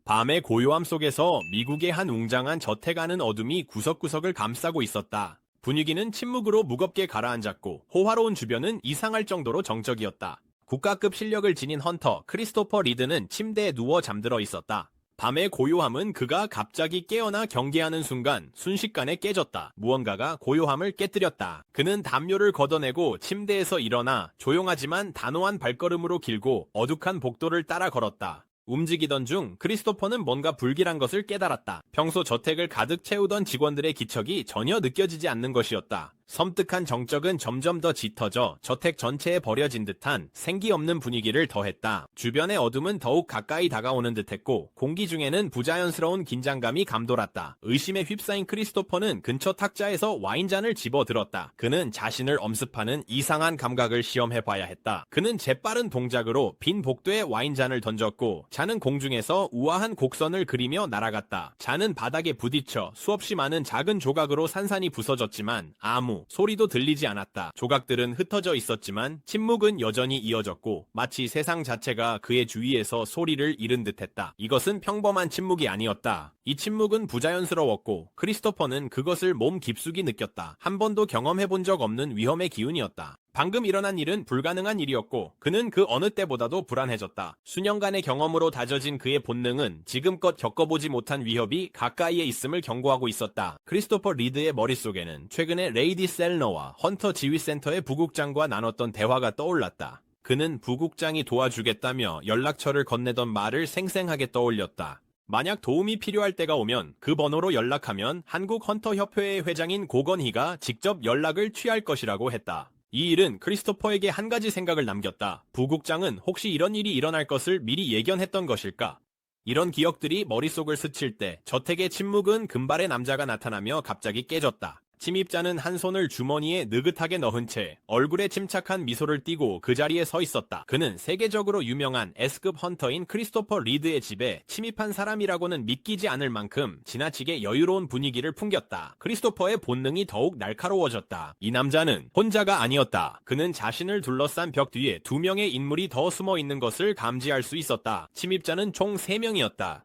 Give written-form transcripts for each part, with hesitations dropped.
밤의 고요함 속에서 미국의 한 웅장한 저택 안은 어둠이 구석구석을 감싸고 있었다. 분위기는 침묵으로 무겁게 가라앉았고 호화로운 주변은 이상할 정도로 정적이었다. 국가급 실력을 지닌 헌터 크리스토퍼 리드는 침대에 누워 잠들어 있었다. 밤의 고요함은 그가 갑자기 깨어나 경계하는 순간 순식간에 깨졌다. 무언가가 고요함을 깨뜨렸다. 그는 담요를 걷어내고 침대에서 일어나 조용하지만 단호한 발걸음으로 길고 어둑한 복도를 따라 걸었다. 움직이던 중 크리스토퍼는 뭔가 불길한 것을 깨달았다. 평소 저택을 가득 채우던 직원들의 기척이 전혀 느껴지지 않는 것이었다. 섬뜩한 정적은 점점 더 짙어져 저택 전체에 버려진 듯한 생기 없는 분위기를 더했다. 주변의 어둠은 더욱 가까이 다가오는 듯했고 공기 중에는 부자연스러운 긴장감이 감돌았다. 의심에 휩싸인 크리스토퍼는 근처 탁자에서 와인잔을 집어들었다. 그는 자신을 엄습하는 이상한 감각을 시험해봐야 했다. 그는 재빠른 동작으로 빈 복도에 와인잔을 던졌고 잔은 공중에서 우아한 곡선을 그리며 날아갔다. 잔은 바닥에 부딪혀 수없이 많은 작은 조각으로 산산이 부서졌지만 아무 소리도 들리지 않았다. 조각들은 흩어져 있었지만 침묵은 여전히 이어졌고 마치 세상 자체가 그의 주위에서 소리를 잃은 듯했다. 이것은 평범한 침묵이 아니었다. 이 침묵은 부자연스러웠고 크리스토퍼는 그것을 몸 깊숙이 느꼈다. 한 번도 경험해본 적 없는 위험의 기운이었다. 방금 일어난 일은 불가능한 일이었고 그는 그 어느 때보다도 불안해졌다. 수년간의 경험으로 다져진 그의 본능은 지금껏 겪어보지 못한 위협이 가까이에 있음을 경고하고 있었다. 크리스토퍼 리드의 머릿속에는 최근에 레이디 셀너와 헌터 지휘센터의 부국장과 나눴던 대화가 떠올랐다. 그는 부국장이 도와주겠다며 연락처를 건네던 말을 생생하게 떠올렸다. 만약 도움이 필요할 때가 오면 그 번호로 연락하면 한국 헌터 협회의 회장인 고건희가 직접 연락을 취할 것이라고 했다. 이 일은 크리스토퍼에게 한 가지 생각을 남겼다. 부국장은 혹시 이런 일이 일어날 것을 미리 예견했던 것일까? 이런 기억들이 머릿속을 스칠 때 저택의 침묵은 금발의 남자가 나타나며 갑자기 깨졌다. 침입자는 한 손을 주머니에 느긋하게 넣은 채 얼굴에 침착한 미소를 띠고 그 자리에 서 있었다. 그는 세계적으로 유명한 S급 헌터인 크리스토퍼 리드의 집에 침입한 사람이라고는 믿기지 않을 만큼 지나치게 여유로운 분위기를 풍겼다. 크리스토퍼의 본능이 더욱 날카로워졌다. 이 남자는 혼자가 아니었다. 그는 자신을 둘러싼 벽 뒤에 두 명의 인물이 더 숨어 있는 것을 감지할 수 있었다. 침입자는 총 3명이었다.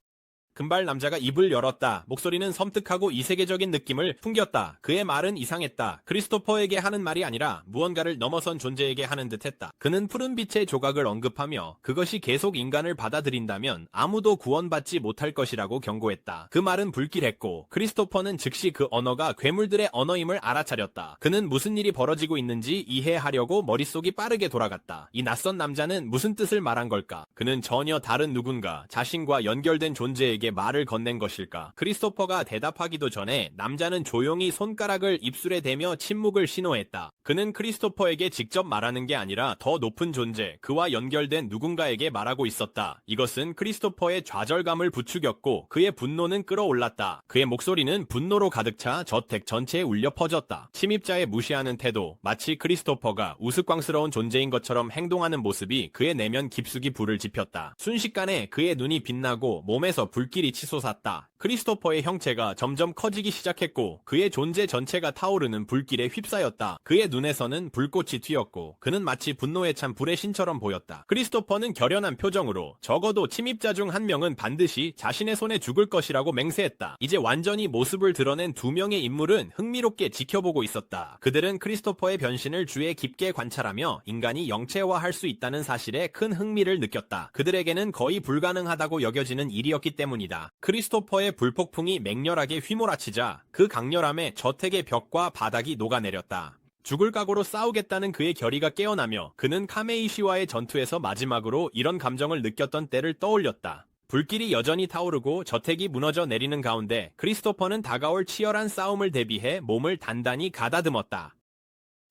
금발 남자가 입을 열었다. 목소리는 섬뜩하고 이세계적인 느낌을 풍겼다. 그의 말은 이상했다. 크리스토퍼에게 하는 말이 아니라 무언가를 넘어선 존재에게 하는 듯했다. 그는 푸른 빛의 조각을 언급하며 그것이 계속 인간을 받아들인다면 아무도 구원받지 못할 것이라고 경고했다. 그 말은 불길했고 크리스토퍼는 즉시 그 언어가 괴물들의 언어임을 알아차렸다. 그는 무슨 일이 벌어지고 있는지 이해하려고 머릿속이 빠르게 돌아갔다. 이 낯선 남자는 무슨 뜻을 말한 걸까? 그는 전혀 다른 누군가, 자신과 연결된 존재에게 말을 건넨 것일까? 크리스토퍼가 대답하기도 전에 남자는 조용히 손가락을 입술에 대며 침묵을 신호했다. 그는 크리스토퍼에게 직접 말하는 게 아니라 더 높은 존재, 그와 연결된 누군가에게 말하고 있었다. 이것은 크리스토퍼의 좌절감을 부추겼고 그의 분노는 끌어올랐다. 그의 목소리는 분노로 가득 차 저택 전체에 울려 퍼졌다. 침입자의 무시하는 태도, 마치 크리스토퍼가 우스꽝스러운 존재인 것처럼 행동하는 모습이 그의 내면 깊숙이 불을 지폈다. 순식간에 그의 눈이 빛나고 몸에서 불길이 치솟았다. 크리스토퍼의 형체가 점점 커지기 시작했고 그의 존재 전체가 타오르는 불길에 휩싸였다. 그의 눈에서는 불꽃이 튀었고 그는 마치 분노에 찬 불의 신처럼 보였다. 크리스토퍼는 결연한 표정으로 적어도 침입자 중 한 명은 반드시 자신의 손에 죽을 것이라고 맹세했다. 이제 완전히 모습을 드러낸 두 명의 인물은 흥미롭게 지켜보고 있었다. 그들은 크리스토퍼의 변신을 주의 깊게 관찰하며 인간이 영체화할 수 있다는 사실에 큰 흥미를 느꼈다. 그들에게는 거의 불가능하다고 여겨지는 일이었기 때문이다. 크리스토퍼의 불폭풍이 맹렬하게 휘몰아치자 그 강렬함에 저택의 벽과 바닥이 녹아내렸다. 죽을 각오로 싸우겠다는 그의 결의가 깨어나며 그는 카메이시와의 전투에서 마지막으로 이런 감정을 느꼈던 때를 떠올렸다. 불길이 여전히 타오르고 저택이 무너져 내리는 가운데 크리스토퍼는 다가올 치열한 싸움을 대비해 몸을 단단히 가다듬었다.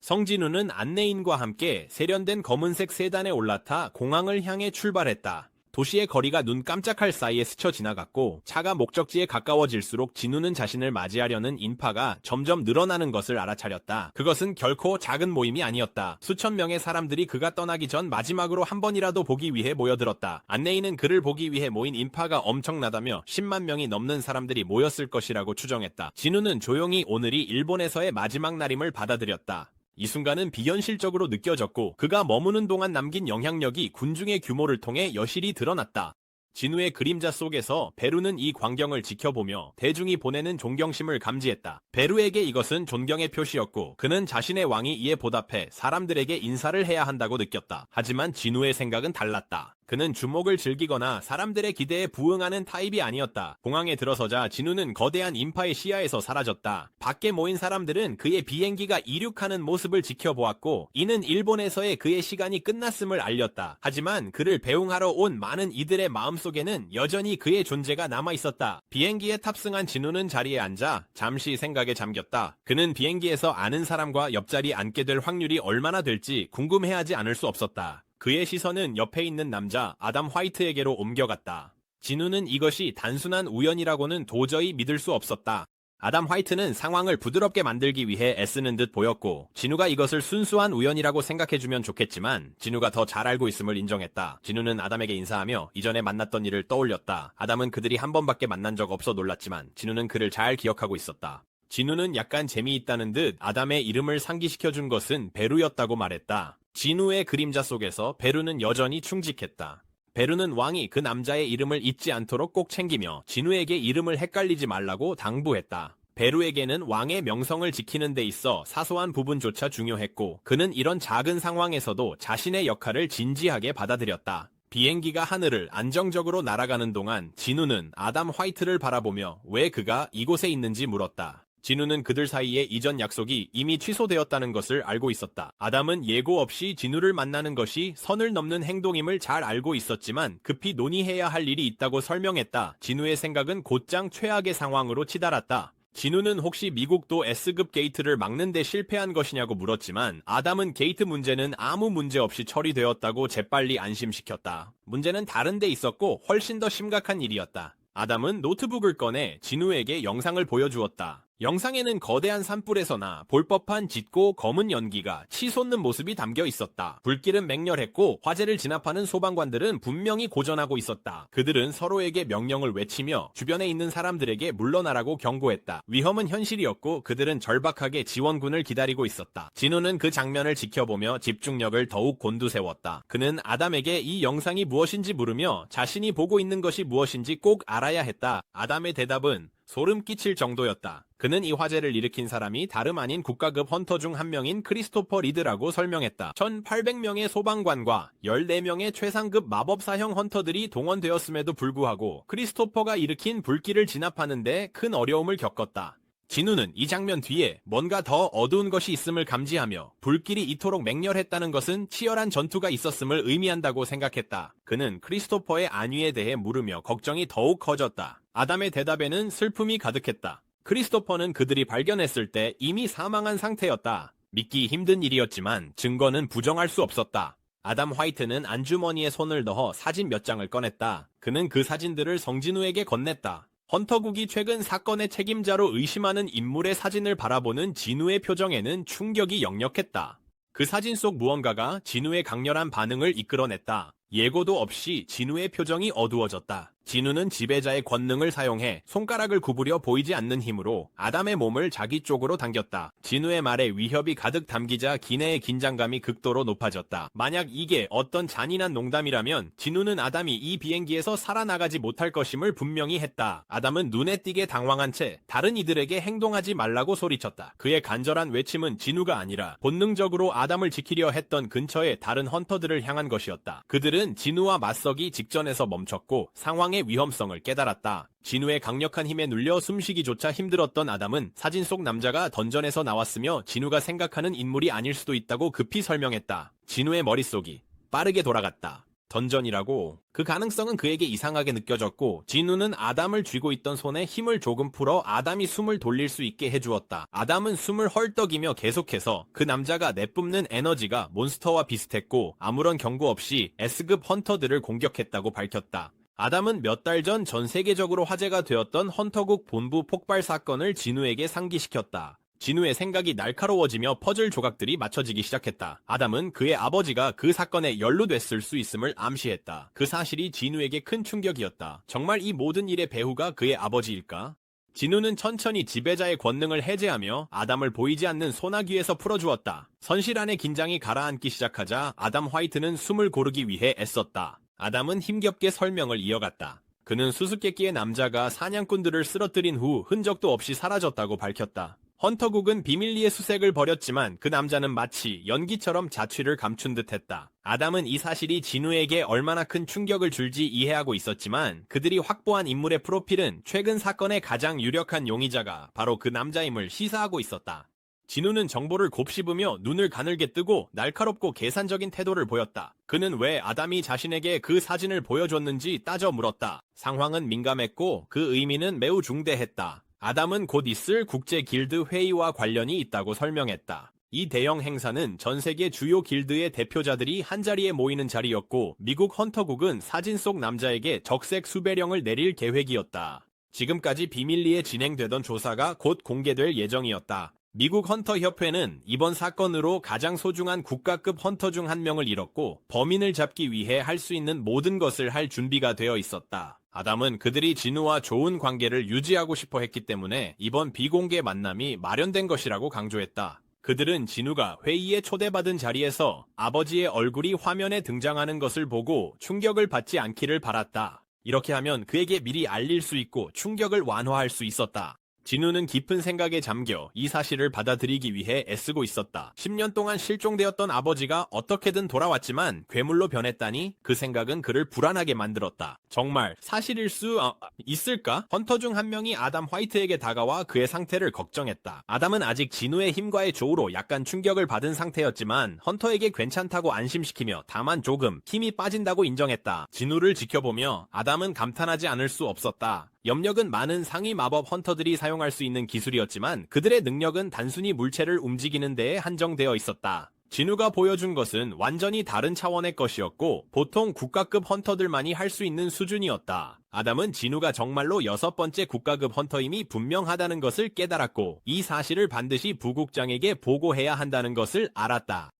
성진우는 안내인과 함께 세련된 검은색 세단에 올라타 공항을 향해 출발했다. 도시의 거리가 눈 깜짝할 사이에 스쳐 지나갔고 차가 목적지에 가까워질수록 진우는 자신을 맞이하려는 인파가 점점 늘어나는 것을 알아차렸다. 그것은 결코 작은 모임이 아니었다. 수천 명의 사람들이 그가 떠나기 전 마지막으로 한 번이라도 보기 위해 모여들었다. 안내인은 그를 보기 위해 모인 인파가 엄청나다며 10만 명이 넘는 사람들이 모였을 것이라고 추정했다. 진우는 조용히 오늘이 일본에서의 마지막 날임을 받아들였다. 이 순간은 비현실적으로 느껴졌고 그가 머무는 동안 남긴 영향력이 군중의 규모를 통해 여실히 드러났다. 진우의 그림자 속에서 베루는 이 광경을 지켜보며 대중이 보내는 존경심을 감지했다. 베루에게 이것은 존경의 표시였고 그는 자신의 왕이 이에 보답해 사람들에게 인사를 해야 한다고 느꼈다. 하지만 진우의 생각은 달랐다. 그는 주목을 즐기거나 사람들의 기대에 부응하는 타입이 아니었다. 공항에 들어서자 진우는 거대한 인파의 시야에서 사라졌다. 밖에 모인 사람들은 그의 비행기가 이륙하는 모습을 지켜보았고 이는 일본에서의 그의 시간이 끝났음을 알렸다. 하지만 그를 배웅하러 온 많은 이들의 마음속에는 여전히 그의 존재가 남아있었다. 비행기에 탑승한 진우는 자리에 앉아 잠시 생각에 잠겼다. 그는 비행기에서 아는 사람과 옆자리에 앉게 될 확률이 얼마나 될지 궁금해하지 않을 수 없었다. 그의 시선은 옆에 있는 남자 아담 화이트에게로 옮겨갔다. 진우는 이것이 단순한 우연이라고는 도저히 믿을 수 없었다. 아담 화이트는 상황을 부드럽게 만들기 위해 애쓰는 듯 보였고 진우가 이것을 순수한 우연이라고 생각해주면 좋겠지만 진우가 더 잘 알고 있음을 인정했다. 진우는 아담에게 인사하며 이전에 만났던 일을 떠올렸다. 아담은 그들이 한 번밖에 만난 적 없어 놀랐지만 진우는 그를 잘 기억하고 있었다. 진우는 약간 재미있다는 듯 아담의 이름을 상기시켜준 것은 베루였다고 말했다. 진우의 그림자 속에서 베루는 여전히 충직했다. 베루는 왕이 그 남자의 이름을 잊지 않도록 꼭 챙기며 진우에게 이름을 헷갈리지 말라고 당부했다. 베루에게는 왕의 명성을 지키는 데 있어 사소한 부분조차 중요했고 그는 이런 작은 상황에서도 자신의 역할을 진지하게 받아들였다. 비행기가 하늘을 안정적으로 날아가는 동안 진우는 아담 화이트를 바라보며 왜 그가 이곳에 있는지 물었다. 진우는 그들 사이에 이전 약속이 이미 취소되었다는 것을 알고 있었다. 아담은 예고 없이 진우를 만나는 것이 선을 넘는 행동임을 잘 알고 있었지만 급히 논의해야 할 일이 있다고 설명했다. 진우의 생각은 곧장 최악의 상황으로 치달았다. 진우는 혹시 미국도 S급 게이트를 막는 데 실패한 것이냐고 물었지만 아담은 게이트 문제는 아무 문제 없이 처리되었다고 재빨리 안심시켰다. 문제는 다른 데 있었고 훨씬 더 심각한 일이었다. 아담은 노트북을 꺼내 진우에게 영상을 보여주었다. 영상에는 거대한 산불에서나 볼 법한 짙고 검은 연기가 치솟는 모습이 담겨 있었다. 불길은 맹렬했고 화재를 진압하는 소방관들은 분명히 고전하고 있었다. 그들은 서로에게 명령을 외치며 주변에 있는 사람들에게 물러나라고 경고했다. 위험은 현실이었고 그들은 절박하게 지원군을 기다리고 있었다. 진우는 그 장면을 지켜보며 집중력을 더욱 곤두세웠다. 그는 아담에게 이 영상이 무엇인지 물으며 자신이 보고 있는 것이 무엇인지 꼭 알아야 했다. 아담의 대답은 소름 끼칠 정도였다. 그는 이 화재를 일으킨 사람이 다름 아닌 국가급 헌터 중 한 명인 크리스토퍼 리드라고 설명했다. 1800명의 소방관과 14명의 최상급 마법사형 헌터들이 동원되었음에도 불구하고 크리스토퍼가 일으킨 불길을 진압하는데 큰 어려움을 겪었다. 진우는 이 장면 뒤에 뭔가 더 어두운 것이 있음을 감지하며 불길이 이토록 맹렬했다는 것은 치열한 전투가 있었음을 의미한다고 생각했다. 그는 크리스토퍼의 안위에 대해 물으며 걱정이 더욱 커졌다. 아담의 대답에는 슬픔이 가득했다. 크리스토퍼는 그들이 발견했을 때 이미 사망한 상태였다. 믿기 힘든 일이었지만 증거는 부정할 수 없었다. 아담 화이트는 안주머니에 손을 넣어 사진 몇 장을 꺼냈다. 그는 그 사진들을 성진우에게 건넸다. 헌터국이 최근 사건의 책임자로 의심하는 인물의 사진을 바라보는 진우의 표정에는 충격이 역력했다. 그 사진 속 무언가가 진우의 강렬한 반응을 이끌어냈다. 예고도 없이 진우의 표정이 어두워졌다. 진우는 지배자의 권능을 사용해 손가락을 구부려 보이지 않는 힘으로 아담의 몸을 자기 쪽으로 당겼다. 진우의 말에 위협이 가득 담기자 기내의 긴장감이 극도로 높아졌다. 만약 이게 어떤 잔인한 농담이라면 진우는 아담이 이 비행기에서 살아나가지 못할 것임을 분명히 했다. 아담은 눈에 띄게 당황한 채 다른 이들에게 행동하지 말라고 소리쳤다. 그의 간절한 외침은 진우가 아니라 본능적으로 아담을 지키려 했던 근처의 다른 헌터들을 향한 것이었다. 그들은 진우와 맞서기 직전에서 멈췄고 상황의 위험성을 깨달았다. 진우의 강력한 힘에 눌려 숨쉬기조차 힘들었던 아담은 사진 속 남자가 던전에서 나왔으며 진우가 생각하는 인물이 아닐 수도 있다고 급히 설명했다. 진우의 머릿속이 빠르게 돌아갔다. 던전이라고? 그 가능성은 그에게 이상하게 느껴졌고 진우는 아담을 쥐고 있던 손에 힘을 조금 풀어 아담이 숨을 돌릴 수 있게 해주었다. 아담은 숨을 헐떡이며 계속해서 그 남자가 내뿜는 에너지가 몬스터와 비슷했고 아무런 경고 없이 S급 헌터들을 공격했다고 밝혔다. 아담은 몇 달 전 전 세계적으로 화제가 되었던 헌터국 본부 폭발 사건을 진우에게 상기시켰다. 진우의 생각이 날카로워지며 퍼즐 조각들이 맞춰지기 시작했다. 아담은 그의 아버지가 그 사건에 연루됐을 수 있음을 암시했다. 그 사실이 진우에게 큰 충격이었다. 정말 이 모든 일의 배후가 그의 아버지일까? 진우는 천천히 지배자의 권능을 해제하며 아담을 보이지 않는 소나귀에서 풀어주었다. 선실 안의 긴장이 가라앉기 시작하자 아담 화이트는 숨을 고르기 위해 애썼다. 아담은 힘겹게 설명을 이어갔다. 그는 수수께끼의 남자가 사냥꾼들을 쓰러뜨린 후 흔적도 없이 사라졌다고 밝혔다. 헌터국은 비밀리에 수색을 벌였지만 그 남자는 마치 연기처럼 자취를 감춘 듯했다. 아담은 이 사실이 진우에게 얼마나 큰 충격을 줄지 이해하고 있었지만 그들이 확보한 인물의 프로필은 최근 사건의 가장 유력한 용의자가 바로 그 남자임을 시사하고 있었다. 진우는 정보를 곱씹으며 눈을 가늘게 뜨고 날카롭고 계산적인 태도를 보였다. 그는 왜 아담이 자신에게 그 사진을 보여줬는지 따져 물었다. 상황은 민감했고 그 의미는 매우 중대했다. 아담은 곧 있을 국제 길드 회의와 관련이 있다고 설명했다. 이 대형 행사는 전 세계 주요 길드의 대표자들이 한자리에 모이는 자리였고 미국 헌터국은 사진 속 남자에게 적색 수배령을 내릴 계획이었다. 지금까지 비밀리에 진행되던 조사가 곧 공개될 예정이었다. 미국 헌터 협회는 이번 사건으로 가장 소중한 국가급 헌터 중 한 명을 잃었고 범인을 잡기 위해 할 수 있는 모든 것을 할 준비가 되어 있었다. 아담은 그들이 진우와 좋은 관계를 유지하고 싶어 했기 때문에 이번 비공개 만남이 마련된 것이라고 강조했다. 그들은 진우가 회의에 초대받은 자리에서 아버지의 얼굴이 화면에 등장하는 것을 보고 충격을 받지 않기를 바랐다. 이렇게 하면 그에게 미리 알릴 수 있고 충격을 완화할 수 있었다. 진우는 깊은 생각에 잠겨 이 사실을 받아들이기 위해 애쓰고 있었다. 10년 동안 실종되었던 아버지가 어떻게든 돌아왔지만 괴물로 변했다니 그 생각은 그를 불안하게 만들었다. 정말 사실일 수 있을까? 헌터 중 한 명이 아담 화이트에게 다가와 그의 상태를 걱정했다. 아담은 아직 진우의 힘과의 조우로 약간 충격을 받은 상태였지만 헌터에게 괜찮다고 안심시키며 다만 조금 힘이 빠진다고 인정했다. 진우를 지켜보며 아담은 감탄하지 않을 수 없었다. 염력은 많은 상위 마법 헌터들이 사용할 수 있는 기술이었지만 그들의 능력은 단순히 물체를 움직이는 데에 한정되어 있었다. 진우가 보여준 것은 완전히 다른 차원의 것이었고 보통 국가급 헌터들만이 할 수 있는 수준이었다. 아담은 진우가 정말로 6번째 국가급 헌터임이 분명하다는 것을 깨달았고 이 사실을 반드시 부국장에게 보고해야 한다는 것을 알았다.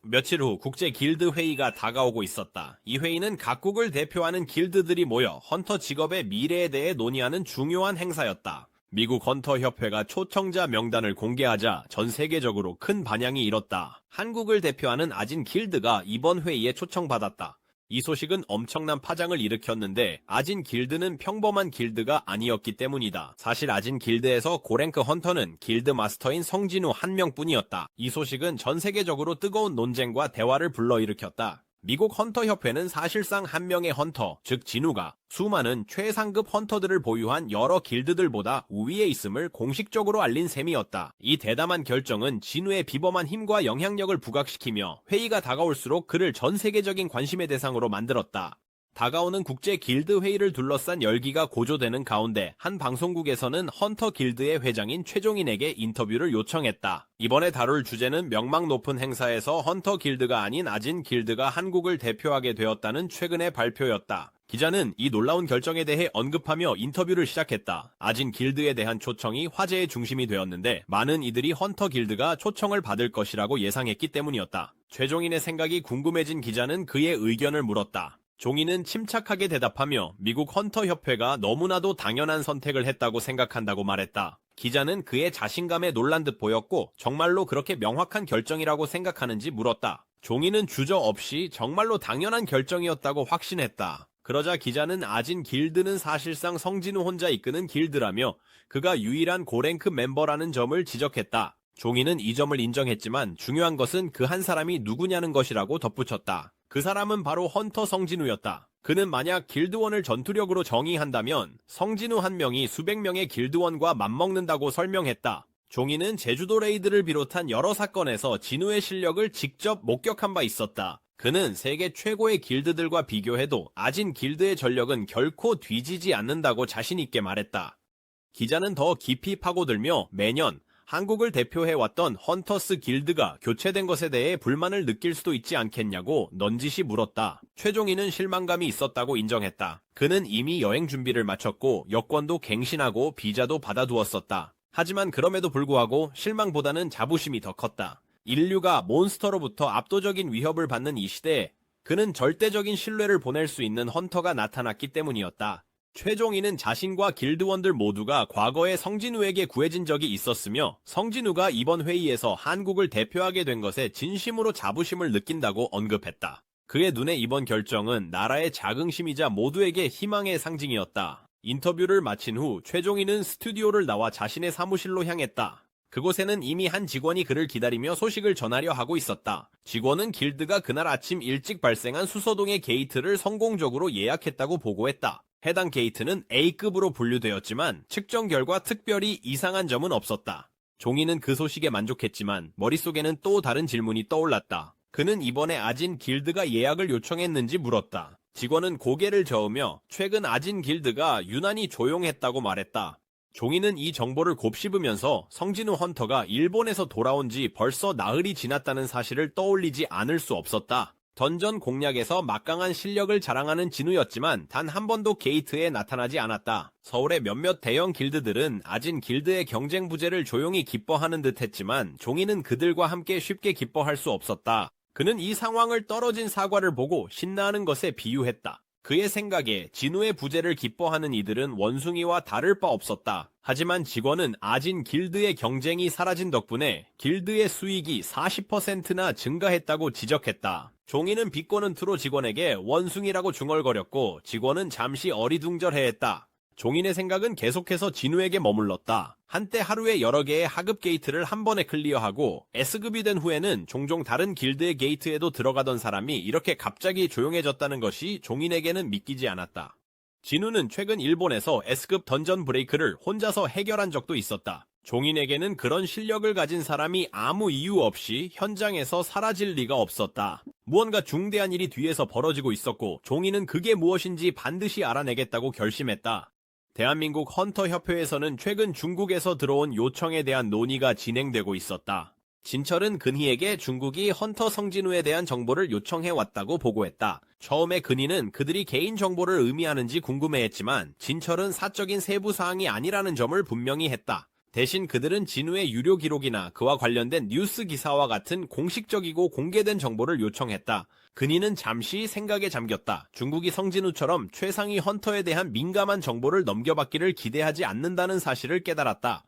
며칠 후 국제 길드 회의가 다가오고 있었다. 이 회의는 각국을 대표하는 길드들이 모여 헌터 직업의 미래에 대해 논의하는 중요한 행사였다. 미국 헌터 협회가 초청자 명단을 공개하자 전 세계적으로 큰 반향이 일었다. 한국을 대표하는 아진 길드가 이번 회의에 초청받았다. 이 소식은 엄청난 파장을 일으켰는데 아진 길드는 평범한 길드가 아니었기 때문이다. 사실 아진 길드에서 고랭크 헌터는 길드 마스터인 성진우 한 명뿐이었다. 이 소식은 전 세계적으로 뜨거운 논쟁과 대화를 불러일으켰다. 미국 헌터 협회는 사실상 한 명의 헌터, 즉 진우가 수많은 최상급 헌터들을 보유한 여러 길드들보다 우위에 있음을 공식적으로 알린 셈이었다. 이 대담한 결정은 진우의 비범한 힘과 영향력을 부각시키며 회의가 다가올수록 그를 전 세계적인 관심의 대상으로 만들었다. 다가오는 국제 길드 회의를 둘러싼 열기가 고조되는 가운데 한 방송국에서는 헌터 길드의 회장인 최종인에게 인터뷰를 요청했다. 이번에 다룰 주제는 명망 높은 행사에서 헌터 길드가 아닌 아진 길드가 한국을 대표하게 되었다는 최근의 발표였다. 기자는 이 놀라운 결정에 대해 언급하며 인터뷰를 시작했다. 아진 길드에 대한 초청이 화제의 중심이 되었는데 많은 이들이 헌터 길드가 초청을 받을 것이라고 예상했기 때문이었다. 최종인의 생각이 궁금해진 기자는 그의 의견을 물었다. 종인은 침착하게 대답하며 미국 헌터 협회가 너무나도 당연한 선택을 했다고 생각한다고 말했다. 기자는 그의 자신감에 놀란 듯 보였고 정말로 그렇게 명확한 결정이라고 생각하는지 물었다. 종인은 주저없이 정말로 당연한 결정이었다고 확신했다. 그러자 기자는 아진 길드는 사실상 성진우 혼자 이끄는 길드라며 그가 유일한 고랭크 멤버라는 점을 지적했다. 종인은 이 점을 인정했지만 중요한 것은 그 한 사람이 누구냐는 것이라고 덧붙였다. 그 사람은 바로 헌터 성진우였다. 그는 만약 길드원을 전투력으로 정의한다면 성진우 한 명이 수백 명의 길드원과 맞먹는다고 설명했다. 종이는 제주도 레이드를 비롯한 여러 사건에서 진우의 실력을 직접 목격한 바 있었다. 그는 세계 최고의 길드들과 비교해도 아진 길드의 전력은 결코 뒤지지 않는다고 자신있게 말했다. 기자는 더 깊이 파고들며 매년 한국을 대표해왔던 헌터스 길드가 교체된 것에 대해 불만을 느낄 수도 있지 않겠냐고 넌지시 물었다. 최종인은 실망감이 있었다고 인정했다. 그는 이미 여행 준비를 마쳤고 여권도 갱신하고 비자도 받아두었었다. 하지만 그럼에도 불구하고 실망보다는 자부심이 더 컸다. 인류가 몬스터로부터 압도적인 위협을 받는 이 시대에 그는 절대적인 신뢰를 보낼 수 있는 헌터가 나타났기 때문이었다. 최종인은 자신과 길드원들 모두가 과거에 성진우에게 구해진 적이 있었으며 성진우가 이번 회의에서 한국을 대표하게 된 것에 진심으로 자부심을 느낀다고 언급했다. 그의 눈에 이번 결정은 나라의 자긍심이자 모두에게 희망의 상징이었다. 인터뷰를 마친 후 최종인은 스튜디오를 나와 자신의 사무실로 향했다. 그곳에는 이미 한 직원이 그를 기다리며 소식을 전하려 하고 있었다. 직원은 길드가 그날 아침 일찍 발생한 수서동의 게이트를 성공적으로 예약했다고 보고했다. 해당 게이트는 A급으로 분류되었지만 측정 결과 특별히 이상한 점은 없었다. 종이는 그 소식에 만족했지만 머릿속에는 또 다른 질문이 떠올랐다. 그는 이번에 아진 길드가 예약을 요청했는지 물었다. 직원은 고개를 저으며 최근 아진 길드가 유난히 조용했다고 말했다. 종이는 이 정보를 곱씹으면서 성진우 헌터가 일본에서 돌아온 지 벌써 나흘이 지났다는 사실을 떠올리지 않을 수 없었다. 던전 공략에서 막강한 실력을 자랑하는 진우였지만 단 한 번도 게이트에 나타나지 않았다. 서울의 몇몇 대형 길드들은 아진 길드의 경쟁 부재를 조용히 기뻐하는 듯 했지만 종이는 그들과 함께 쉽게 기뻐할 수 없었다. 그는 이 상황을 떨어진 사과를 보고 신나는 것에 비유했다. 그의 생각에 진우의 부재를 기뻐하는 이들은 원숭이와 다를 바 없었다. 하지만 직원은 아진 길드의 경쟁이 사라진 덕분에 길드의 수익이 40%나 증가했다고 지적했다. 종이는 비꼬는 투로 직원에게 원숭이라고 중얼거렸고 직원은 잠시 어리둥절해했다. 종인의 생각은 계속해서 진우에게 머물렀다. 한때 하루에 여러 개의 하급 게이트를 한 번에 클리어하고 S급이 된 후에는 종종 다른 길드의 게이트에도 들어가던 사람이 이렇게 갑자기 조용해졌다는 것이 종인에게는 믿기지 않았다. 진우는 최근 일본에서 S급 던전 브레이크를 혼자서 해결한 적도 있었다. 종인에게는 그런 실력을 가진 사람이 아무 이유 없이 현장에서 사라질 리가 없었다. 무언가 중대한 일이 뒤에서 벌어지고 있었고 종인은 그게 무엇인지 반드시 알아내겠다고 결심했다. 대한민국 헌터협회에서는 최근 중국에서 들어온 요청에 대한 논의가 진행되고 있었다. 진철은 근희에게 중국이 헌터 성진우에 대한 정보를 요청해왔다고 보고했다. 처음에 근희는 그들이 개인정보를 의미하는지 궁금해했지만 진철은 사적인 세부사항이 아니라는 점을 분명히 했다. 대신 그들은 진우의 유료 기록이나 그와 관련된 뉴스 기사와 같은 공식적이고 공개된 정보를 요청했다. 근희는 잠시 생각에 잠겼다. 중국이 성진우처럼 최상위 헌터에 대한 민감한 정보를 넘겨받기를 기대하지 않는다는 사실을 깨달았다.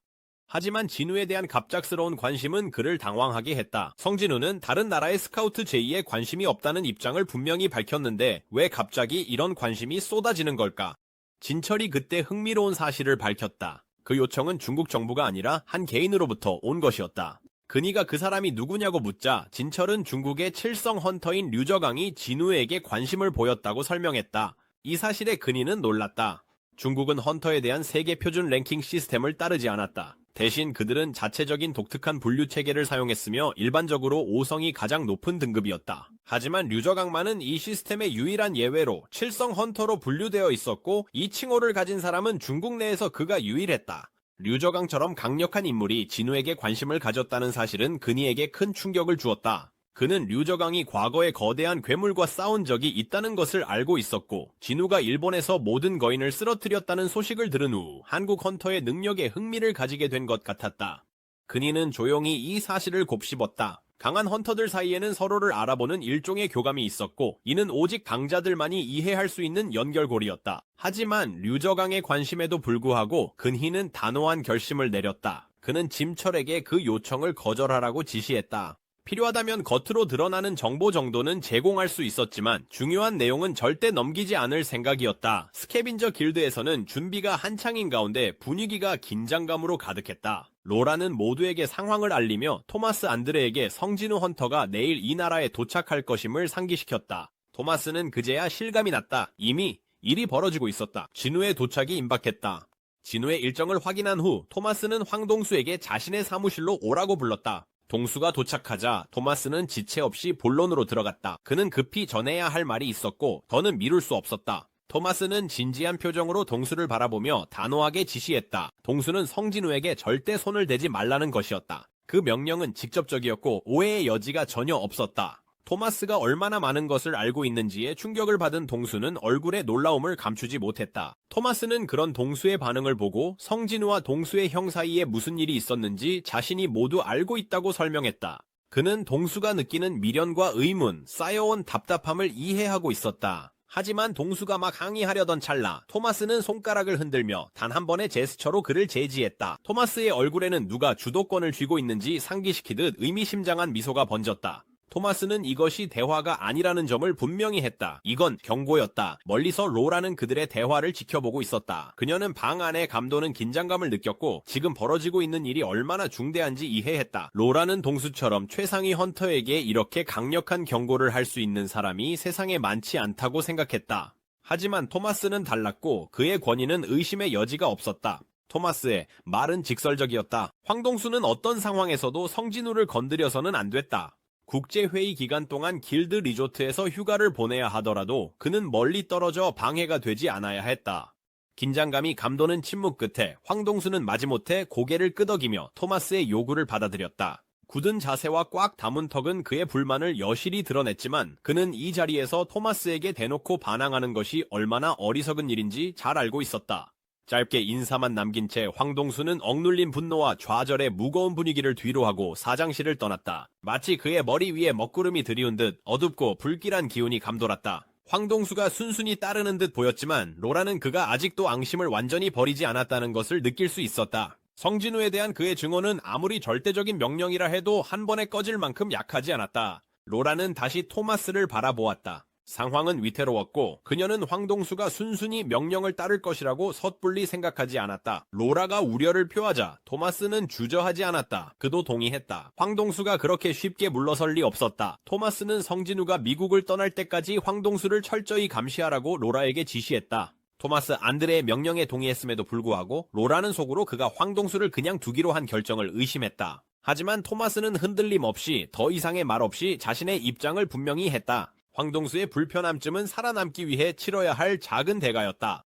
하지만 진우에 대한 갑작스러운 관심은 그를 당황하게 했다. 성진우는 다른 나라의 스카우트 제의에 관심이 없다는 입장을 분명히 밝혔는데 왜 갑자기 이런 관심이 쏟아지는 걸까? 진철이 그때 흥미로운 사실을 밝혔다. 그 요청은 중국 정부가 아니라 한 개인으로부터 온 것이었다. 근희가 그 사람이 누구냐고 묻자 진철은 중국의 칠성 헌터인 류저강이 진우에게 관심을 보였다고 설명했다. 이 사실에 근희는 놀랐다. 중국은 헌터에 대한 세계 표준 랭킹 시스템을 따르지 않았다. 대신 그들은 자체적인 독특한 분류 체계를 사용했으며 일반적으로 5성이 가장 높은 등급이었다. 하지만 류저강만은 이 시스템의 유일한 예외로 7성 헌터로 분류되어 있었고 이 칭호를 가진 사람은 중국 내에서 그가 유일했다. 류저강처럼 강력한 인물이 진우에게 관심을 가졌다는 사실은 근희에게 큰 충격을 주었다. 그는 류저강이 과거에 거대한 괴물과 싸운 적이 있다는 것을 알고 있었고 진우가 일본에서 모든 거인을 쓰러뜨렸다는 소식을 들은 후 한국 헌터의 능력에 흥미를 가지게 된 것 같았다. 근희는 조용히 이 사실을 곱씹었다. 강한 헌터들 사이에는 서로를 알아보는 일종의 교감이 있었고 이는 오직 강자들만이 이해할 수 있는 연결고리였다. 하지만 류저강의 관심에도 불구하고 근희는 단호한 결심을 내렸다. 그는 진철에게 그 요청을 거절하라고 지시했다. 필요하다면 겉으로 드러나는 정보 정도는 제공할 수 있었지만 중요한 내용은 절대 넘기지 않을 생각이었다. 스캐빈저 길드에서는 준비가 한창인 가운데 분위기가 긴장감으로 가득했다. 로라는 모두에게 상황을 알리며 토마스 안드레에게 성진우 헌터가 내일 이 나라에 도착할 것임을 상기시켰다. 토마스는 그제야 실감이 났다. 이미 일이 벌어지고 있었다. 진우의 도착이 임박했다. 진우의 일정을 확인한 후 토마스는 황동수에게 자신의 사무실로 오라고 불렀다. 동수가 도착하자 토마스는 지체 없이 본론으로 들어갔다. 그는 급히 전해야 할 말이 있었고 더는 미룰 수 없었다. 토마스는 진지한 표정으로 동수를 바라보며 단호하게 지시했다. 동수는 성진우에게 절대 손을 대지 말라는 것이었다. 그 명령은 직접적이었고 오해의 여지가 전혀 없었다. 토마스가 얼마나 많은 것을 알고 있는지에 충격을 받은 동수는 얼굴에 놀라움을 감추지 못했다. 토마스는 그런 동수의 반응을 보고 성진우와 동수의 형 사이에 무슨 일이 있었는지 자신이 모두 알고 있다고 설명했다. 그는 동수가 느끼는 미련과 의문, 쌓여온 답답함을 이해하고 있었다. 하지만 동수가 막 항의하려던 찰나 토마스는 손가락을 흔들며 단 한 번의 제스처로 그를 제지했다. 토마스의 얼굴에는 누가 주도권을 쥐고 있는지 상기시키듯 의미심장한 미소가 번졌다. 토마스는 이것이 대화가 아니라는 점을 분명히 했다. 이건 경고였다. 멀리서 로라는 그들의 대화를 지켜보고 있었다. 그녀는 방 안에 감도는 긴장감을 느꼈고 지금 벌어지고 있는 일이 얼마나 중대한지 이해했다. 로라는 동수처럼 최상위 헌터에게 이렇게 강력한 경고를 할 수 있는 사람이 세상에 많지 않다고 생각했다. 하지만 토마스는 달랐고 그의 권위는 의심의 여지가 없었다. 토마스의 말은 직설적이었다. 황동수는 어떤 상황에서도 성진우를 건드려서는 안 됐다. 국제회의 기간 동안 길드 리조트에서 휴가를 보내야 하더라도 그는 멀리 떨어져 방해가 되지 않아야 했다. 긴장감이 감도는 침묵 끝에 황동수는 마지못해 고개를 끄덕이며 토마스의 요구를 받아들였다. 굳은 자세와 꽉 담은 턱은 그의 불만을 여실히 드러냈지만 그는 이 자리에서 토마스에게 대놓고 반항하는 것이 얼마나 어리석은 일인지 잘 알고 있었다. 짧게 인사만 남긴 채 황동수는 억눌린 분노와 좌절의 무거운 분위기를 뒤로하고 사장실을 떠났다. 마치 그의 머리 위에 먹구름이 들이운 듯 어둡고 불길한 기운이 감돌았다. 황동수가 순순히 따르는 듯 보였지만 로라는 그가 아직도 앙심을 완전히 버리지 않았다는 것을 느낄 수 있었다. 성진우에 대한 그의 증오는 아무리 절대적인 명령이라 해도 한 번에 꺼질 만큼 약하지 않았다. 로라는 다시 토마스를 바라보았다. 상황은 위태로웠고 그녀는 황동수가 순순히 명령을 따를 것이라고 섣불리 생각하지 않았다. 로라가 우려를 표하자 토마스는 주저하지 않았다. 그도 동의했다. 황동수가 그렇게 쉽게 물러설 리 없었다. 토마스는 성진우가 미국을 떠날 때까지 황동수를 철저히 감시하라고 로라에게 지시했다. 토마스 안드레의 명령에 동의했음에도 불구하고 로라는 속으로 그가 황동수를 그냥 두기로 한 결정을 의심했다. 하지만 토마스는 흔들림 없이 더 이상의 말 없이 자신의 입장을 분명히 했다. 황동수의 불편함쯤은 살아남기 위해 치러야 할 작은 대가였다.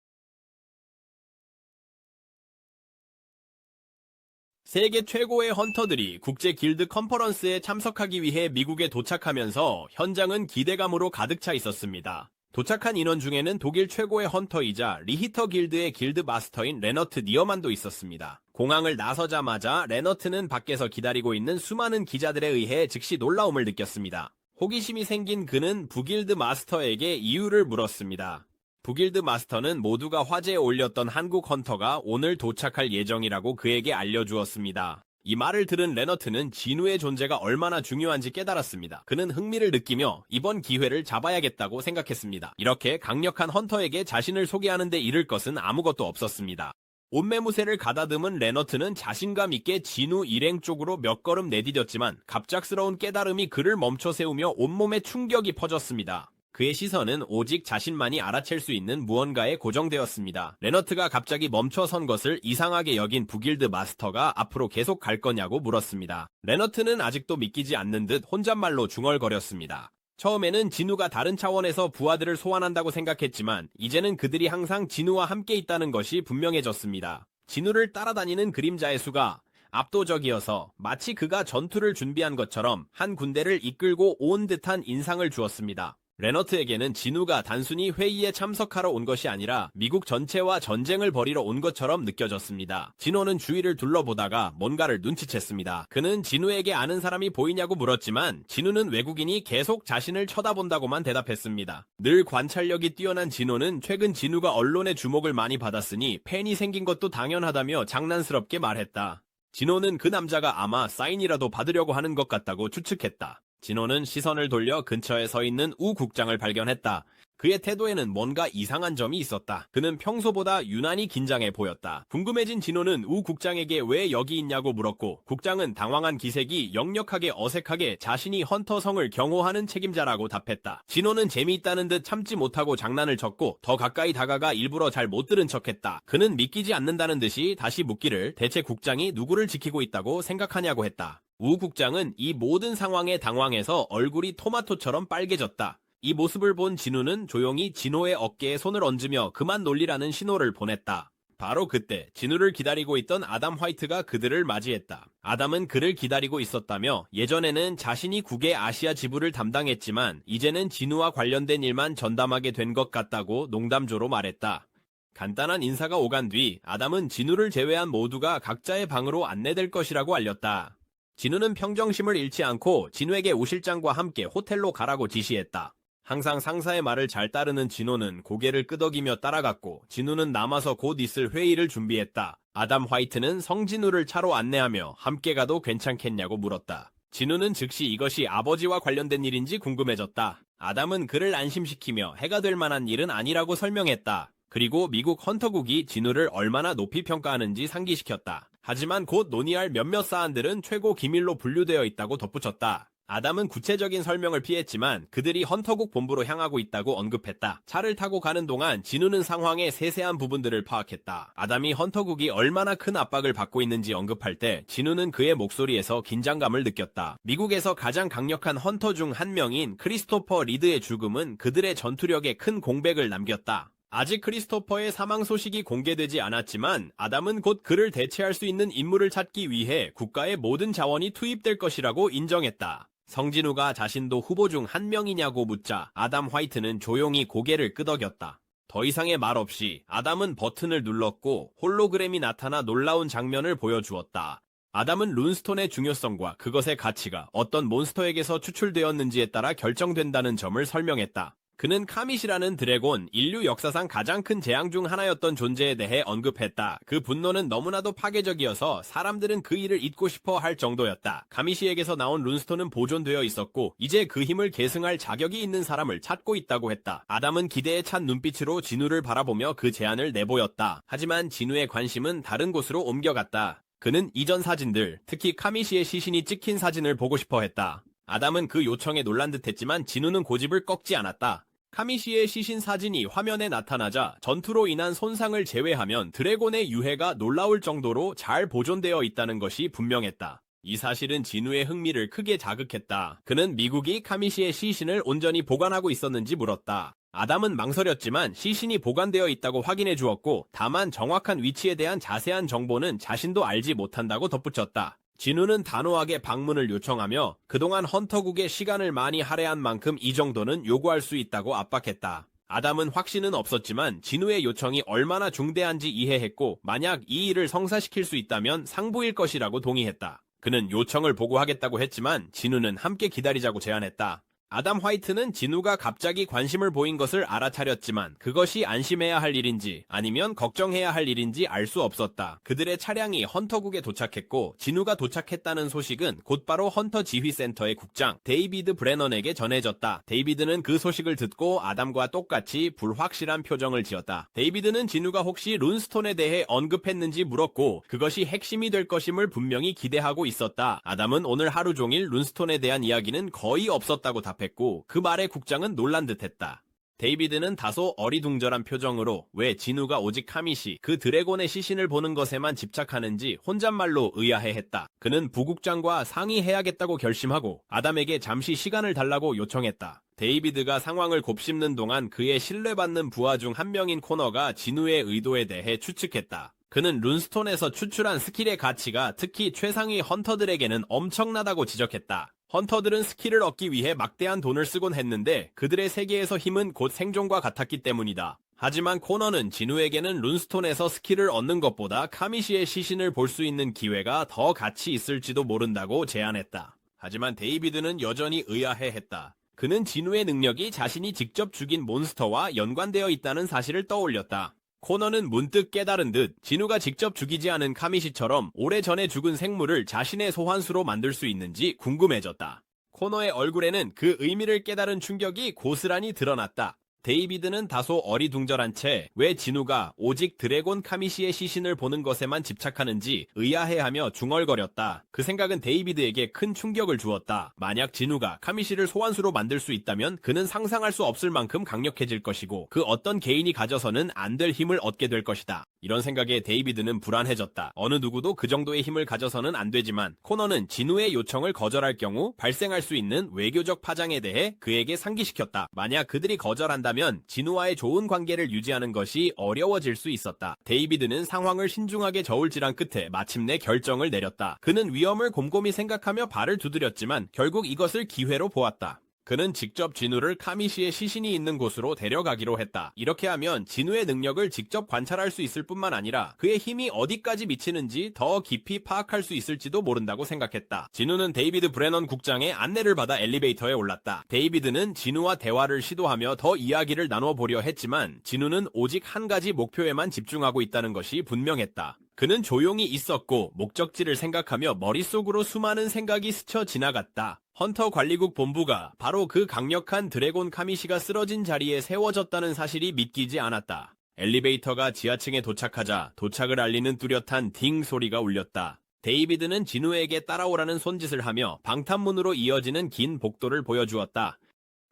세계 최고의 헌터들이 국제 길드 컨퍼런스에 참석하기 위해 미국에 도착하면서 현장은 기대감으로 가득 차 있었습니다. 도착한 인원 중에는 독일 최고의 헌터이자 리히터 길드의 길드 마스터인 레너트 니어만도 있었습니다. 공항을 나서자마자 레너트는 밖에서 기다리고 있는 수많은 기자들에 의해 즉시 놀라움을 느꼈습니다. 호기심이 생긴 그는 북길드 마스터에게 이유를 물었습니다. 북길드 마스터는 모두가 화제에 올렸던 한국 헌터가 오늘 도착할 예정이라고 그에게 알려주었습니다. 이 말을 들은 레너트는 진우의 존재가 얼마나 중요한지 깨달았습니다. 그는 흥미를 느끼며 이번 기회를 잡아야겠다고 생각했습니다. 이렇게 강력한 헌터에게 자신을 소개하는 데 잃을 것은 아무것도 없었습니다. 옷매무새를 가다듬은 레너트는 자신감 있게 진우 일행 쪽으로 몇 걸음 내디뎠지만 갑작스러운 깨달음이 그를 멈춰 세우며 온몸에 충격이 퍼졌습니다. 그의 시선은 오직 자신만이 알아챌 수 있는 무언가에 고정되었습니다. 레너트가 갑자기 멈춰선 것을 이상하게 여긴 북길드 마스터가 앞으로 계속 갈 거냐고 물었습니다. 레너트는 아직도 믿기지 않는 듯 혼잣말로 중얼거렸습니다. 처음에는 진우가 다른 차원에서 부하들을 소환한다고 생각했지만 이제는 그들이 항상 진우와 함께 있다는 것이 분명해졌습니다. 진우를 따라다니는 그림자의 수가 압도적이어서 마치 그가 전투를 준비한 것처럼 한 군대를 이끌고 온 듯한 인상을 주었습니다. 레너트에게는 진우가 단순히 회의에 참석하러 온 것이 아니라 미국 전체와 전쟁을 벌이러 온 것처럼 느껴졌습니다. 진우는 주위를 둘러보다가 뭔가를 눈치챘습니다. 그는 진우에게 아는 사람이 보이냐고 물었지만 진우는 외국인이 계속 자신을 쳐다본다고만 대답했습니다. 늘 관찰력이 뛰어난 진우는 최근 진우가 언론의 주목을 많이 받았으니 팬이 생긴 것도 당연하다며 장난스럽게 말했다. 진우는 그 남자가 아마 사인이라도 받으려고 하는 것 같다고 추측했다. 진호는 시선을 돌려 근처에 서 있는 우 국장을 발견했다. 그의 태도에는 뭔가 이상한 점이 있었다. 그는 평소보다 유난히 긴장해 보였다. 궁금해진 진호는 우 국장에게 왜 여기 있냐고 물었고 국장은 당황한 기색이 역력하게 어색하게 자신이 헌터성을 경호하는 책임자라고 답했다. 진호는 재미있다는 듯 참지 못하고 장난을 쳤고 더 가까이 다가가 일부러 잘 못 들은 척했다. 그는 믿기지 않는다는 듯이 다시 묻기를 대체 국장이 누구를 지키고 있다고 생각하냐고 했다. 우 국장은 이 모든 상황에 당황해서 얼굴이 토마토처럼 빨개졌다. 이 모습을 본 진우는 조용히 진호의 어깨에 손을 얹으며 그만 놀리라는 신호를 보냈다. 바로 그때 진우를 기다리고 있던 아담 화이트가 그들을 맞이했다. 아담은 그를 기다리고 있었다며 예전에는 자신이 국의 아시아 지부를 담당했지만 이제는 진우와 관련된 일만 전담하게 된 것 같다고 농담조로 말했다. 간단한 인사가 오간 뒤 아담은 진우를 제외한 모두가 각자의 방으로 안내될 것이라고 알렸다. 진우는 평정심을 잃지 않고 진우에게 우 실장과 함께 호텔로 가라고 지시했다. 항상 상사의 말을 잘 따르는 진우는 고개를 끄덕이며 따라갔고 진우는 남아서 곧 있을 회의를 준비했다. 아담 화이트는 성진우를 차로 안내하며 함께 가도 괜찮겠냐고 물었다. 진우는 즉시 이것이 아버지와 관련된 일인지 궁금해졌다. 아담은 그를 안심시키며 해가 될 만한 일은 아니라고 설명했다. 그리고 미국 헌터국이 진우를 얼마나 높이 평가하는지 상기시켰다. 하지만 곧 논의할 몇몇 사안들은 최고 기밀로 분류되어 있다고 덧붙였다. 아담은 구체적인 설명을 피했지만 그들이 헌터국 본부로 향하고 있다고 언급했다. 차를 타고 가는 동안 진우는 상황의 세세한 부분들을 파악했다. 아담이 헌터국이 얼마나 큰 압박을 받고 있는지 언급할 때 진우는 그의 목소리에서 긴장감을 느꼈다. 미국에서 가장 강력한 헌터 중 한 명인 크리스토퍼 리드의 죽음은 그들의 전투력에 큰 공백을 남겼다. 아직 크리스토퍼의 사망 소식이 공개되지 않았지만 아담은 곧 그를 대체할 수 있는 인물을 찾기 위해 국가의 모든 자원이 투입될 것이라고 인정했다. 성진우가 자신도 후보 중 한 명이냐고 묻자 아담 화이트는 조용히 고개를 끄덕였다. 더 이상의 말 없이 아담은 버튼을 눌렀고 홀로그램이 나타나 놀라운 장면을 보여주었다. 아담은 룬스톤의 중요성과 그것의 가치가 어떤 몬스터에게서 추출되었는지에 따라 결정된다는 점을 설명했다. 그는 카밋이라는 드래곤, 인류 역사상 가장 큰 재앙 중 하나였던 존재에 대해 언급했다. 그 분노는 너무나도 파괴적이어서 사람들은 그 일을 잊고 싶어 할 정도였다. 카미시에게서 나온 룬스톤은 보존되어 있었고 이제 그 힘을 계승할 자격이 있는 사람을 찾고 있다고 했다. 아담은 기대에 찬 눈빛으로 진우를 바라보며 그 제안을 내보였다. 하지만 진우의 관심은 다른 곳으로 옮겨갔다. 그는 이전 사진들, 특히 카미시의 시신이 찍힌 사진을 보고 싶어 했다. 아담은 그 요청에 놀란 듯했지만 진우는 고집을 꺾지 않았다. 카미시의 시신 사진이 화면에 나타나자 전투로 인한 손상을 제외하면 드래곤의 유해가 놀라울 정도로 잘 보존되어 있다는 것이 분명했다. 이 사실은 진우의 흥미를 크게 자극했다. 그는 미국이 카미시의 시신을 온전히 보관하고 있었는지 물었다. 아담은 망설였지만 시신이 보관되어 있다고 확인해 주었고 다만 정확한 위치에 대한 자세한 정보는 자신도 알지 못한다고 덧붙였다. 진우는 단호하게 방문을 요청하며 그동안 헌터국의 시간을 많이 할애한 만큼 이 정도는 요구할 수 있다고 압박했다. 아담은 확신은 없었지만 진우의 요청이 얼마나 중대한지 이해했고 만약 이 일을 성사시킬 수 있다면 상부일 것이라고 동의했다. 그는 요청을 보고하겠다고 했지만 진우는 함께 기다리자고 제안했다. 아담 화이트는 진우가 갑자기 관심을 보인 것을 알아차렸지만 그것이 안심해야 할 일인지 아니면 걱정해야 할 일인지 알 수 없었다. 그들의 차량이 헌터국에 도착했고 진우가 도착했다는 소식은 곧바로 헌터 지휘센터의 국장 데이비드 브레넌에게 전해졌다. 데이비드는 그 소식을 듣고 아담과 똑같이 불확실한 표정을 지었다. 데이비드는 진우가 혹시 룬스톤에 대해 언급했는지 물었고 그것이 핵심이 될 것임을 분명히 기대하고 있었다. 아담은 오늘 하루 종일 룬스톤에 대한 이야기는 거의 없었다고 답했다. 그 말에 국장은 놀란 듯했다. 데이비드는 다소 어리둥절한 표정으로 왜 진우가 오직 카밋이 그 드래곤의 시신을 보는 것에만 집착하는지 혼잣말로 의아해했다. 그는 부국장과 상의해야겠다고 결심하고 아담에게 잠시 시간을 달라고 요청했다. 데이비드가 상황을 곱씹는 동안 그의 신뢰받는 부하 중 한 명인 코너가 진우의 의도에 대해 추측했다. 그는 룬스톤에서 추출한 스킬의 가치가 특히 최상위 헌터들에게는 엄청나다고 지적했다. 헌터들은 스킬을 얻기 위해 막대한 돈을 쓰곤 했는데 그들의 세계에서 힘은 곧 생존과 같았기 때문이다. 하지만 코너는 진우에게는 룬스톤에서 스킬을 얻는 것보다 카미시의 시신을 볼 수 있는 기회가 더 가치 있을지도 모른다고 제안했다. 하지만 데이비드는 여전히 의아해했다. 그는 진우의 능력이 자신이 직접 죽인 몬스터와 연관되어 있다는 사실을 떠올렸다. 코너는 문득 깨달은 듯 진우가 직접 죽이지 않은 카미시처럼 오래전에 죽은 생물을 자신의 소환수로 만들 수 있는지 궁금해졌다. 코너의 얼굴에는 그 의미를 깨달은 충격이 고스란히 드러났다. 데이비드는 다소 어리둥절한 채 왜 진우가 오직 드래곤 카미시의 시신을 보는 것에만 집착하는지 의아해하며 중얼거렸다. 그 생각은 데이비드에게 큰 충격을 주었다. 만약 진우가 카미시를 소환수로 만들 수 있다면 그는 상상할 수 없을 만큼 강력해질 것이고 그 어떤 개인이 가져서는 안 될 힘을 얻게 될 것이다. 이런 생각에 데이비드는 불안해졌다. 어느 누구도 그 정도의 힘을 가져서는 안 되지만 코너는 진우의 요청을 거절할 경우 발생할 수 있는 외교적 파장에 대해 그에게 상기시켰다. 만약 그들이 거절한다면 진우와의 좋은 관계를 유지하는 것이 어려워질 수 있었다. 데이비드는 상황을 신중하게 저울질한 끝에 마침내 결정을 내렸다. 그는 위험을 곰곰이 생각하며 발을 두드렸지만 결국 이것을 기회로 보았다. 그는 직접 진우를 카미시의 시신이 있는 곳으로 데려가기로 했다. 이렇게 하면 진우의 능력을 직접 관찰할 수 있을 뿐만 아니라 그의 힘이 어디까지 미치는지 더 깊이 파악할 수 있을지도 모른다고 생각했다. 진우는 데이비드 브레넌 국장의 안내를 받아 엘리베이터에 올랐다. 데이비드는 진우와 대화를 시도하며 더 이야기를 나눠보려 했지만 진우는 오직 한 가지 목표에만 집중하고 있다는 것이 분명했다. 그는 조용히 있었고 목적지를 생각하며 머릿속으로 수많은 생각이 스쳐 지나갔다. 헌터 관리국 본부가 바로 그 강력한 드래곤 카미시가 쓰러진 자리에 세워졌다는 사실이 믿기지 않았다. 엘리베이터가 지하층에 도착하자 도착을 알리는 뚜렷한 딩 소리가 울렸다. 데이비드는 진우에게 따라오라는 손짓을 하며 방탄문으로 이어지는 긴 복도를 보여주었다.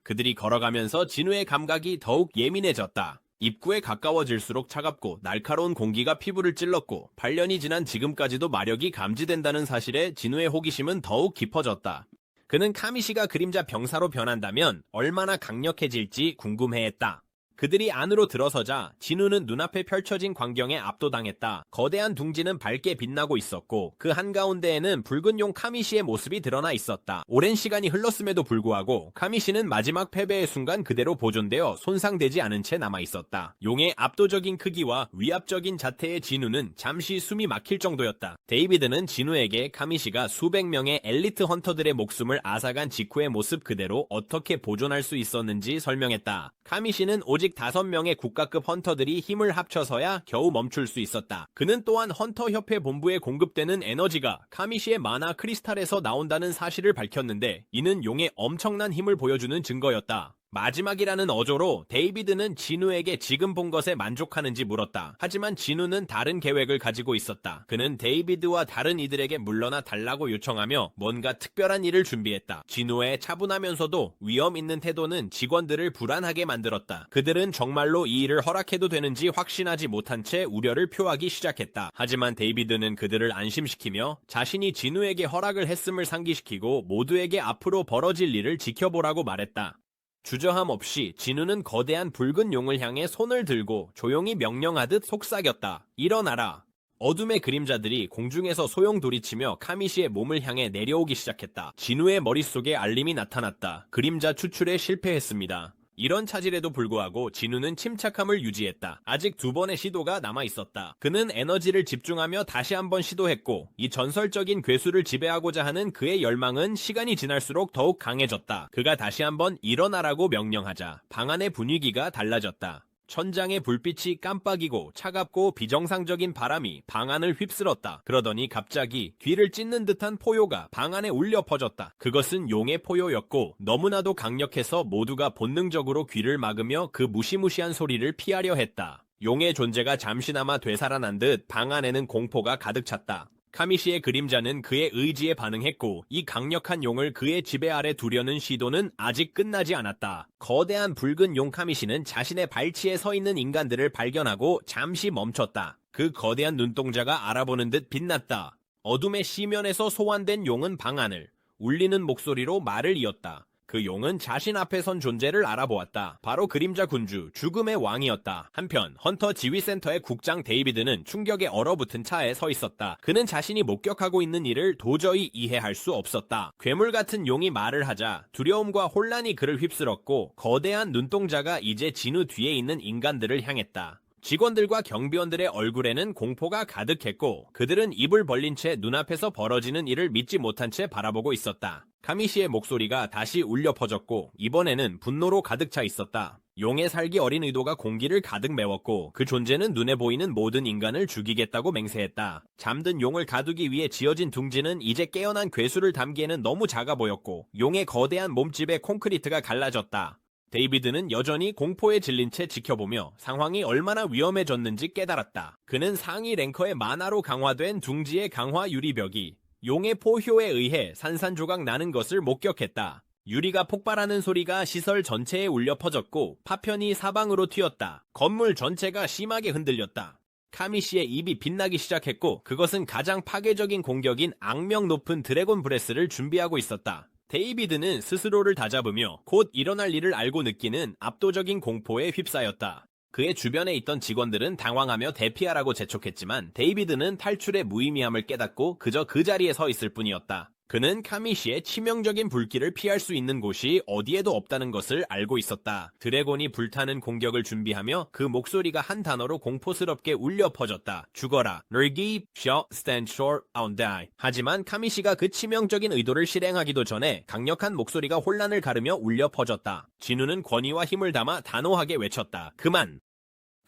그들이 걸어가면서 진우의 감각이 더욱 예민해졌다. 입구에 가까워질수록 차갑고 날카로운 공기가 피부를 찔렀고 8년이 지난 지금까지도 마력이 감지된다는 사실에 진우의 호기심은 더욱 깊어졌다. 그는 카미시가 그림자 병사로 변한다면 얼마나 강력해질지 궁금해했다. 그들이 안으로 들어서자 진우는 눈앞에 펼쳐진 광경에 압도당했다. 거대한 둥지는 밝게 빛나고 있었고 그 한가운데에는 붉은 용 카미시의 모습이 드러나 있었다. 오랜 시간이 흘렀음에도 불구하고 카미시는 마지막 패배의 순간 그대로 보존되어 손상되지 않은 채 남아있었다. 용의 압도적인 크기와 위압적인 자태의 진우는 잠시 숨이 막힐 정도였다. 데이비드는 진우에게 카미시가 수백 명의 엘리트 헌터들의 목숨을 앗아간 직후의 모습 그대로 어떻게 보존할 수 있었는지 설명했다. 카미시는 오직 5명의 국가급 헌터들이 힘을 합쳐서야 겨우 멈출 수 있었다. 그는 또한 헌터협회 본부에 공급되는 에너지가 카미시의 마나 크리스탈에서 나온다는 사실을 밝혔는데 이는 용의 엄청난 힘을 보여주는 증거였다. 마지막이라는 어조로 데이비드는 진우에게 지금 본 것에 만족하는지 물었다. 하지만 진우는 다른 계획을 가지고 있었다. 그는 데이비드와 다른 이들에게 물러나 달라고 요청하며 뭔가 특별한 일을 준비했다. 진우의 차분하면서도 위험 있는 태도는 직원들을 불안하게 만들었다. 그들은 정말로 이 일을 허락해도 되는지 확신하지 못한 채 우려를 표하기 시작했다. 하지만 데이비드는 그들을 안심시키며 자신이 진우에게 허락을 했음을 상기시키고 모두에게 앞으로 벌어질 일을 지켜보라고 말했다. 주저함 없이 진우는 거대한 붉은 용을 향해 손을 들고 조용히 명령하듯 속삭였다. 일어나라. 어둠의 그림자들이 공중에서 소용돌이치며 카미시의 몸을 향해 내려오기 시작했다. 진우의 머릿속에 알림이 나타났다. 그림자 추출에 실패했습니다. 이런 차질에도 불구하고 진우는 침착함을 유지했다. 아직 2번의 시도가 남아있었다. 그는 에너지를 집중하며 다시 한번 시도했고 이 전설적인 괴수를 지배하고자 하는 그의 열망은 시간이 지날수록 더욱 강해졌다. 그가 다시 한번 일어나라고 명령하자 방 안의 분위기가 달라졌다. 천장의 불빛이 깜빡이고 차갑고 비정상적인 바람이 방 안을 휩쓸었다. 그러더니 갑자기 귀를 찢는 듯한 포효가 방 안에 울려 퍼졌다. 그것은 용의 포효였고 너무나도 강력해서 모두가 본능적으로 귀를 막으며 그 무시무시한 소리를 피하려 했다. 용의 존재가 잠시나마 되살아난 듯 방 안에는 공포가 가득 찼다. 카미시의 그림자는 그의 의지에 반응했고 이 강력한 용을 그의 지배 아래 두려는 시도는 아직 끝나지 않았다. 거대한 붉은 용 카미시는 자신의 발치에 서 있는 인간들을 발견하고 잠시 멈췄다. 그 거대한 눈동자가 알아보는 듯 빛났다. 어둠의 시면에서 소환된 용은 방 안을 울리는 목소리로 말을 이었다. 그 용은 자신 앞에 선 존재를 알아보았다. 바로 그림자 군주, 죽음의 왕이었다. 한편 헌터 지휘센터의 국장 데이비드는 충격에 얼어붙은 차에 서 있었다. 그는 자신이 목격하고 있는 일을 도저히 이해할 수 없었다. 괴물 같은 용이 말을 하자 두려움과 혼란이 그를 휩쓸었고 거대한 눈동자가 이제 진우 뒤에 있는 인간들을 향했다. 직원들과 경비원들의 얼굴에는 공포가 가득했고 그들은 입을 벌린 채 눈앞에서 벌어지는 일을 믿지 못한 채 바라보고 있었다. 카미시의 목소리가 다시 울려 퍼졌고 이번에는 분노로 가득 차 있었다. 용의 살기 어린 의도가 공기를 가득 메웠고 그 존재는 눈에 보이는 모든 인간을 죽이겠다고 맹세했다. 잠든 용을 가두기 위해 지어진 둥지는 이제 깨어난 괴수를 담기에는 너무 작아 보였고 용의 거대한 몸집에 콘크리트가 갈라졌다. 데이비드는 여전히 공포에 질린 채 지켜보며 상황이 얼마나 위험해졌는지 깨달았다. 그는 상위 랭커의 만화로 강화된 둥지의 강화 유리벽이 용의 포효에 의해 산산조각 나는 것을 목격했다. 유리가 폭발하는 소리가 시설 전체에 울려 퍼졌고 파편이 사방으로 튀었다. 건물 전체가 심하게 흔들렸다. 카미시의 입이 빛나기 시작했고 그것은 가장 파괴적인 공격인 악명 높은 드래곤 브레스를 준비하고 있었다. 데이비드는 스스로를 다잡으며 곧 일어날 일을 알고 느끼는 압도적인 공포에 휩싸였다. 그의 주변에 있던 직원들은 당황하며 대피하라고 재촉했지만 데이비드는 탈출의 무의미함을 깨닫고 그저 그 자리에 서 있을 뿐이었다. 그는 카미시의 치명적인 불길을 피할 수 있는 곳이 어디에도 없다는 것을 알고 있었다. 드래곤이 불타는 공격을 준비하며 그 목소리가 한 단어로 공포스럽게 울려 퍼졌다. 죽어라. Nergi shall stand short and die. 하지만 카미시가 그 치명적인 의도를 실행하기도 전에 강력한 목소리가 혼란을 가르며 울려 퍼졌다. 진우는 권위와 힘을 담아 단호하게 외쳤다. 그만!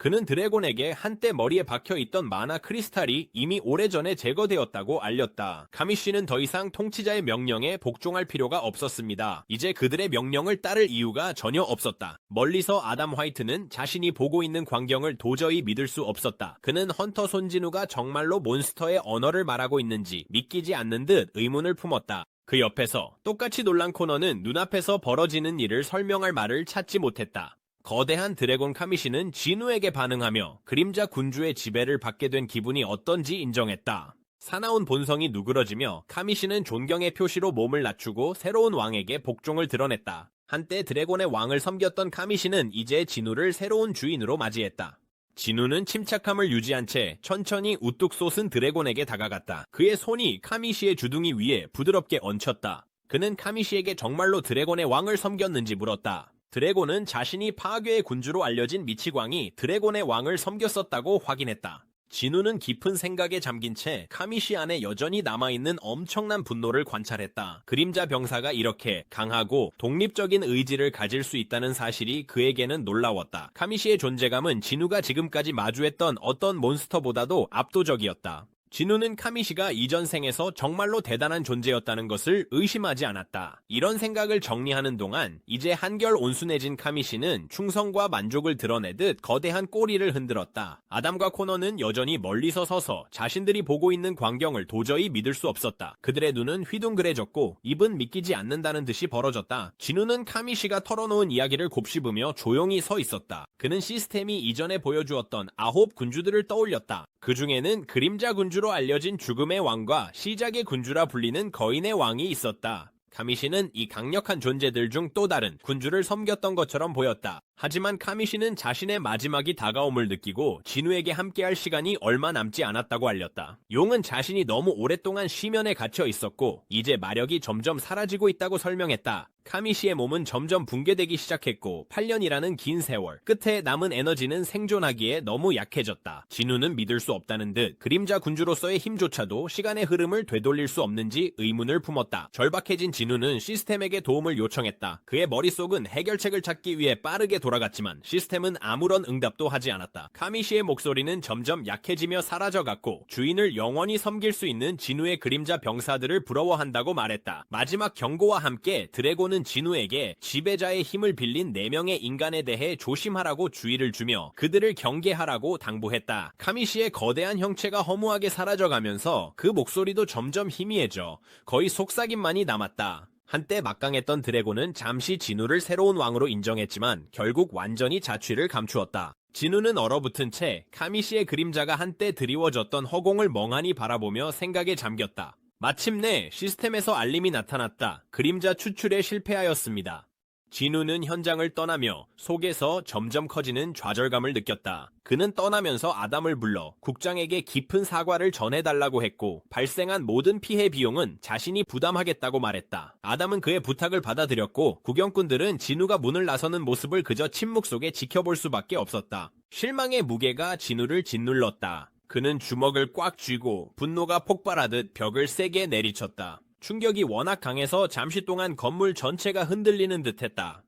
그는 드래곤에게 한때 머리에 박혀있던 마나 크리스탈이 이미 오래전에 제거되었다고 알렸다. 카미씨는 더 이상 통치자의 명령에 복종할 필요가 없었습니다. 이제 그들의 명령을 따를 이유가 전혀 없었다. 멀리서 아담 화이트는 자신이 보고 있는 광경을 도저히 믿을 수 없었다. 그는 헌터 손진우가 정말로 몬스터의 언어를 말하고 있는지 믿기지 않는 듯 의문을 품었다. 그 옆에서 똑같이 놀란 코너는 눈앞에서 벌어지는 일을 설명할 말을 찾지 못했다. 거대한 드래곤 카미시는 진우에게 반응하며 그림자 군주의 지배를 받게 된 기분이 어떤지 인정했다. 사나운 본성이 누그러지며 카미시는 존경의 표시로 몸을 낮추고 새로운 왕에게 복종을 드러냈다. 한때 드래곤의 왕을 섬겼던 카미시는 이제 진우를 새로운 주인으로 맞이했다. 진우는 침착함을 유지한 채 천천히 우뚝 솟은 드래곤에게 다가갔다. 그의 손이 카미시의 주둥이 위에 부드럽게 얹혔다. 그는 카미시에게 정말로 드래곤의 왕을 섬겼는지 물었다. 드래곤은 자신이 파괴의 군주로 알려진 미치광이 드래곤의 왕을 섬겼었다고 확인했다. 진우는 깊은 생각에 잠긴 채 카미시 안에 여전히 남아있는 엄청난 분노를 관찰했다. 그림자 병사가 이렇게 강하고 독립적인 의지를 가질 수 있다는 사실이 그에게는 놀라웠다. 카미시의 존재감은 진우가 지금까지 마주했던 어떤 몬스터보다도 압도적이었다. 진우는 카미시가 이전 생에서 정말로 대단한 존재였다는 것을 의심하지 않았다. 이런 생각을 정리하는 동안 이제 한결 온순해진 카미시는 충성과 만족을 드러내듯 거대한 꼬리를 흔들었다. 아담과 코너는 여전히 멀리서 서서 자신들이 보고 있는 광경을 도저히 믿을 수 없었다. 그들의 눈은 휘둥그레졌고 입은 믿기지 않는다는 듯이 벌어졌다. 진우는 카미시가 털어놓은 이야기를 곱씹으며 조용히 서 있었다. 그는 시스템이 이전에 보여주었던 9 군주들을 떠올렸다. 그 중에는 그림자 군주로 알려진 죽음의 왕과 시작의 군주라 불리는 거인의 왕이 있었다. 카미시는 이 강력한 존재들 중 또 다른 군주를 섬겼던 것처럼 보였다. 하지만 카미시는 자신의 마지막이 다가옴을 느끼고 진우에게 함께할 시간이 얼마 남지 않았다고 알렸다. 용은 자신이 너무 오랫동안 쉬면에 갇혀 있었고 이제 마력이 점점 사라지고 있다고 설명했다. 카미시의 몸은 점점 붕괴되기 시작했고 8년이라는 긴 세월 끝에 남은 에너지는 생존하기에 너무 약해졌다. 진우는 믿을 수 없다는 듯 그림자 군주로서의 힘조차도 시간의 흐름을 되돌릴 수 없는지 의문을 품었다. 절박해진 진우는 시스템에게 도움을 요청했다. 그의 머릿속은 해결책을 찾기 위해 빠르게 돌아갔지만 시스템은 아무런 응답도 하지 않았다. 카미시의 목소리는 점점 약해지며 사라져갔고 주인을 영원히 섬길 수 있는 진우의 그림자 병사들을 부러워한다고 말했다. 마지막 경고와 함께 드래곤은 진우에게 지배자의 힘을 빌린 4명의 인간에 대해 조심하라고 주의를 주며 그들을 경계하라고 당부했다. 카미시의 거대한 형체가 허무하게 사라져가면서 그 목소리도 점점 희미해져 거의 속삭임만이 남았다. 한때 막강했던 드래곤은 잠시 진우를 새로운 왕으로 인정했지만 결국 완전히 자취를 감추었다. 진우는 얼어붙은 채 카미시의 그림자가 한때 드리워졌던 허공을 멍하니 바라보며 생각에 잠겼다. 마침내 시스템에서 알림이 나타났다. 그림자 추출에 실패하였습니다. 진우는 현장을 떠나며 속에서 점점 커지는 좌절감을 느꼈다. 그는 떠나면서 아담을 불러 국장에게 깊은 사과를 전해달라고 했고 발생한 모든 피해 비용은 자신이 부담하겠다고 말했다. 아담은 그의 부탁을 받아들였고 구경꾼들은 진우가 문을 나서는 모습을 그저 침묵 속에 지켜볼 수밖에 없었다. 실망의 무게가 진우를 짓눌렀다. 그는 주먹을 꽉 쥐고 분노가 폭발하듯 벽을 세게 내리쳤다. 충격이 워낙 강해서 잠시 동안 건물 전체가 흔들리는 듯했다.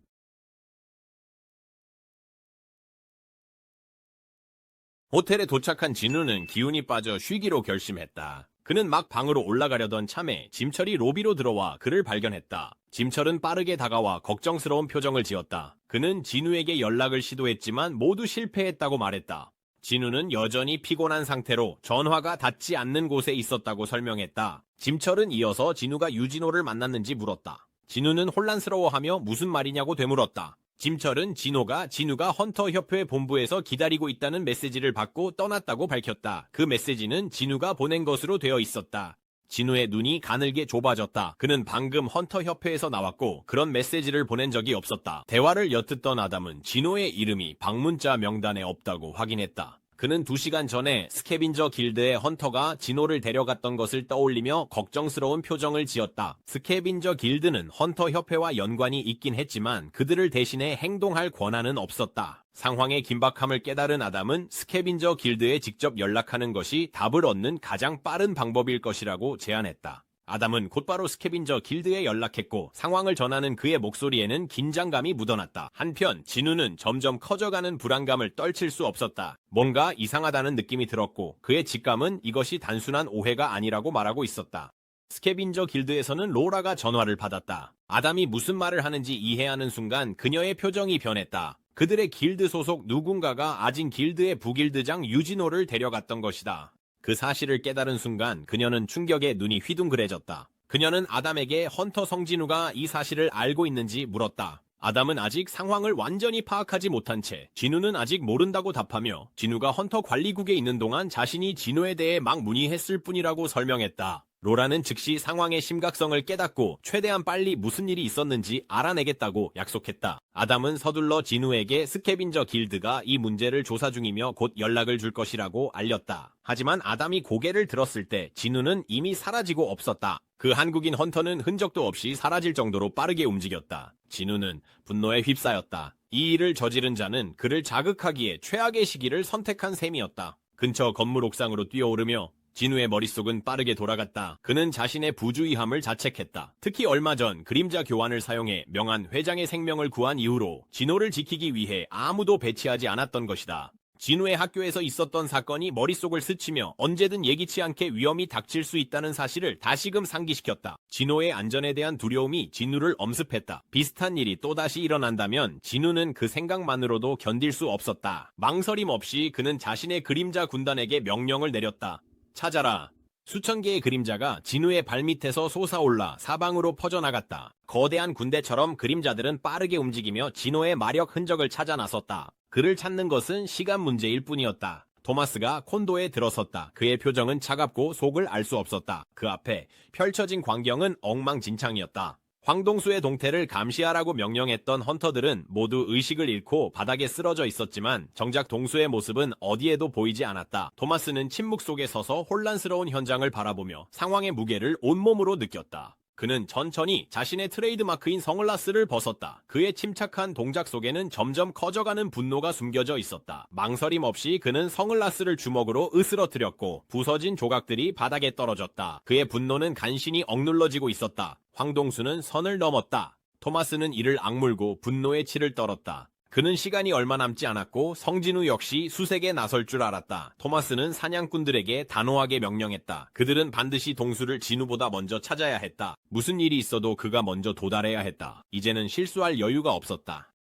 호텔에 도착한 진우는 기운이 빠져 쉬기로 결심했다. 그는 막 방으로 올라가려던 참에 짐철이 로비로 들어와 그를 발견했다. 짐철은 빠르게 다가와 걱정스러운 표정을 지었다. 그는 진우에게 연락을 시도했지만 모두 실패했다고 말했다. 진우는 여전히 피곤한 상태로 전화가 닿지 않는 곳에 있었다고 설명했다. 짐철은 이어서 진우가 유진호를 만났는지 물었다. 진우는 혼란스러워하며 무슨 말이냐고 되물었다. 짐철은 진우가 헌터 협회 본부에서 기다리고 있다는 메시지를 받고 떠났다고 밝혔다. 그 메시지는 진우가 보낸 것으로 되어 있었다. 진우의 눈이 가늘게 좁아졌다. 그는 방금 헌터 협회에서 나왔고 그런 메시지를 보낸 적이 없었다. 대화를 엿듣던 아담은 진우의 이름이 방문자 명단에 없다고 확인했다. 그는 2시간 전에 스캐빈저 길드의 헌터가 진호를 데려갔던 것을 떠올리며 걱정스러운 표정을 지었다. 스캐빈저 길드는 헌터 협회와 연관이 있긴 했지만 그들을 대신해 행동할 권한은 없었다. 상황의 긴박함을 깨달은 아담은 스캐빈저 길드에 직접 연락하는 것이 답을 얻는 가장 빠른 방법일 것이라고 제안했다. 아담은 곧바로 스캐빈저 길드에 연락했고 상황을 전하는 그의 목소리에는 긴장감이 묻어났다. 한편 진우는 점점 커져가는 불안감을 떨칠 수 없었다. 뭔가 이상하다는 느낌이 들었고 그의 직감은 이것이 단순한 오해가 아니라고 말하고 있었다. 스캐빈저 길드에서는 로라가 전화를 받았다. 아담이 무슨 말을 하는지 이해하는 순간 그녀의 표정이 변했다. 그들의 길드 소속 누군가가 아진 길드의 부길드장 유진호를 데려갔던 것이다. 그 사실을 깨달은 순간 그녀는 충격에 눈이 휘둥그레졌다. 그녀는 아담에게 헌터 성진우가 이 사실을 알고 있는지 물었다. 아담은 아직 상황을 완전히 파악하지 못한 채 진우는 아직 모른다고 답하며 진우가 헌터 관리국에 있는 동안 자신이 진우에 대해 막 문의했을 뿐이라고 설명했다. 로라는 즉시 상황의 심각성을 깨닫고 최대한 빨리 무슨 일이 있었는지 알아내겠다고 약속했다. 아담은 서둘러 진우에게 스캐빈저 길드가 이 문제를 조사 중이며 곧 연락을 줄 것이라고 알렸다. 하지만 아담이 고개를 들었을 때 진우는 이미 사라지고 없었다. 그 한국인 헌터는 흔적도 없이 사라질 정도로 빠르게 움직였다. 진우는 분노에 휩싸였다. 이 일을 저지른 자는 그를 자극하기에 최악의 시기를 선택한 셈이었다. 근처 건물 옥상으로 뛰어오르며 진우의 머릿속은 빠르게 돌아갔다. 그는 자신의 부주의함을 자책했다. 특히 얼마 전 그림자 교환을 사용해 명한 회장의 생명을 구한 이후로 진호를 지키기 위해 아무도 배치하지 않았던 것이다. 진우의 학교에서 있었던 사건이 머릿속을 스치며 언제든 예기치 않게 위험이 닥칠 수 있다는 사실을 다시금 상기시켰다. 진우의 안전에 대한 두려움이 진우를 엄습했다. 비슷한 일이 또다시 일어난다면 진우는 그 생각만으로도 견딜 수 없었다. 망설임 없이 그는 자신의 그림자 군단에게 명령을 내렸다. 찾아라. 수천 개의 그림자가 진우의 발밑에서 솟아올라 사방으로 퍼져나갔다. 거대한 군대처럼 그림자들은 빠르게 움직이며 진우의 마력 흔적을 찾아 나섰다. 그를 찾는 것은 시간 문제일 뿐이었다. 토마스가 콘도에 들어섰다. 그의 표정은 차갑고 속을 알 수 없었다. 그 앞에 펼쳐진 광경은 엉망진창이었다. 황동수의 동태를 감시하라고 명령했던 헌터들은 모두 의식을 잃고 바닥에 쓰러져 있었지만 정작 동수의 모습은 어디에도 보이지 않았다. 토마스는 침묵 속에 서서 혼란스러운 현장을 바라보며 상황의 무게를 온몸으로 느꼈다. 그는 천천히 자신의 트레이드마크인 성글라스를 벗었다. 그의 침착한 동작 속에는 점점 커져가는 분노가 숨겨져 있었다. 망설임 없이 그는 성글라스를 주먹으로 으스러뜨렸고 부서진 조각들이 바닥에 떨어졌다. 그의 분노는 간신히 억눌러지고 있었다. 황동수는 선을 넘었다. 토마스는 이를 악물고 분노의 치를 떨었다. 그는 시간이 얼마 남지 않았고 성진우 역시 수색에 나설 줄 알았다. 토마스는 사냥꾼들에게 단호하게 명령했다. 그들은 반드시 동수를 진우보다 먼저 찾아야 했다. 무슨 일이 있어도 그가 먼저 도달해야 했다. 이제는 실수할 여유가 없었다.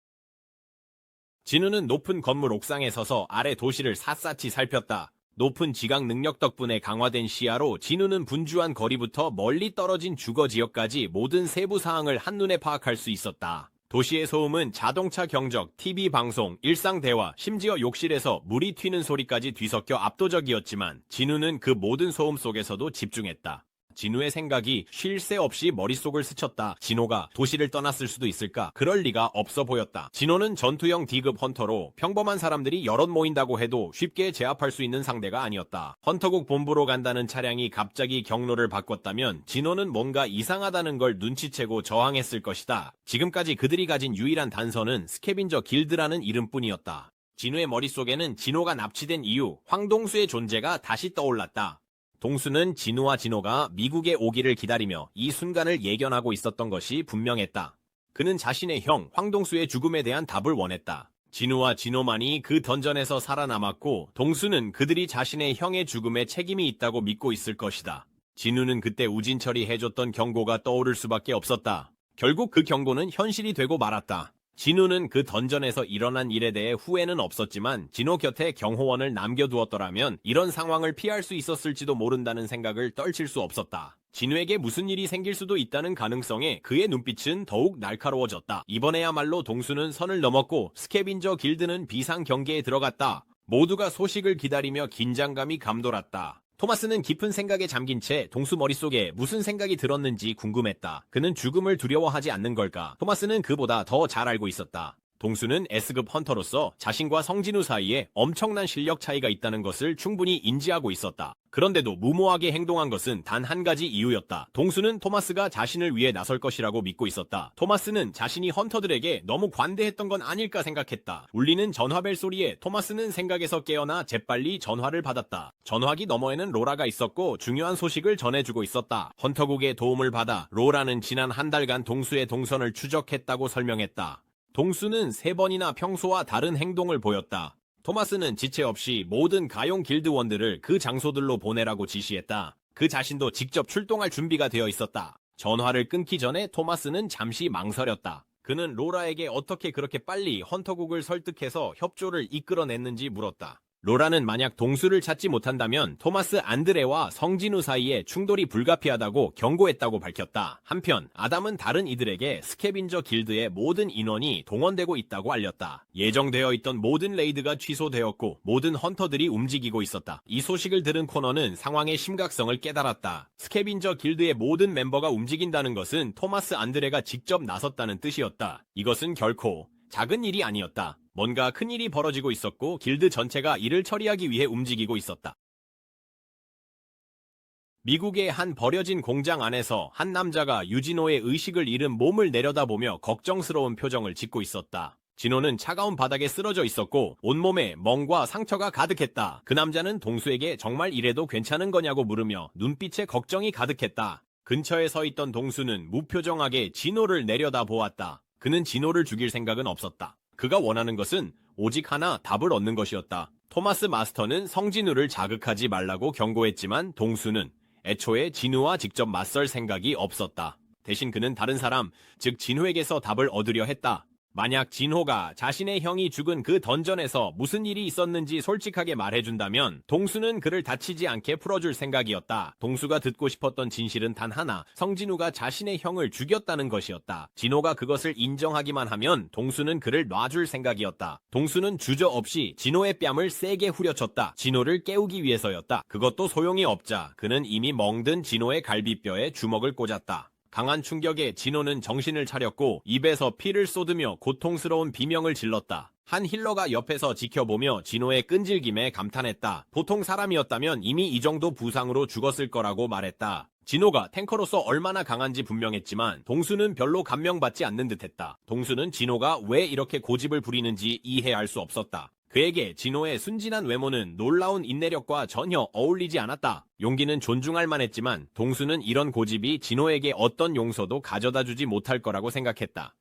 진우는 높은 건물 옥상에 서서 아래 도시를 샅샅이 살폈다. 높은 지각 능력 덕분에 강화된 시야로 진우는 분주한 거리부터 멀리 떨어진 주거 지역까지 모든 세부 사항을 한눈에 파악할 수 있었다. 도시의 소음은 자동차 경적, TV 방송, 일상 대화, 심지어 욕실에서 물이 튀는 소리까지 뒤섞여 압도적이었지만 진우는 그 모든 소음 속에서도 집중했다. 진우의 생각이 쉴 새 없이 머릿속을 스쳤다. 진호가 도시를 떠났을 수도 있을까? 그럴 리가 없어 보였다. 진호는 전투형 D급 헌터로 평범한 사람들이 여럿 모인다고 해도 쉽게 제압할 수 있는 상대가 아니었다. 헌터국 본부로 간다는 차량이 갑자기 경로를 바꿨다면 진호는 뭔가 이상하다는 걸 눈치채고 저항했을 것이다. 지금까지 그들이 가진 유일한 단서는 스캐빈저 길드라는 이름뿐이었다. 진우의 머릿속에는 진호가 납치된 이유, 황동수의 존재가 다시 떠올랐다. 동수는 진우와 진호가 미국에 오기를 기다리며 이 순간을 예견하고 있었던 것이 분명했다. 그는 자신의 형 황동수의 죽음에 대한 답을 원했다. 진우와 진호만이 그 던전에서 살아남았고 동수는 그들이 자신의 형의 죽음에 책임이 있다고 믿고 있을 것이다. 진우는 그때 우진철이 해줬던 경고가 떠오를 수밖에 없었다. 결국 그 경고는 현실이 되고 말았다. 진우는 그 던전에서 일어난 일에 대해 후회는 없었지만 진호 곁에 경호원을 남겨두었더라면 이런 상황을 피할 수 있었을지도 모른다는 생각을 떨칠 수 없었다. 진우에게 무슨 일이 생길 수도 있다는 가능성에 그의 눈빛은 더욱 날카로워졌다. 이번에야말로 동수는 선을 넘었고 스캐빈저 길드는 비상 경계에 들어갔다. 모두가 소식을 기다리며 긴장감이 감돌았다. 토마스는 깊은 생각에 잠긴 채 동수 머릿속에 무슨 생각이 들었는지 궁금했다. 그는 죽음을 두려워하지 않는 걸까? 토마스는 그보다 더 잘 알고 있었다. 동수는 S급 헌터로서 자신과 성진우 사이에 엄청난 실력 차이가 있다는 것을 충분히 인지하고 있었다. 그런데도 무모하게 행동한 것은 단 한 가지 이유였다. 동수는 토마스가 자신을 위해 나설 것이라고 믿고 있었다. 토마스는 자신이 헌터들에게 너무 관대했던 건 아닐까 생각했다. 울리는 전화벨 소리에 토마스는 생각에서 깨어나 재빨리 전화를 받았다. 전화기 너머에는 로라가 있었고 중요한 소식을 전해주고 있었다. 헌터국의 도움을 받아 로라는 지난 한 달간 동수의 동선을 추적했다고 설명했다. 동수는 3번이나 평소와 다른 행동을 보였다. 토마스는 지체 없이 모든 가용 길드원들을 그 장소들로 보내라고 지시했다. 그 자신도 직접 출동할 준비가 되어 있었다. 전화를 끊기 전에 토마스는 잠시 망설였다. 그는 로라에게 어떻게 그렇게 빨리 헌터국을 설득해서 협조를 이끌어냈는지 물었다. 로라는 만약 동수를 찾지 못한다면 토마스 안드레와 성진우 사이에 충돌이 불가피하다고 경고했다고 밝혔다. 한편 아담은 다른 이들에게 스캐빈저 길드의 모든 인원이 동원되고 있다고 알렸다. 예정되어 있던 모든 레이드가 취소되었고 모든 헌터들이 움직이고 있었다. 이 소식을 들은 코너는 상황의 심각성을 깨달았다. 스캐빈저 길드의 모든 멤버가 움직인다는 것은 토마스 안드레가 직접 나섰다는 뜻이었다. 이것은 결코 작은 일이 아니었다. 뭔가 큰 일이 벌어지고 있었고 길드 전체가 이를 처리하기 위해 움직이고 있었다. 미국의 한 버려진 공장 안에서 한 남자가 유진호의 의식을 잃은 몸을 내려다보며 걱정스러운 표정을 짓고 있었다. 진호는 차가운 바닥에 쓰러져 있었고 온몸에 멍과 상처가 가득했다. 그 남자는 동수에게 정말 이래도 괜찮은 거냐고 물으며 눈빛에 걱정이 가득했다. 근처에 서 있던 동수는 무표정하게 진호를 내려다보았다. 그는 진호를 죽일 생각은 없었다. 그가 원하는 것은 오직 하나 답을 얻는 것이었다. 토마스 마스터는 성진우를 자극하지 말라고 경고했지만 동수는 애초에 진우와 직접 맞설 생각이 없었다. 대신 그는 다른 사람, 즉 진호에게서 답을 얻으려 했다. 만약 진호가 자신의 형이 죽은 그 던전에서 무슨 일이 있었는지 솔직하게 말해준다면 동수는 그를 다치지 않게 풀어줄 생각이었다. 동수가 듣고 싶었던 진실은 단 하나, 성진우가 자신의 형을 죽였다는 것이었다. 진호가 그것을 인정하기만 하면 동수는 그를 놔줄 생각이었다. 동수는 주저없이 진호의 뺨을 세게 후려쳤다. 진호를 깨우기 위해서였다. 그것도 소용이 없자 그는 이미 멍든 진호의 갈비뼈에 주먹을 꽂았다. 강한 충격에 진호는 정신을 차렸고 입에서 피를 쏟으며 고통스러운 비명을 질렀다. 한 힐러가 옆에서 지켜보며 진호의 끈질김에 감탄했다. 보통 사람이었다면 이미 이 정도 부상으로 죽었을 거라고 말했다. 진호가 탱커로서 얼마나 강한지 분명했지만 동수는 별로 감명받지 않는 듯했다. 동수는 진호가 왜 이렇게 고집을 부리는지 이해할 수 없었다. 그에게 진호의 순진한 외모는 놀라운 인내력과 전혀 어울리지 않았다. 용기는 존중할 만했지만 동수는 이런 고집이 진호에게 어떤 용서도 가져다주지 못할 거라고 생각했다.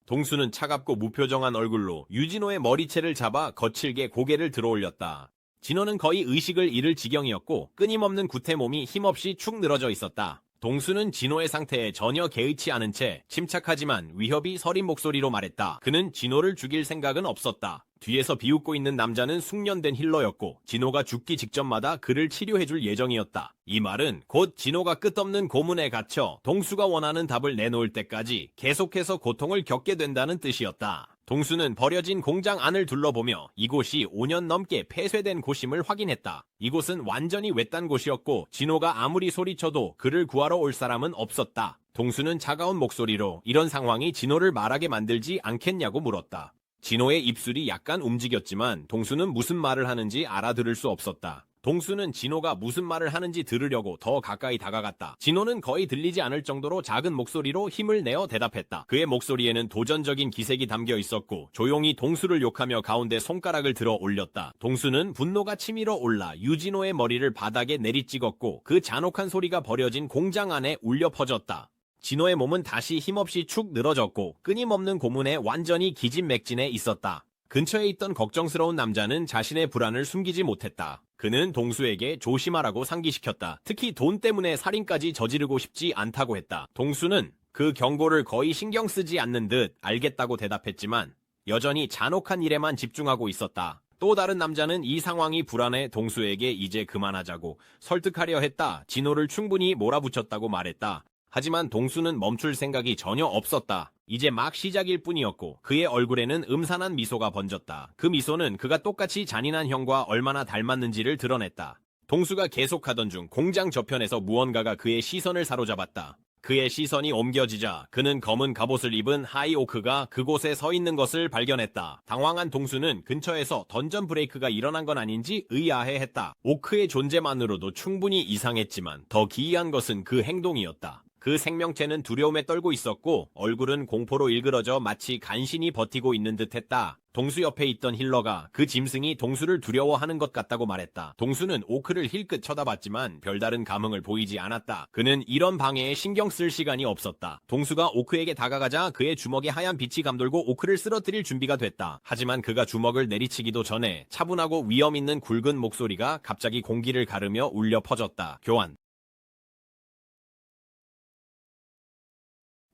동수는 차갑고 무표정한 얼굴로 유진호의 머리채를 잡아 거칠게 고개를 들어올렸다. 진호는 거의 의식을 잃을 지경이었고 끊임없는 구태 몸이 힘없이 축 늘어져 있었다. 동수는 진호의 상태에 전혀 개의치 않은 채 침착하지만 위협이 서린 목소리로 말했다. 그는 진호를 죽일 생각은 없었다. 뒤에서 비웃고 있는 남자는 숙련된 힐러였고 진호가 죽기 직전마다 그를 치료해줄 예정이었다. 이 말은 곧 진호가 끝없는 고문에 갇혀 동수가 원하는 답을 내놓을 때까지 계속해서 고통을 겪게 된다는 뜻이었다. 동수는 버려진 공장 안을 둘러보며 이곳이 5년 넘게 폐쇄된 곳임을 확인했다. 이곳은 완전히 외딴 곳이었고 진호가 아무리 소리쳐도 그를 구하러 올 사람은 없었다. 동수는 차가운 목소리로 이런 상황이 진호를 말하게 만들지 않겠냐고 물었다. 진호의 입술이 약간 움직였지만 동수는 무슨 말을 하는지 알아들을 수 없었다. 동수는 진호가 무슨 말을 하는지 들으려고 더 가까이 다가갔다. 진호는 거의 들리지 않을 정도로 작은 목소리로 힘을 내어 대답했다. 그의 목소리에는 도전적인 기색이 담겨 있었고 조용히 동수를 욕하며 가운데 손가락을 들어 올렸다. 동수는 분노가 치밀어 올라 유진호의 머리를 바닥에 내리찍었고 그 잔혹한 소리가 버려진 공장 안에 울려 퍼졌다. 진호의 몸은 다시 힘없이 축 늘어졌고 끊임없는 고문에 완전히 기진맥진해 있었다. 근처에 있던 걱정스러운 남자는 자신의 불안을 숨기지 못했다. 그는 동수에게 조심하라고 상기시켰다. 특히 돈 때문에 살인까지 저지르고 싶지 않다고 했다. 동수는 그 경고를 거의 신경 쓰지 않는 듯 알겠다고 대답했지만 여전히 잔혹한 일에만 집중하고 있었다. 또 다른 남자는 이 상황이 불안해 동수에게 이제 그만하자고 설득하려 했다. 진호를 충분히 몰아붙였다고 말했다. 하지만 동수는 멈출 생각이 전혀 없었다. 이제 막 시작일 뿐이었고 그의 얼굴에는 음산한 미소가 번졌다. 그 미소는 그가 똑같이 잔인한 형과 얼마나 닮았는지를 드러냈다. 동수가 계속하던 중 공장 저편에서 무언가가 그의 시선을 사로잡았다. 그의 시선이 옮겨지자 그는 검은 갑옷을 입은 하이오크가 그곳에 서 있는 것을 발견했다. 당황한 동수는 근처에서 던전 브레이크가 일어난 건 아닌지 의아해했다. 오크의 존재만으로도 충분히 이상했지만 더 기이한 것은 그 행동이었다. 그 생명체는 두려움에 떨고 있었고 얼굴은 공포로 일그러져 마치 간신히 버티고 있는 듯했다. 동수 옆에 있던 힐러가 그 짐승이 동수를 두려워하는 것 같다고 말했다. 동수는 오크를 힐끗 쳐다봤지만 별다른 감흥을 보이지 않았다. 그는 이런 방해에 신경 쓸 시간이 없었다. 동수가 오크에게 다가가자 그의 주먹에 하얀 빛이 감돌고 오크를 쓰러뜨릴 준비가 됐다. 하지만 그가 주먹을 내리치기도 전에 차분하고 위험 있는 굵은 목소리가 갑자기 공기를 가르며 울려 퍼졌다. 교환.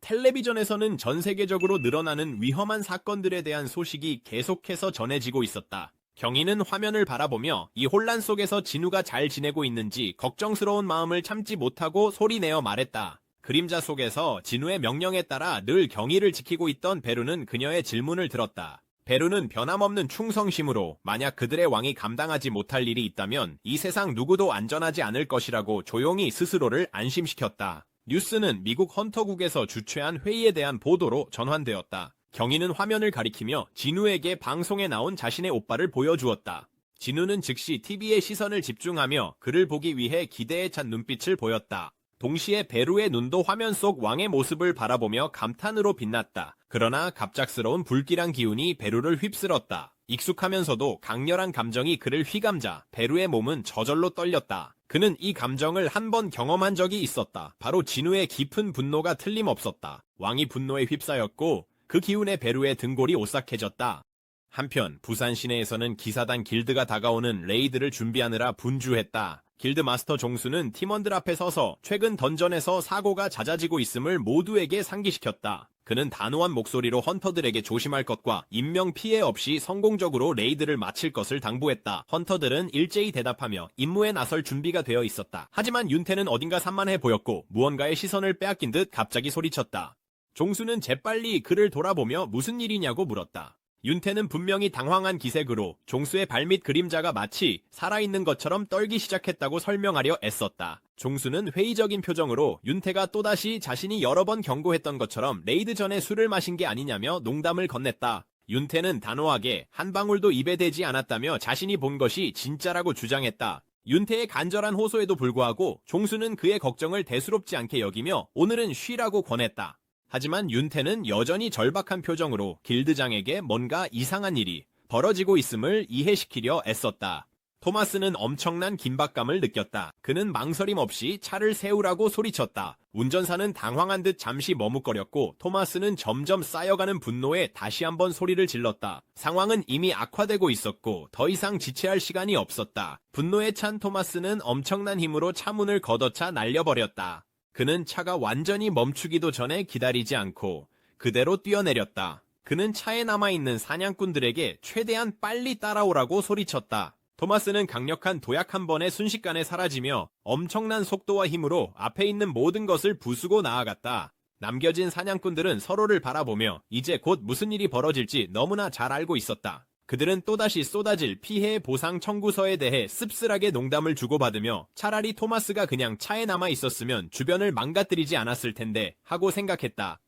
텔레비전에서는 전 세계적으로 늘어나는 위험한 사건들에 대한 소식이 계속해서 전해지고 있었다. 경위는 화면을 바라보며 이 혼란 속에서 진우가 잘 지내고 있는지 걱정스러운 마음을 참지 못하고 소리내어 말했다. 그림자 속에서 진우의 명령에 따라 늘 경위를 지키고 있던 베루는 그녀의 질문을 들었다. 베루는 변함없는 충성심으로 만약 그들의 왕이 감당하지 못할 일이 있다면 이 세상 누구도 안전하지 않을 것이라고 조용히 스스로를 안심시켰다. 뉴스는 미국 헌터국에서 주최한 회의에 대한 보도로 전환되었다. 경위는 화면을 가리키며 진우에게 방송에 나온 자신의 오빠를 보여주었다. 진우는 즉시 TV에 시선을 집중하며 그를 보기 위해 기대에 찬 눈빛을 보였다. 동시에 베루의 눈도 화면 속 왕의 모습을 바라보며 감탄으로 빛났다. 그러나 갑작스러운 불길한 기운이 베루를 휩쓸었다. 익숙하면서도 강렬한 감정이 그를 휘감자 베루의 몸은 저절로 떨렸다. 그는 이 감정을 한 번 경험한 적이 있었다. 바로 진우의 깊은 분노가 틀림없었다. 왕이 분노에 휩싸였고 그 기운에 베루의 등골이 오싹해졌다. 한편 부산 시내에서는 기사단 길드가 다가오는 레이드를 준비하느라 분주했다. 길드 마스터 종수는 팀원들 앞에 서서 최근 던전에서 사고가 잦아지고 있음을 모두에게 상기시켰다. 그는 단호한 목소리로 헌터들에게 조심할 것과 인명 피해 없이 성공적으로 레이드를 마칠 것을 당부했다. 헌터들은 일제히 대답하며 임무에 나설 준비가 되어 있었다. 하지만 윤태는 어딘가 산만해 보였고 무언가의 시선을 빼앗긴 듯 갑자기 소리쳤다. 종수는 재빨리 그를 돌아보며 무슨 일이냐고 물었다. 윤태는 분명히 당황한 기색으로 종수의 발밑 그림자가 마치 살아있는 것처럼 떨기 시작했다고 설명하려 애썼다. 종수는 회의적인 표정으로 윤태가 또다시 자신이 여러 번 경고했던 것처럼 레이드 전에 술을 마신 게 아니냐며 농담을 건넸다. 윤태는 단호하게 한 방울도 입에 대지 않았다며 자신이 본 것이 진짜라고 주장했다. 윤태의 간절한 호소에도 불구하고 종수는 그의 걱정을 대수롭지 않게 여기며 오늘은 쉬라고 권했다. 하지만 윤태는 여전히 절박한 표정으로 길드장에게 뭔가 이상한 일이 벌어지고 있음을 이해시키려 애썼다. 토마스는 엄청난 긴박감을 느꼈다. 그는 망설임 없이 차를 세우라고 소리쳤다. 운전사는 당황한 듯 잠시 머뭇거렸고 토마스는 점점 쌓여가는 분노에 다시 한번 소리를 질렀다. 상황은 이미 악화되고 있었고 더 이상 지체할 시간이 없었다. 분노에 찬 토마스는 엄청난 힘으로 차 문을 걷어차 날려버렸다. 그는 차가 완전히 멈추기도 전에 기다리지 않고 그대로 뛰어내렸다. 그는 차에 남아있는 사냥꾼들에게 최대한 빨리 따라오라고 소리쳤다. 토마스는 강력한 도약 한 번에 순식간에 사라지며 엄청난 속도와 힘으로 앞에 있는 모든 것을 부수고 나아갔다. 남겨진 사냥꾼들은 서로를 바라보며 이제 곧 무슨 일이 벌어질지 너무나 잘 알고 있었다. 그들은 또다시 쏟아질 피해 보상 청구서에 대해 씁쓸하게 농담을 주고받으며 차라리 토마스가 그냥 차에 남아 있었으면 주변을 망가뜨리지 않았을 텐데 하고 생각했다.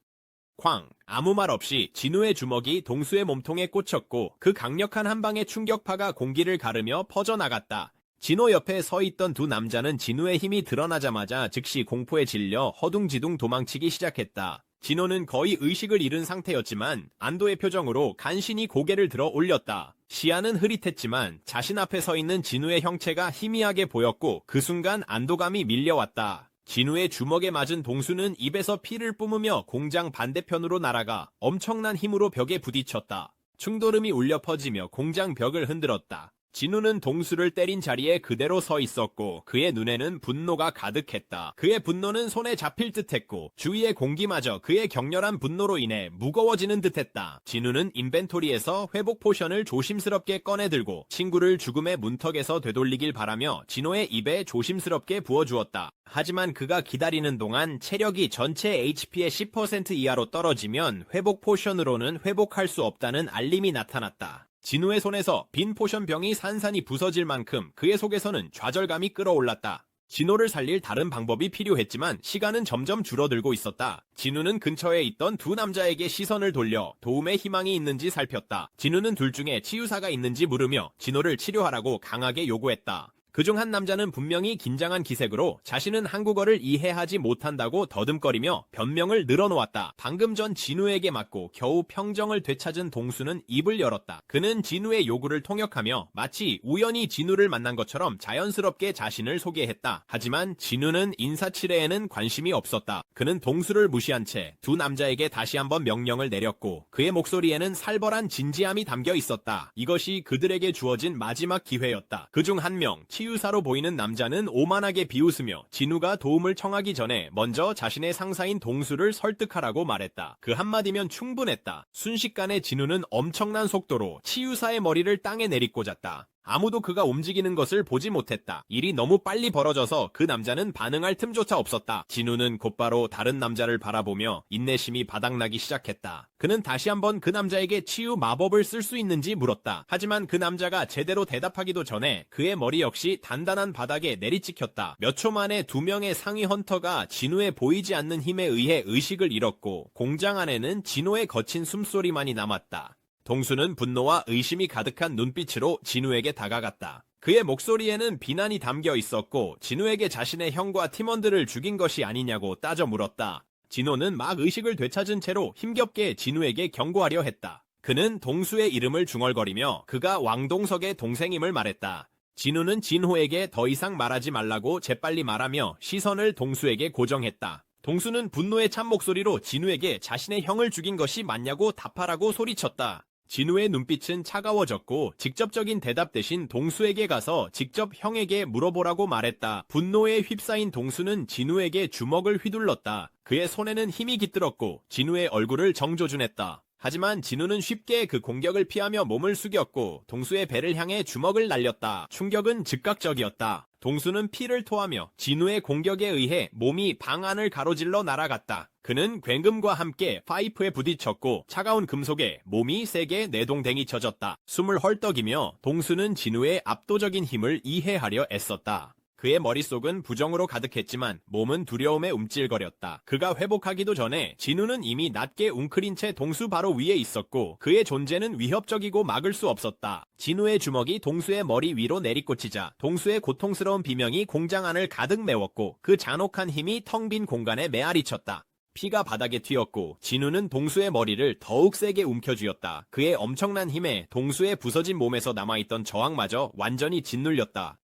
쾅! 아무 말 없이 진우의 주먹이 동수의 몸통에 꽂혔고 그 강력한 한 방의 충격파가 공기를 가르며 퍼져나갔다. 진호 옆에 서 있던 두 남자는 진우의 힘이 드러나자마자 즉시 공포에 질려 허둥지둥 도망치기 시작했다. 진호는 거의 의식을 잃은 상태였지만 안도의 표정으로 간신히 고개를 들어 올렸다. 시야는 흐릿했지만 자신 앞에 서 있는 진우의 형체가 희미하게 보였고 그 순간 안도감이 밀려왔다. 진우의 주먹에 맞은 동수는 입에서 피를 뿜으며 공장 반대편으로 날아가 엄청난 힘으로 벽에 부딪혔다. 충돌음이 울려 퍼지며 공장 벽을 흔들었다. 진우는 동수를 때린 자리에 그대로 서 있었고 그의 눈에는 분노가 가득했다. 그의 분노는 손에 잡힐 듯했고 주위의 공기마저 그의 격렬한 분노로 인해 무거워지는 듯했다. 진우는 인벤토리에서 회복 포션을 조심스럽게 꺼내들고 친구를 죽음의 문턱에서 되돌리길 바라며 진호의 입에 조심스럽게 부어주었다. 하지만 그가 기다리는 동안 체력이 전체 HP의 10% 이하로 떨어지면 회복 포션으로는 회복할 수 없다는 알림이 나타났다. 진우의 손에서 빈 포션 병이 산산이 부서질 만큼 그의 속에서는 좌절감이 끌어올랐다. 진호를 살릴 다른 방법이 필요했지만 시간은 점점 줄어들고 있었다. 진우는 근처에 있던 두 남자에게 시선을 돌려 도움의 희망이 있는지 살폈다. 진우는 둘 중에 치유사가 있는지 물으며 진호를 치료하라고 강하게 요구했다. 그중 한 남자는 분명히 긴장한 기색으로 자신은 한국어를 이해하지 못한다고 더듬거리며 변명을 늘어놓았다. 방금 전 진우에게 맞고 겨우 평정을 되찾은 동수는 입을 열었다. 그는 진우의 요구를 통역하며 마치 우연히 진우를 만난 것처럼 자연스럽게 자신을 소개했다. 하지만 진우는 인사치레에는 관심이 없었다. 그는 동수를 무시한 채 두 남자에게 다시 한번 명령을 내렸고 그의 목소리에는 살벌한 진지함이 담겨 있었다. 이것이 그들에게 주어진 마지막 기회였다. 그중 한 명, 치유사로 보이는 남자는 오만하게 비웃으며 진우가 도움을 청하기 전에 먼저 자신의 상사인 동수를 설득하라고 말했다. 그 한마디면 충분했다. 순식간에 진우는 엄청난 속도로 치유사의 머리를 땅에 내리꽂았다. 아무도 그가 움직이는 것을 보지 못했다. 일이 너무 빨리 벌어져서 그 남자는 반응할 틈조차 없었다. 진우는 곧바로 다른 남자를 바라보며 인내심이 바닥나기 시작했다. 그는 다시 한번 그 남자에게 치유 마법을 쓸 수 있는지 물었다. 하지만 그 남자가 제대로 대답하기도 전에 그의 머리 역시 단단한 바닥에 내리찍혔다. 몇 초 만에 두 명의 상위 헌터가 진우의 보이지 않는 힘에 의해 의식을 잃었고 공장 안에는 진우의 거친 숨소리만이 남았다. 동수는 분노와 의심이 가득한 눈빛으로 진우에게 다가갔다. 그의 목소리에는 비난이 담겨 있었고 진우에게 자신의 형과 팀원들을 죽인 것이 아니냐고 따져 물었다. 진우는 막 의식을 되찾은 채로 힘겹게 진우에게 경고하려 했다. 그는 동수의 이름을 중얼거리며 그가 왕동석의 동생임을 말했다. 진우는 진호에게 더 이상 말하지 말라고 재빨리 말하며 시선을 동수에게 고정했다. 동수는 분노에 찬 목소리로 진우에게 자신의 형을 죽인 것이 맞냐고 답하라고 소리쳤다. 진우의 눈빛은 차가워졌고 직접적인 대답 대신 동수에게 가서 직접 형에게 물어보라고 말했다. 분노에 휩싸인 동수는 진우에게 주먹을 휘둘렀다. 그의 손에는 힘이 깃들었고 진우의 얼굴을 정조준했다. 하지만 진우는 쉽게 그 공격을 피하며 몸을 숙였고 동수의 배를 향해 주먹을 날렸다. 충격은 즉각적이었다. 동수는 피를 토하며 진우의 공격에 의해 몸이 방 안을 가로질러 날아갔다. 그는 굉음과 함께 파이프에 부딪혔고 차가운 금속에 몸이 세게 내동댕이 쳐졌다. 숨을 헐떡이며 동수는 진우의 압도적인 힘을 이해하려 애썼다. 그의 머릿속은 부정으로 가득했지만 몸은 두려움에 움찔거렸다. 그가 회복하기도 전에 진우는 이미 낮게 웅크린 채 동수 바로 위에 있었고 그의 존재는 위협적이고 막을 수 없었다. 진우의 주먹이 동수의 머리 위로 내리꽂히자 동수의 고통스러운 비명이 공장 안을 가득 메웠고 그 잔혹한 힘이 텅 빈 공간에 메아리쳤다. 피가 바닥에 튀었고 진우는 동수의 머리를 더욱 세게 움켜쥐었다. 그의 엄청난 힘에 동수의 부서진 몸에서 남아있던 저항마저 완전히 짓눌렸다.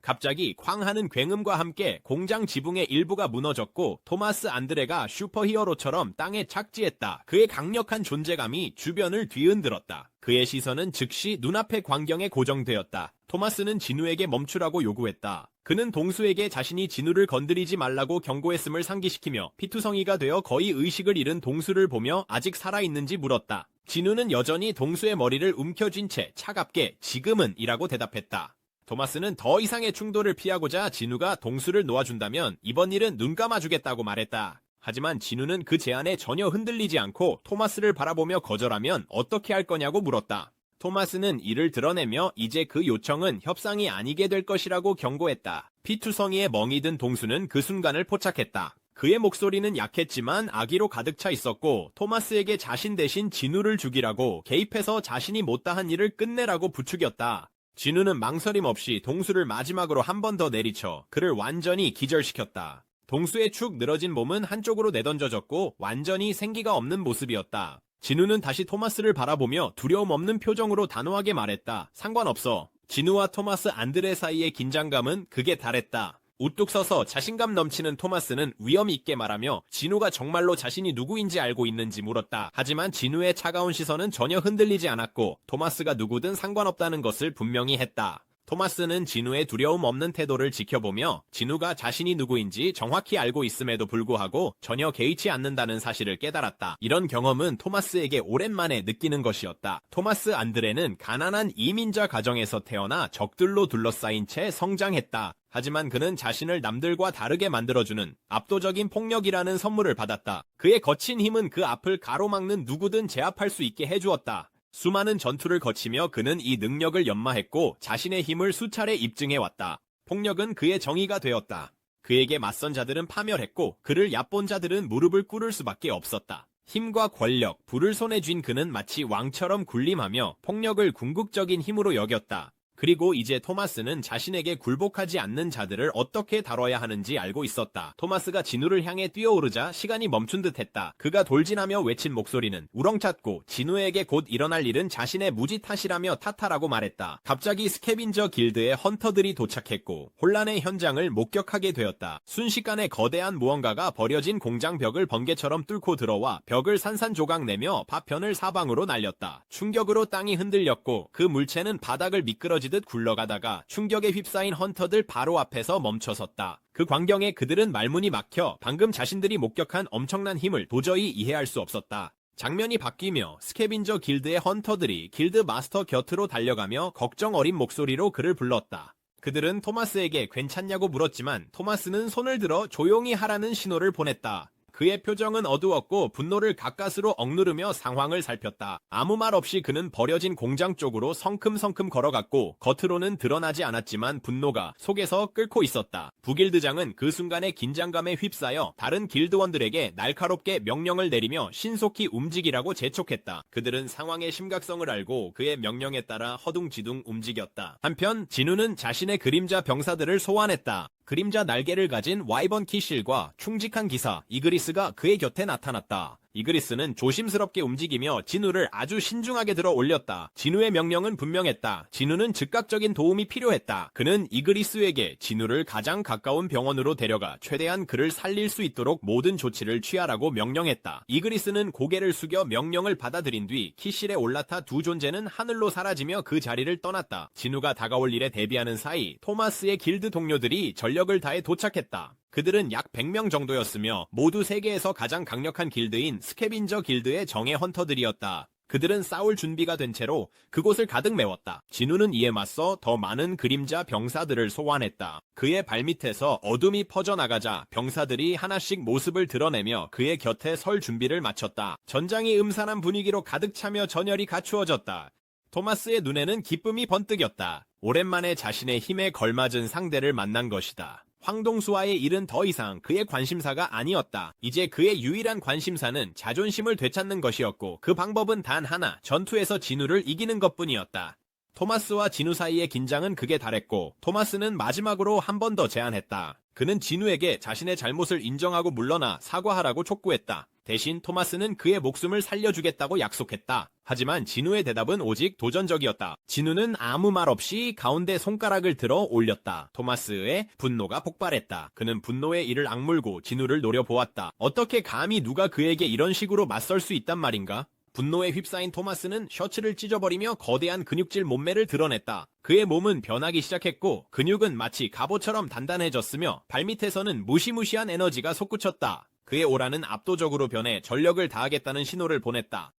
갑자기 쾅 하는 굉음과 함께 공장 지붕의 일부가 무너졌고 토마스 안드레가 슈퍼히어로처럼 땅에 착지했다. 그의 강력한 존재감이 주변을 뒤흔들었다. 그의 시선은 즉시 눈앞의 광경에 고정되었다. 토마스는 진우에게 멈추라고 요구했다. 그는 동수에게 자신이 진우를 건드리지 말라고 경고했음을 상기시키며 피투성이가 되어 거의 의식을 잃은 동수를 보며 아직 살아있는지 물었다. 진우는 여전히 동수의 머리를 움켜쥔 채 차갑게 지금은 이라고 대답했다. 토마스는 더 이상의 충돌을 피하고자 진우가 동수를 놓아준다면 이번 일은 눈 감아주겠다고 말했다. 하지만 진우는 그 제안에 전혀 흔들리지 않고 토마스를 바라보며 거절하면 어떻게 할 거냐고 물었다. 토마스는 이를 드러내며 이제 그 요청은 협상이 아니게 될 것이라고 경고했다. 피투성이에 멍이 든 동수는 그 순간을 포착했다. 그의 목소리는 약했지만 악의로 가득 차 있었고 토마스에게 자신 대신 진우를 죽이라고 개입해서 자신이 못다한 일을 끝내라고 부추겼다. 진우는 망설임 없이 동수를 마지막으로 한 번 더 내리쳐 그를 완전히 기절시켰다. 동수의 축 늘어진 몸은 한쪽으로 내던져졌고 완전히 생기가 없는 모습이었다. 진우는 다시 토마스를 바라보며 두려움 없는 표정으로 단호하게 말했다. 상관없어. 진우와 토마스 안드레 사이의 긴장감은 극에 달했다. 우뚝 서서 자신감 넘치는 토마스는 위험 있게 말하며 진우가 정말로 자신이 누구인지 알고 있는지 물었다. 하지만 진우의 차가운 시선은 전혀 흔들리지 않았고 토마스가 누구든 상관없다는 것을 분명히 했다. 토마스는 진우의 두려움 없는 태도를 지켜보며 진우가 자신이 누구인지 정확히 알고 있음에도 불구하고 전혀 개의치 않는다는 사실을 깨달았다. 이런 경험은 토마스에게 오랜만에 느끼는 것이었다. 토마스 안드레는 가난한 이민자 가정에서 태어나 적들로 둘러싸인 채 성장했다. 하지만 그는 자신을 남들과 다르게 만들어주는 압도적인 폭력이라는 선물을 받았다. 그의 거친 힘은 그 앞을 가로막는 누구든 제압할 수 있게 해주었다. 수많은 전투를 거치며 그는 이 능력을 연마했고 자신의 힘을 수차례 입증해왔다. 폭력은 그의 정의가 되었다. 그에게 맞선 자들은 파멸했고 그를 얕본 자들은 무릎을 꿇을 수밖에 없었다. 힘과 권력, 부를 손에 쥔 그는 마치 왕처럼 군림하며 폭력을 궁극적인 힘으로 여겼다. 그리고 이제 토마스는 자신에게 굴복하지 않는 자들을 어떻게 다뤄야 하는지 알고 있었다. 토마스가 진우를 향해 뛰어오르자 시간이 멈춘 듯 했다. 그가 돌진하며 외친 목소리는 우렁찼고 진우에게 곧 일어날 일은 자신의 무지 탓이라며 탓하라고 말했다. 갑자기 스캐빈저 길드의 헌터들이 도착했고 혼란의 현장을 목격하게 되었다. 순식간에 거대한 무언가가 버려진 공장 벽을 번개처럼 뚫고 들어와 벽을 산산조각 내며 파편을 사방으로 날렸다. 충격으로 땅이 흔들렸고 그 물체는 바닥을 미끄러지듯 굴러가다가 충격에 휩싸인 헌터들 바로 앞에서 멈춰섰다. 그 광경에 그들은 말문이 막혀 방금 자신들이 목격한 엄청난 힘을 도저히 이해할 수 없었다. 장면이 바뀌며 스캐빈저 길드의 헌터들이 길드 마스터 곁으로 달려가며 걱정 어린 목소리로 그를 불렀다. 그들은 토마스에게 괜찮냐고 물었지만 토마스는 손을 들어 조용히 하라는 신호를 보냈다. 그의 표정은 어두웠고 분노를 가까스로 억누르며 상황을 살폈다. 아무 말 없이 그는 버려진 공장 쪽으로 성큼성큼 걸어갔고 겉으로는 드러나지 않았지만 분노가 속에서 끓고 있었다. 부길드장은 그 순간의 긴장감에 휩싸여 다른 길드원들에게 날카롭게 명령을 내리며 신속히 움직이라고 재촉했다. 그들은 상황의 심각성을 알고 그의 명령에 따라 허둥지둥 움직였다. 한편 진우는 자신의 그림자 병사들을 소환했다. 그림자 날개를 가진 와이번 키실과 충직한 기사 이그리스가 그의 곁에 나타났다. 이그리스는 조심스럽게 움직이며 진우를 아주 신중하게 들어 올렸다. 진우의 명령은 분명했다. 진우는 즉각적인 도움이 필요했다. 그는 이그리스에게 진우를 가장 가까운 병원으로 데려가 최대한 그를 살릴 수 있도록 모든 조치를 취하라고 명령했다. 이그리스는 고개를 숙여 명령을 받아들인 뒤 키실에 올라타 두 존재는 하늘로 사라지며 그 자리를 떠났다. 진우가 다가올 일에 대비하는 사이 토마스의 길드 동료들이 전력을 다해 도착했다. 그들은 약 100명 정도였으며 모두 세계에서 가장 강력한 길드인 스캐빈저 길드의 정예 헌터들이었다. 그들은 싸울 준비가 된 채로 그곳을 가득 메웠다. 진우는 이에 맞서 더 많은 그림자 병사들을 소환했다. 그의 발밑에서 어둠이 퍼져나가자 병사들이 하나씩 모습을 드러내며 그의 곁에 설 준비를 마쳤다. 전장이 음산한 분위기로 가득 차며 전열이 갖추어졌다. 토마스의 눈에는 기쁨이 번뜩였다. 오랜만에 자신의 힘에 걸맞은 상대를 만난 것이다. 황동수와의 일은 더 이상 그의 관심사가 아니었다. 이제 그의 유일한 관심사는 자존심을 되찾는 것이었고 그 방법은 단 하나, 전투에서 진우를 이기는 것뿐이었다. 토마스와 진우 사이의 긴장은 극에 달했고 토마스는 마지막으로 한 번 더 제안했다. 그는 진우에게 자신의 잘못을 인정하고 물러나 사과하라고 촉구했다. 대신 토마스는 그의 목숨을 살려주겠다고 약속했다. 하지만 진우의 대답은 오직 도전적이었다. 진우는 아무 말 없이 가운데 손가락을 들어 올렸다. 토마스의 분노가 폭발했다. 그는 분노의 이를 악물고 진우를 노려보았다. 어떻게 감히 누가 그에게 이런 식으로 맞설 수 있단 말인가? 분노에 휩싸인 토마스는 셔츠를 찢어버리며 거대한 근육질 몸매를 드러냈다. 그의 몸은 변하기 시작했고 근육은 마치 갑옷처럼 단단해졌으며 발밑에서는 무시무시한 에너지가 솟구쳤다. 그의 오라는 압도적으로 변해 전력을 다하겠다는 신호를 보냈다.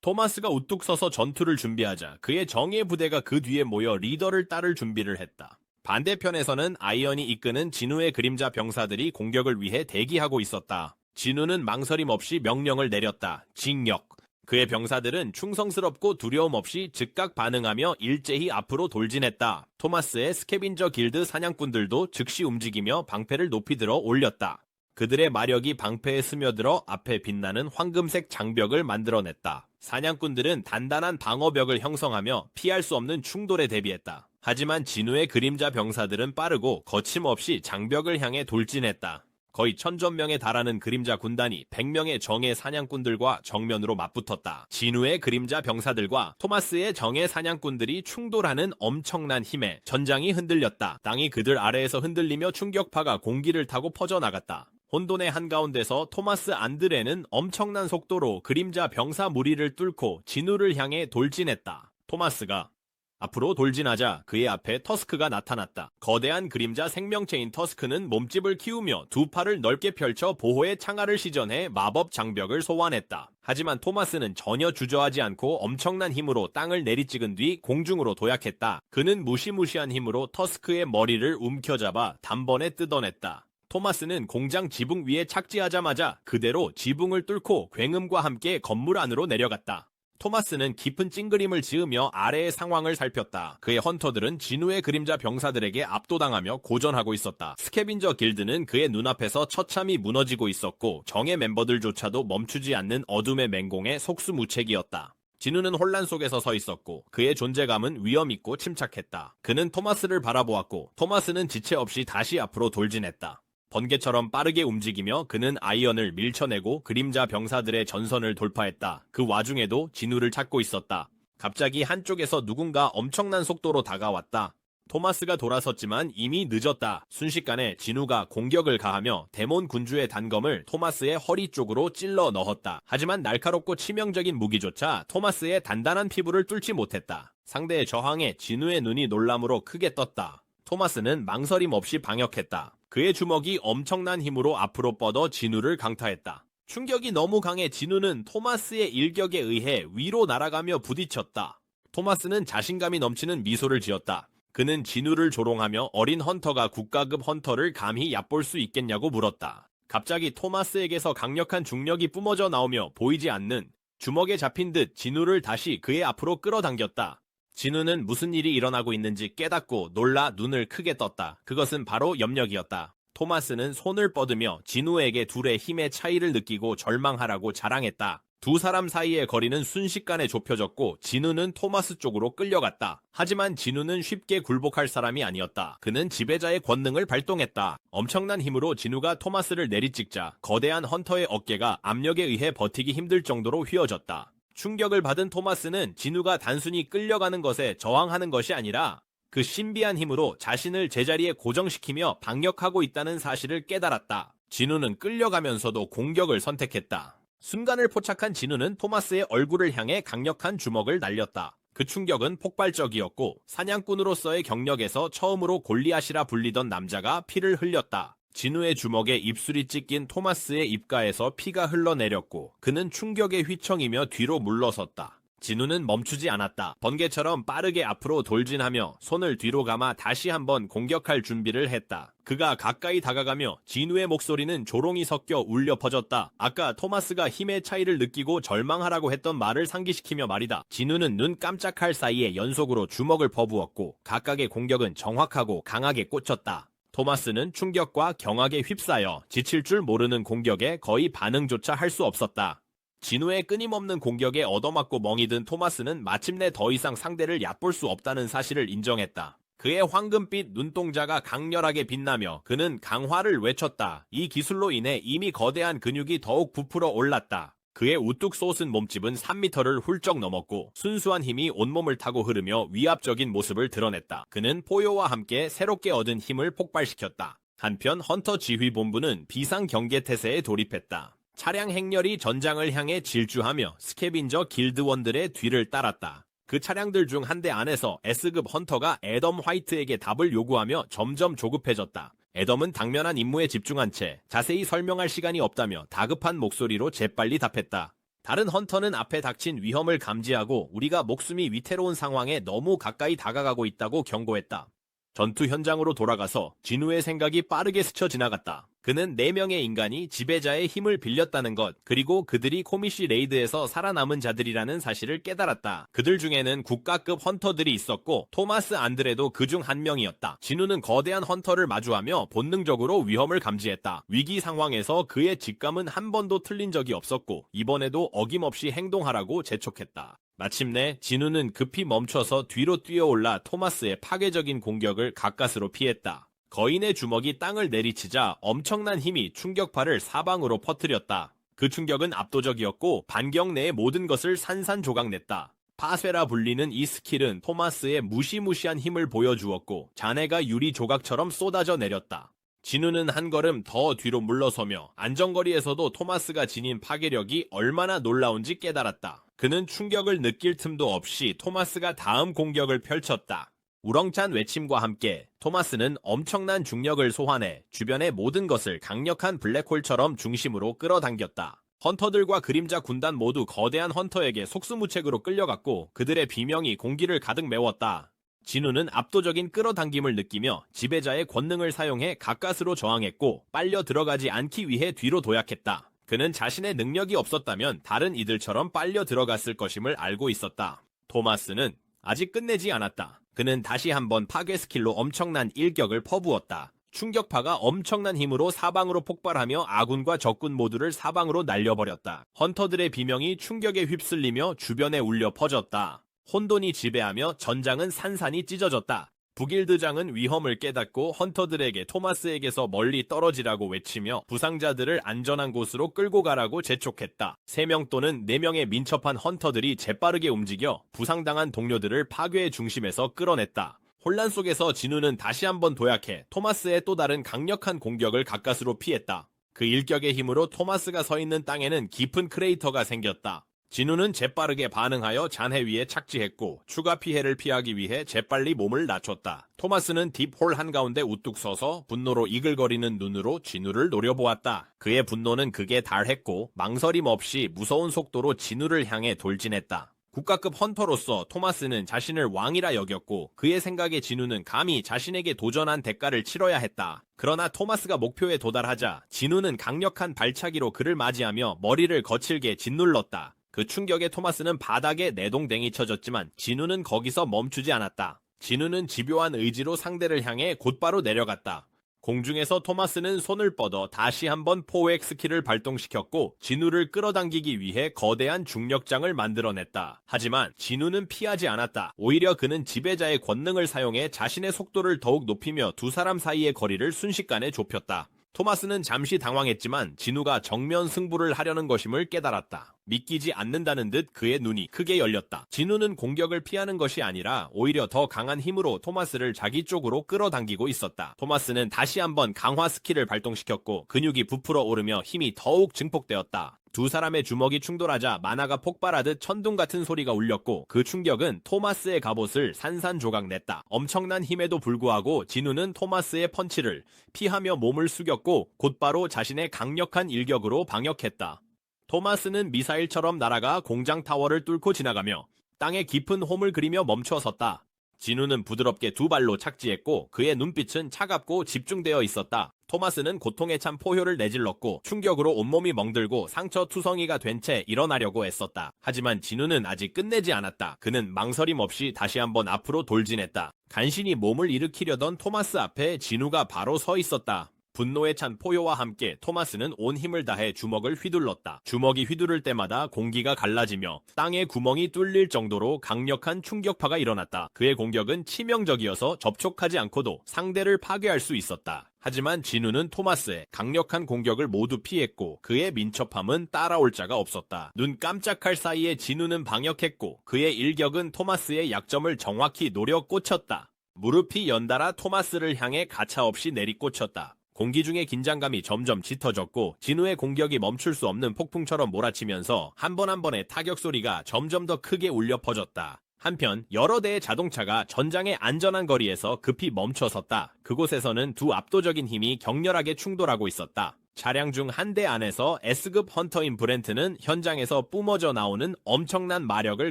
토마스가 우뚝 서서 전투를 준비하자 그의 정예 부대가 그 뒤에 모여 리더를 따를 준비를 했다. 반대편에서는 아이언이 이끄는 진우의 그림자 병사들이 공격을 위해 대기하고 있었다. 진우는 망설임 없이 명령을 내렸다. 징역. 그의 병사들은 충성스럽고 두려움 없이 즉각 반응하며 일제히 앞으로 돌진했다. 토마스의 스캐빈저 길드 사냥꾼들도 즉시 움직이며 방패를 높이 들어 올렸다. 그들의 마력이 방패에 스며들어 앞에 빛나는 황금색 장벽을 만들어냈다. 사냥꾼들은 단단한 방어벽을 형성하며 피할 수 없는 충돌에 대비했다. 하지만 진우의 그림자 병사들은 빠르고 거침없이 장벽을 향해 돌진했다. 거의 1000명에 달하는 그림자 군단이 100명의 정예 사냥꾼들과 정면으로 맞붙었다. 진우의 그림자 병사들과 토마스의 정예 사냥꾼들이 충돌하는 엄청난 힘에 전장이 흔들렸다. 땅이 그들 아래에서 흔들리며 충격파가 공기를 타고 퍼져나갔다. 혼돈의 한가운데서 토마스 안드레는 엄청난 속도로 그림자 병사 무리를 뚫고 진우를 향해 돌진했다. 토마스가 앞으로 돌진하자 그의 앞에 터스크가 나타났다. 거대한 그림자 생명체인 터스크는 몸집을 키우며 두 팔을 넓게 펼쳐 보호의 창알을 시전해 마법 장벽을 소환했다. 하지만 토마스는 전혀 주저하지 않고 엄청난 힘으로 땅을 내리찍은 뒤 공중으로 도약했다. 그는 무시무시한 힘으로 터스크의 머리를 움켜잡아 단번에 뜯어냈다. 토마스는 공장 지붕 위에 착지하자마자 그대로 지붕을 뚫고 굉음과 함께 건물 안으로 내려갔다. 토마스는 깊은 찡그림을 지으며 아래의 상황을 살폈다. 그의 헌터들은 진우의 그림자 병사들에게 압도당하며 고전하고 있었다. 스캐빈저 길드는 그의 눈앞에서 처참히 무너지고 있었고 정예 멤버들조차도 멈추지 않는 어둠의 맹공에 속수무책이었다. 진우는 혼란 속에서 서 있었고 그의 존재감은 위험있고 침착했다. 그는 토마스를 바라보았고 토마스는 지체 없이 다시 앞으로 돌진했다. 번개처럼 빠르게 움직이며 그는 아이언을 밀쳐내고 그림자 병사들의 전선을 돌파했다. 그 와중에도 진우를 찾고 있었다. 갑자기 한쪽에서 누군가 엄청난 속도로 다가왔다. 토마스가 돌아섰지만 이미 늦었다. 순식간에 진우가 공격을 가하며 데몬 군주의 단검을 토마스의 허리 쪽으로 찔러 넣었다. 하지만 날카롭고 치명적인 무기조차 토마스의 단단한 피부를 뚫지 못했다. 상대의 저항에 진우의 눈이 놀람으로 크게 떴다. 토마스는 망설임 없이 방역했다. 그의 주먹이 엄청난 힘으로 앞으로 뻗어 진우를 강타했다. 충격이 너무 강해 진우는 토마스의 일격에 의해 위로 날아가며 부딪혔다. 토마스는 자신감이 넘치는 미소를 지었다. 그는 진우를 조롱하며 어린 헌터가 국가급 헌터를 감히 얕볼 수 있겠냐고 물었다. 갑자기 토마스에게서 강력한 중력이 뿜어져 나오며 보이지 않는 주먹에 잡힌 듯 진우를 다시 그의 앞으로 끌어당겼다. 진우는 무슨 일이 일어나고 있는지 깨닫고 놀라 눈을 크게 떴다. 그것은 바로 염력이었다. 토마스는 손을 뻗으며 진우에게 둘의 힘의 차이를 느끼고 절망하라고 자랑했다. 두 사람 사이의 거리는 순식간에 좁혀졌고 진우는 토마스 쪽으로 끌려갔다. 하지만 진우는 쉽게 굴복할 사람이 아니었다. 그는 지배자의 권능을 발동했다. 엄청난 힘으로 진우가 토마스를 내리찍자 거대한 헌터의 어깨가 압력에 의해 버티기 힘들 정도로 휘어졌다. 충격을 받은 토마스는 진우가 단순히 끌려가는 것에 저항하는 것이 아니라 그 신비한 힘으로 자신을 제자리에 고정시키며 방역하고 있다는 사실을 깨달았다. 진우는 끌려가면서도 공격을 선택했다. 순간을 포착한 진우는 토마스의 얼굴을 향해 강력한 주먹을 날렸다. 그 충격은 폭발적이었고 사냥꾼으로서의 경력에서 처음으로 골리앗이라 불리던 남자가 피를 흘렸다. 진우의 주먹에 입술이 찢긴 토마스의 입가에서 피가 흘러내렸고 그는 충격에 휘청이며 뒤로 물러섰다. 진우는 멈추지 않았다. 번개처럼 빠르게 앞으로 돌진하며 손을 뒤로 감아 다시 한번 공격할 준비를 했다. 그가 가까이 다가가며 진우의 목소리는 조롱이 섞여 울려 퍼졌다. 아까 토마스가 힘의 차이를 느끼고 절망하라고 했던 말을 상기시키며 말이다. 진우는 눈 깜짝할 사이에 연속으로 주먹을 퍼부었고 각각의 공격은 정확하고 강하게 꽂혔다. 토마스는 충격과 경악에 휩싸여 지칠 줄 모르는 공격에 거의 반응조차 할 수 없었다. 진우의 끊임없는 공격에 얻어맞고 멍이 든 토마스는 마침내 더 이상 상대를 얕볼 수 없다는 사실을 인정했다. 그의 황금빛 눈동자가 강렬하게 빛나며 그는 강화를 외쳤다. 이 기술로 인해 이미 거대한 근육이 더욱 부풀어 올랐다. 그의 우뚝 솟은 몸집은 3m를 훌쩍 넘었고 순수한 힘이 온몸을 타고 흐르며 위압적인 모습을 드러냈다. 그는 포효와 함께 새롭게 얻은 힘을 폭발시켰다. 한편 헌터 지휘본부는 비상경계태세에 돌입했다. 차량 행렬이 전장을 향해 질주하며 스캐빈저 길드원들의 뒤를 따랐다. 그 차량들 중 한 대 안에서 S급 헌터가 애덤 화이트에게 답을 요구하며 점점 조급해졌다. 애덤은 당면한 임무에 집중한 채 자세히 설명할 시간이 없다며 다급한 목소리로 재빨리 답했다. 다른 헌터는 앞에 닥친 위험을 감지하고 우리가 목숨이 위태로운 상황에 너무 가까이 다가가고 있다고 경고했다. 전투 현장으로 돌아가서 진우의 생각이 빠르게 스쳐 지나갔다. 그는 4명의 인간이 지배자의 힘을 빌렸다는 것, 그리고 그들이 코미시 레이드에서 살아남은 자들이라는 사실을 깨달았다. 그들 중에는 국가급 헌터들이 있었고 토마스 안드레도 그중 한 명이었다. 진우는 거대한 헌터를 마주하며 본능적으로 위험을 감지했다. 위기 상황에서 그의 직감은 한 번도 틀린 적이 없었고 이번에도 어김없이 행동하라고 재촉했다. 마침내 진우는 급히 멈춰서 뒤로 뛰어올라 토마스의 파괴적인 공격을 가까스로 피했다. 거인의 주먹이 땅을 내리치자 엄청난 힘이 충격파를 사방으로 퍼뜨렸다. 그 충격은 압도적이었고 반경 내의 모든 것을 산산조각냈다. 파쇄라 불리는 이 스킬은 토마스의 무시무시한 힘을 보여주었고 잔해가 유리 조각처럼 쏟아져 내렸다. 진우는 한 걸음 더 뒤로 물러서며 안정거리에서도 토마스가 지닌 파괴력이 얼마나 놀라운지 깨달았다. 그는 충격을 느낄 틈도 없이 토마스가 다음 공격을 펼쳤다. 우렁찬 외침과 함께 토마스는 엄청난 중력을 소환해 주변의 모든 것을 강력한 블랙홀처럼 중심으로 끌어당겼다. 헌터들과 그림자 군단 모두 거대한 헌터에게 속수무책으로 끌려갔고 그들의 비명이 공기를 가득 메웠다. 진우는 압도적인 끌어당김을 느끼며 지배자의 권능을 사용해 가까스로 저항했고 빨려 들어가지 않기 위해 뒤로 도약했다. 그는 자신의 능력이 없었다면 다른 이들처럼 빨려 들어갔을 것임을 알고 있었다. 토마스는 아직 끝내지 않았다. 그는 다시 한번 파괴 스킬로 엄청난 일격을 퍼부었다. 충격파가 엄청난 힘으로 사방으로 폭발하며 아군과 적군 모두를 사방으로 날려버렸다. 헌터들의 비명이 충격에 휩쓸리며 주변에 울려 퍼졌다. 혼돈이 지배하며 전장은 산산이 찢어졌다. 북일드장은 위험을 깨닫고 헌터들에게 토마스에게서 멀리 떨어지라고 외치며 부상자들을 안전한 곳으로 끌고 가라고 재촉했다. 3명 또는 4명의 민첩한 헌터들이 재빠르게 움직여 부상당한 동료들을 파괴의 중심에서 끌어냈다. 혼란 속에서 진우는 다시 한번 도약해 토마스의 또 다른 강력한 공격을 가까스로 피했다. 그 일격의 힘으로 토마스가 서 있는 땅에는 깊은 크레이터가 생겼다. 진우는 재빠르게 반응하여 잔해 위에 착지했고 추가 피해를 피하기 위해 재빨리 몸을 낮췄다. 토마스는 딥홀 한가운데 우뚝 서서 분노로 이글거리는 눈으로 진우를 노려보았다. 그의 분노는 극에 달했고 망설임 없이 무서운 속도로 진우를 향해 돌진했다. 국가급 헌터로서 토마스는 자신을 왕이라 여겼고 그의 생각에 진우는 감히 자신에게 도전한 대가를 치러야 했다. 그러나 토마스가 목표에 도달하자 진우는 강력한 발차기로 그를 맞이하며 머리를 거칠게 짓눌렀다. 그 충격에 토마스는 바닥에 내동댕이 쳐졌지만 진우는 거기서 멈추지 않았다. 진우는 집요한 의지로 상대를 향해 곧바로 내려갔다. 공중에서 토마스는 손을 뻗어 다시 한번 포획 스킬을 발동시켰고 진우를 끌어당기기 위해 거대한 중력장을 만들어냈다. 하지만 진우는 피하지 않았다. 오히려 그는 지배자의 권능을 사용해 자신의 속도를 더욱 높이며 두 사람 사이의 거리를 순식간에 좁혔다. 토마스는 잠시 당황했지만 진우가 정면 승부를 하려는 것임을 깨달았다. 믿기지 않는다는 듯 그의 눈이 크게 열렸다. 진우는 공격을 피하는 것이 아니라 오히려 더 강한 힘으로 토마스를 자기 쪽으로 끌어당기고 있었다. 토마스는 다시 한번 강화 스킬을 발동시켰고 근육이 부풀어 오르며 힘이 더욱 증폭되었다. 두 사람의 주먹이 충돌하자 만화가 폭발하듯 천둥 같은 소리가 울렸고 그 충격은 토마스의 갑옷을 산산조각냈다. 엄청난 힘에도 불구하고 진우는 토마스의 펀치를 피하며 몸을 숙였고 곧바로 자신의 강력한 일격으로 방역했다. 토마스는 미사일처럼 날아가 공장 타워를 뚫고 지나가며 땅에 깊은 홈을 그리며 멈춰 섰다. 진우는 부드럽게 두 발로 착지했고 그의 눈빛은 차갑고 집중되어 있었다. 토마스는 고통에 찬 포효를 내질렀고 충격으로 온몸이 멍들고 상처 투성이가 된 채 일어나려고 애썼다. 하지만 진우는 아직 끝내지 않았다. 그는 망설임 없이 다시 한번 앞으로 돌진했다. 간신히 몸을 일으키려던 토마스 앞에 진우가 바로 서 있었다. 분노에 찬 포효와 함께 토마스는 온 힘을 다해 주먹을 휘둘렀다. 주먹이 휘두를 때마다 공기가 갈라지며 땅에 구멍이 뚫릴 정도로 강력한 충격파가 일어났다. 그의 공격은 치명적이어서 접촉하지 않고도 상대를 파괴할 수 있었다. 하지만 진우는 토마스의 강력한 공격을 모두 피했고 그의 민첩함은 따라올 자가 없었다. 눈 깜짝할 사이에 진우는 방역했고 그의 일격은 토마스의 약점을 정확히 노려 꽂혔다. 무릎이 연달아 토마스를 향해 가차없이 내리꽂혔다. 공기 중의 긴장감이 점점 짙어졌고 진우의 공격이 멈출 수 없는 폭풍처럼 몰아치면서 한 번 한 번의 타격 소리가 점점 더 크게 울려 퍼졌다. 한편 여러 대의 자동차가 전장의 안전한 거리에서 급히 멈춰섰다. 그곳에서는 두 압도적인 힘이 격렬하게 충돌하고 있었다. 차량 중 한 대 안에서 S급 헌터인 브렌트는 현장에서 뿜어져 나오는 엄청난 마력을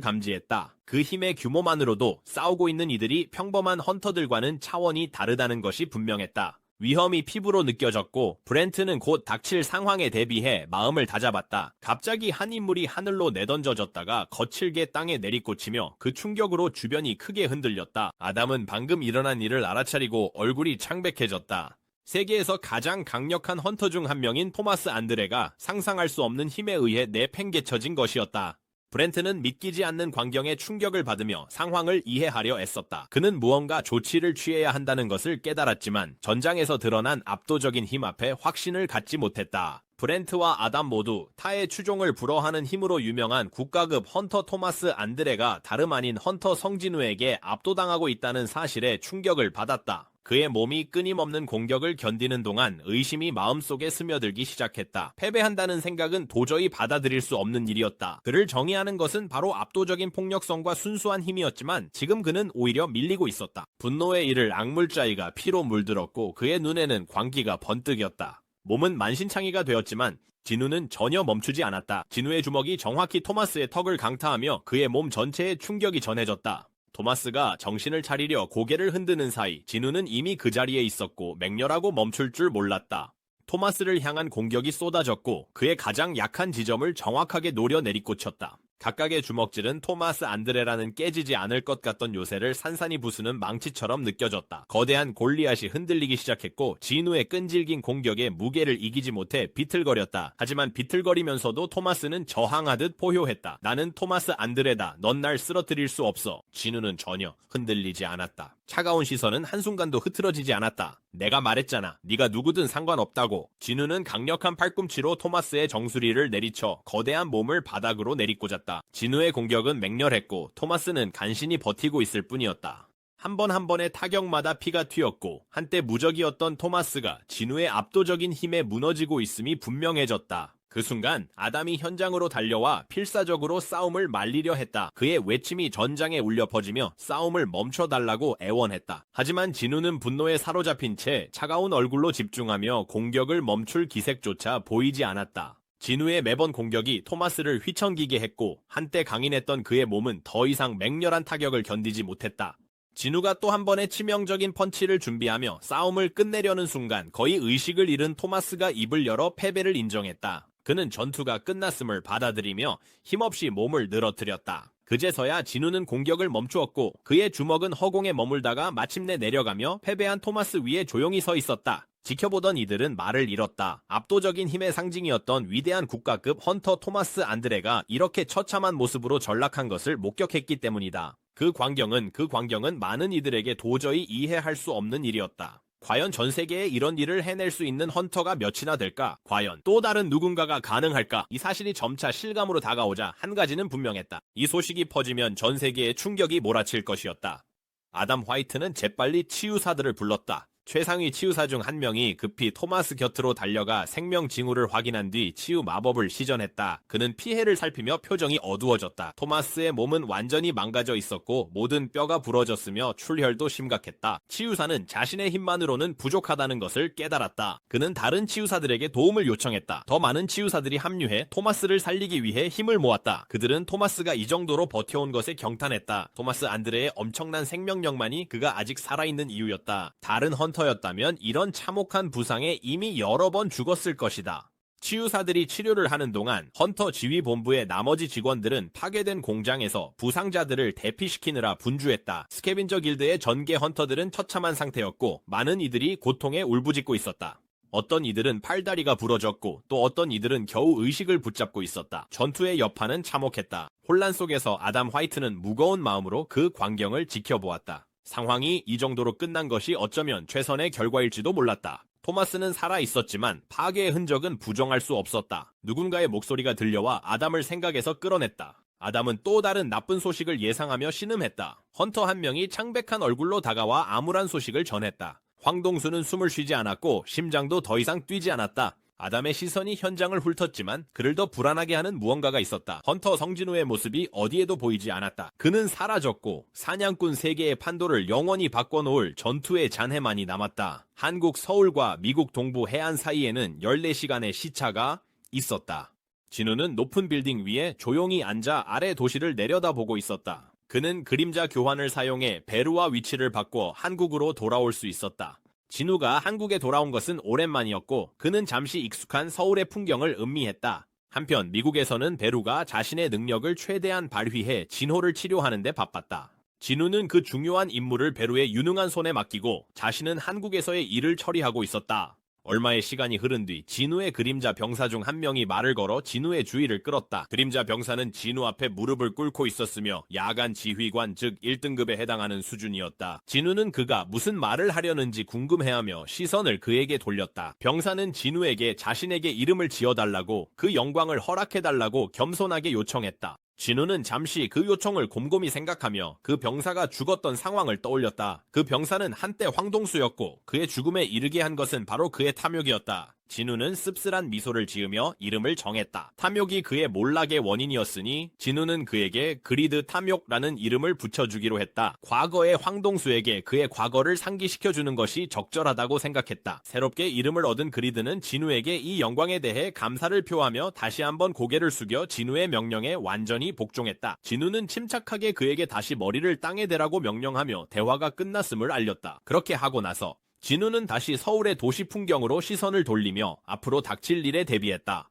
감지했다. 그 힘의 규모만으로도 싸우고 있는 이들이 평범한 헌터들과는 차원이 다르다는 것이 분명했다. 위험이 피부로 느껴졌고 브렌트는 곧 닥칠 상황에 대비해 마음을 다잡았다. 갑자기 한 인물이 하늘로 내던져졌다가 거칠게 땅에 내리꽂히며 그 충격으로 주변이 크게 흔들렸다. 아담은 방금 일어난 일을 알아차리고 얼굴이 창백해졌다. 세계에서 가장 강력한 헌터 중 한 명인 토마스 안드레가 상상할 수 없는 힘에 의해 내팽개쳐진 것이었다. 브렌트는 믿기지 않는 광경에 충격을 받으며 상황을 이해하려 애썼다. 그는 무언가 조치를 취해야 한다는 것을 깨달았지만 전장에서 드러난 압도적인 힘 앞에 확신을 갖지 못했다. 브렌트와 아담 모두 타의 추종을 불허하는 힘으로 유명한 국가급 헌터 토마스 안드레가 다름 아닌 헌터 성진우에게 압도당하고 있다는 사실에 충격을 받았다. 그의 몸이 끊임없는 공격을 견디는 동안 의심이 마음속에 스며들기 시작했다. 패배한다는 생각은 도저히 받아들일 수 없는 일이었다. 그를 정의하는 것은 바로 압도적인 폭력성과 순수한 힘이었지만 지금 그는 오히려 밀리고 있었다. 분노의 이를 악물자이가 피로 물들었고 그의 눈에는 광기가 번뜩였다. 몸은 만신창이가 되었지만 진우는 전혀 멈추지 않았다. 진우의 주먹이 정확히 토마스의 턱을 강타하며 그의 몸 전체에 충격이 전해졌다. 토마스가 정신을 차리려 고개를 흔드는 사이 진우는 이미 그 자리에 있었고 맹렬하고 멈출 줄 몰랐다. 토마스를 향한 공격이 쏟아졌고 그의 가장 약한 지점을 정확하게 노려 내리꽂혔다. 각각의 주먹질은 토마스 안드레라는 깨지지 않을 것 같던 요새를 산산이 부수는 망치처럼 느껴졌다. 거대한 골리앗이 흔들리기 시작했고 진우의 끈질긴 공격에 무게를 이기지 못해 비틀거렸다. 하지만 비틀거리면서도 토마스는 저항하듯 포효했다. 나는 토마스 안드레다. 넌 날 쓰러뜨릴 수 없어. 진우는 전혀 흔들리지 않았다. 차가운 시선은 한순간도 흐트러지지 않았다. 내가 말했잖아. 네가 누구든 상관없다고. 진우는 강력한 팔꿈치로 토마스의 정수리를 내리쳐 거대한 몸을 바닥으로 내리꽂았다. 진우의 공격은 맹렬했고 토마스는 간신히 버티고 있을 뿐이었다. 한 번 한 번의 타격마다 피가 튀었고 한때 무적이었던 토마스가 진우의 압도적인 힘에 무너지고 있음이 분명해졌다. 그 순간 아담이 현장으로 달려와 필사적으로 싸움을 말리려 했다. 그의 외침이 전장에 울려 퍼지며 싸움을 멈춰달라고 애원했다. 하지만 진우는 분노에 사로잡힌 채 차가운 얼굴로 집중하며 공격을 멈출 기색조차 보이지 않았다. 진우의 매번 공격이 토마스를 휘청기게 했고 한때 강인했던 그의 몸은 더 이상 맹렬한 타격을 견디지 못했다. 진우가 또 한 번의 치명적인 펀치를 준비하며 싸움을 끝내려는 순간 거의 의식을 잃은 토마스가 입을 열어 패배를 인정했다. 그는 전투가 끝났음을 받아들이며 힘없이 몸을 늘어뜨렸다. 그제서야 진우는 공격을 멈추었고 그의 주먹은 허공에 머물다가 마침내 내려가며 패배한 토마스 위에 조용히 서 있었다. 지켜보던 이들은 말을 잃었다. 압도적인 힘의 상징이었던 위대한 국가급 헌터 토마스 안드레가 이렇게 처참한 모습으로 전락한 것을 목격했기 때문이다. 그 광경은 많은 이들에게 도저히 이해할 수 없는 일이었다. 과연 전 세계에 이런 일을 해낼 수 있는 헌터가 몇이나 될까? 과연 또 다른 누군가가 가능할까? 이 사실이 점차 실감으로 다가오자 한 가지는 분명했다. 이 소식이 퍼지면 전 세계에 충격이 몰아칠 것이었다. 아담 화이트는 재빨리 치유사들을 불렀다. 최상위 치유사 중 한 명이 급히 토마스 곁으로 달려가 생명 징후를 확인한 뒤 치유 마법을 시전했다. 그는 피해를 살피며 표정이 어두워졌다. 토마스의 몸은 완전히 망가져 있었고 모든 뼈가 부러졌으며 출혈도 심각했다. 치유사는 자신의 힘만으로는 부족하다는 것을 깨달았다. 그는 다른 치유사들에게 도움을 요청했다. 더 많은 치유사들이 합류해 토마스를 살리기 위해 힘을 모았다. 그들은 토마스가 이 정도로 버텨온 것에 경탄했다. 토마스 안드레의 엄청난 생명력만이 그가 아직 살아있는 이유였다. 다른 헌터였다면 이런 참혹한 부상에 이미 여러 번 죽었을 것이다. 치유사들이 치료를 하는 동안 헌터 지휘본부의 나머지 직원들은 파괴된 공장에서 부상자들을 대피시키느라 분주했다. 스캐빈저 길드의 전계 헌터들은 처참한 상태였고 많은 이들이 고통에 울부짖고 있었다. 어떤 이들은 팔다리가 부러졌고 또 어떤 이들은 겨우 의식을 붙잡고 있었다. 전투의 여파는 참혹했다. 혼란 속에서 아담 화이트는 무거운 마음으로 그 광경을 지켜보았다. 상황이 이 정도로 끝난 것이 어쩌면 최선의 결과일지도 몰랐다. 토마스는 살아있었지만 파괴의 흔적은 부정할 수 없었다. 누군가의 목소리가 들려와 아담을 생각에서 끌어냈다. 아담은 또 다른 나쁜 소식을 예상하며 신음했다. 헌터 한 명이 창백한 얼굴로 다가와 암울한 소식을 전했다. 황동수는 숨을 쉬지 않았고 심장도 더 이상 뛰지 않았다. 아담의 시선이 현장을 훑었지만 그를 더 불안하게 하는 무언가가 있었다. 헌터 성진우의 모습이 어디에도 보이지 않았다. 그는 사라졌고 사냥꾼 세계의 판도를 영원히 바꿔놓을 전투의 잔해만이 남았다. 한국 서울과 미국 동부 해안 사이에는 14시간의 시차가 있었다. 진우는 높은 빌딩 위에 조용히 앉아 아래 도시를 내려다보고 있었다. 그는 그림자 교환을 사용해 베르와 위치를 바꿔 한국으로 돌아올 수 있었다. 진우가 한국에 돌아온 것은 오랜만이었고 그는 잠시 익숙한 서울의 풍경을 음미했다. 한편 미국에서는 베루가 자신의 능력을 최대한 발휘해 진호를 치료하는 데 바빴다. 진우는 그 중요한 임무를 베루의 유능한 손에 맡기고 자신은 한국에서의 일을 처리하고 있었다. 얼마의 시간이 흐른 뒤 진우의 그림자 병사 중 한 명이 말을 걸어 진우의 주의를 끌었다. 그림자 병사는 진우 앞에 무릎을 꿇고 있었으며 야간 지휘관 즉 1등급에 해당하는 수준이었다. 진우는 그가 무슨 말을 하려는지 궁금해하며 시선을 그에게 돌렸다. 병사는 진우에게 자신에게 이름을 지어달라고 그 영광을 허락해달라고 겸손하게 요청했다. 진우는 잠시 그 요청을 곰곰이 생각하며 그 병사가 죽었던 상황을 떠올렸다. 그 병사는 한때 황동수였고 그의 죽음에 이르게 한 것은 바로 그의 탐욕이었다. 진우는 씁쓸한 미소를 지으며 이름을 정했다. 탐욕이 그의 몰락의 원인이었으니 진우는 그에게 그리드 탐욕라는 이름을 붙여주기로 했다. 과거의 황동수에게 그의 과거를 상기시켜주는 것이 적절하다고 생각했다. 새롭게 이름을 얻은 그리드는 진우에게 이 영광에 대해 감사를 표하며 다시 한번 고개를 숙여 진우의 명령에 완전히 복종했다. 진우는 침착하게 그에게 다시 머리를 땅에 대라고 명령하며 대화가 끝났음을 알렸다. 그렇게 하고 나서 진우는 다시 서울의 도시 풍경으로 시선을 돌리며 앞으로 닥칠 일에 대비했다.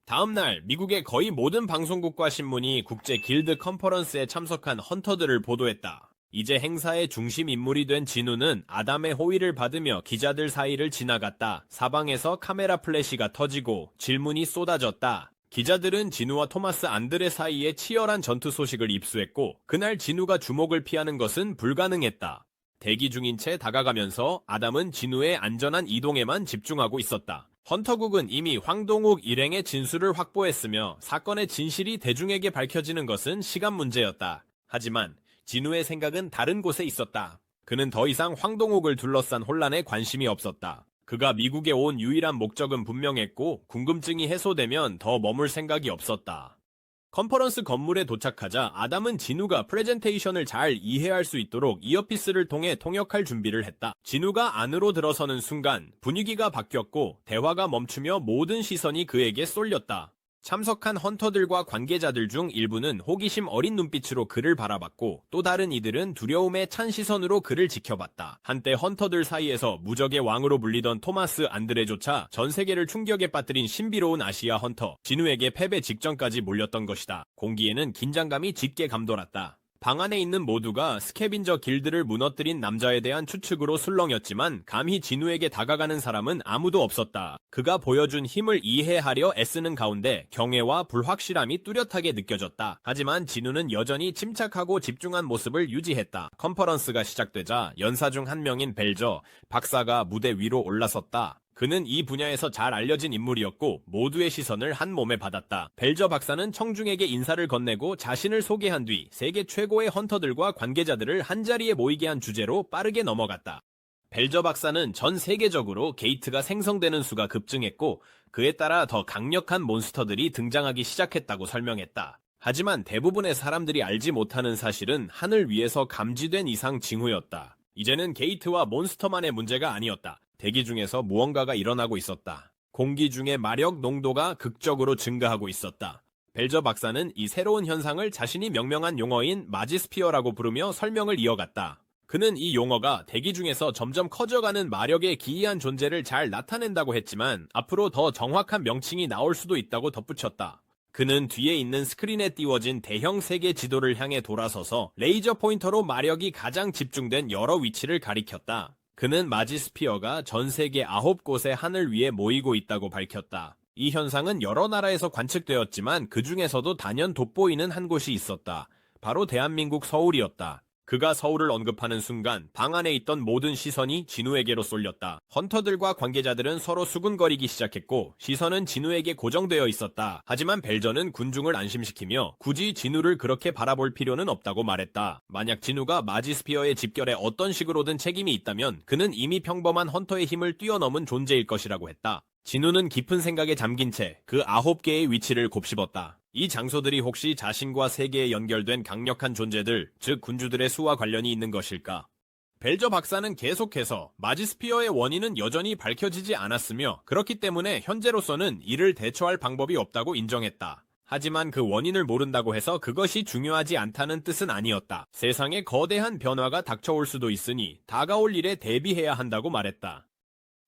다음 날 미국의 거의 모든 방송국과 신문이 국제 길드 컨퍼런스에 참석한 헌터들을 보도했다. 이제 행사의 중심 인물이 된 진우는 아담의 호의를 받으며 기자들 사이를 지나갔다. 사방에서 카메라 플래시가 터지고 질문이 쏟아졌다. 기자들은 진우와 토마스 안드레 사이에 치열한 전투 소식을 입수했고 그날 진우가 주목을 피하는 것은 불가능했다. 대기 중인 채 다가가면서 아담은 진우의 안전한 이동에만 집중하고 있었다. 헌터국은 이미 황동욱 일행의 진술을 확보했으며 사건의 진실이 대중에게 밝혀지는 것은 시간 문제였다. 하지만 진우의 생각은 다른 곳에 있었다. 그는 더 이상 황동욱을 둘러싼 혼란에 관심이 없었다. 그가 미국에 온 유일한 목적은 분명했고 궁금증이 해소되면 더 머물 생각이 없었다. 컨퍼런스 건물에 도착하자 아담은 진우가 프레젠테이션을 잘 이해할 수 있도록 이어피스를 통해 통역할 준비를 했다. 진우가 안으로 들어서는 순간 분위기가 바뀌었고 대화가 멈추며 모든 시선이 그에게 쏠렸다. 참석한 헌터들과 관계자들 중 일부는 호기심 어린 눈빛으로 그를 바라봤고 또 다른 이들은 두려움에 찬 시선으로 그를 지켜봤다. 한때 헌터들 사이에서 무적의 왕으로 불리던 토마스 안드레조차 전 세계를 충격에 빠뜨린 신비로운 아시아 헌터 진우에게 패배 직전까지 몰렸던 것이다. 공기에는 긴장감이 짙게 감돌았다. 방 안에 있는 모두가 스캐빈저 길드를 무너뜨린 남자에 대한 추측으로 술렁였지만 감히 진우에게 다가가는 사람은 아무도 없었다. 그가 보여준 힘을 이해하려 애쓰는 가운데 경외와 불확실함이 뚜렷하게 느껴졌다. 하지만 진우는 여전히 침착하고 집중한 모습을 유지했다. 컨퍼런스가 시작되자 연사 중 한 명인 벨저 박사가 무대 위로 올라섰다. 그는 이 분야에서 잘 알려진 인물이었고 모두의 시선을 한 몸에 받았다. 벨저 박사는 청중에게 인사를 건네고 자신을 소개한 뒤 세계 최고의 헌터들과 관계자들을 한자리에 모이게 한 주제로 빠르게 넘어갔다. 벨저 박사는 전 세계적으로 게이트가 생성되는 수가 급증했고 그에 따라 더 강력한 몬스터들이 등장하기 시작했다고 설명했다. 하지만 대부분의 사람들이 알지 못하는 사실은 하늘 위에서 감지된 이상 징후였다. 이제는 게이트와 몬스터만의 문제가 아니었다. 대기 중에서 무언가가 일어나고 있었다. 공기 중의 마력 농도가 극적으로 증가하고 있었다. 벨저 박사는 이 새로운 현상을 자신이 명명한 용어인 마지스피어라고 부르며 설명을 이어갔다. 그는 이 용어가 대기 중에서 점점 커져가는 마력의 기이한 존재를 잘 나타낸다고 했지만 앞으로 더 정확한 명칭이 나올 수도 있다고 덧붙였다. 그는 뒤에 있는 스크린에 띄워진 대형 세계 지도를 향해 돌아서서 레이저 포인터로 마력이 가장 집중된 여러 위치를 가리켰다. 그는 마지스피어가 전 세계 9곳의 하늘 위에 모이고 있다고 밝혔다. 이 현상은 여러 나라에서 관측되었지만 그 중에서도 단연 돋보이는 한 곳이 있었다. 바로 대한민국 서울이었다. 그가 서울을 언급하는 순간 방 안에 있던 모든 시선이 진우에게로 쏠렸다. 헌터들과 관계자들은 서로 수군거리기 시작했고 시선은 진우에게 고정되어 있었다. 하지만 벨저는 군중을 안심시키며 굳이 진우를 그렇게 바라볼 필요는 없다고 말했다. 만약 진우가 마지스피어의 집결에 어떤 식으로든 책임이 있다면 그는 이미 평범한 헌터의 힘을 뛰어넘은 존재일 것이라고 했다. 진우는 깊은 생각에 잠긴 채 그 9개의 위치를 곱씹었다. 이 장소들이 혹시 자신과 세계에 연결된 강력한 존재들, 즉 군주들의 수와 관련이 있는 것일까? 벨저 박사는 계속해서 마지스피어의 원인은 여전히 밝혀지지 않았으며 그렇기 때문에 현재로서는 이를 대처할 방법이 없다고 인정했다. 하지만 그 원인을 모른다고 해서 그것이 중요하지 않다는 뜻은 아니었다. 세상에 거대한 변화가 닥쳐올 수도 있으니 다가올 일에 대비해야 한다고 말했다.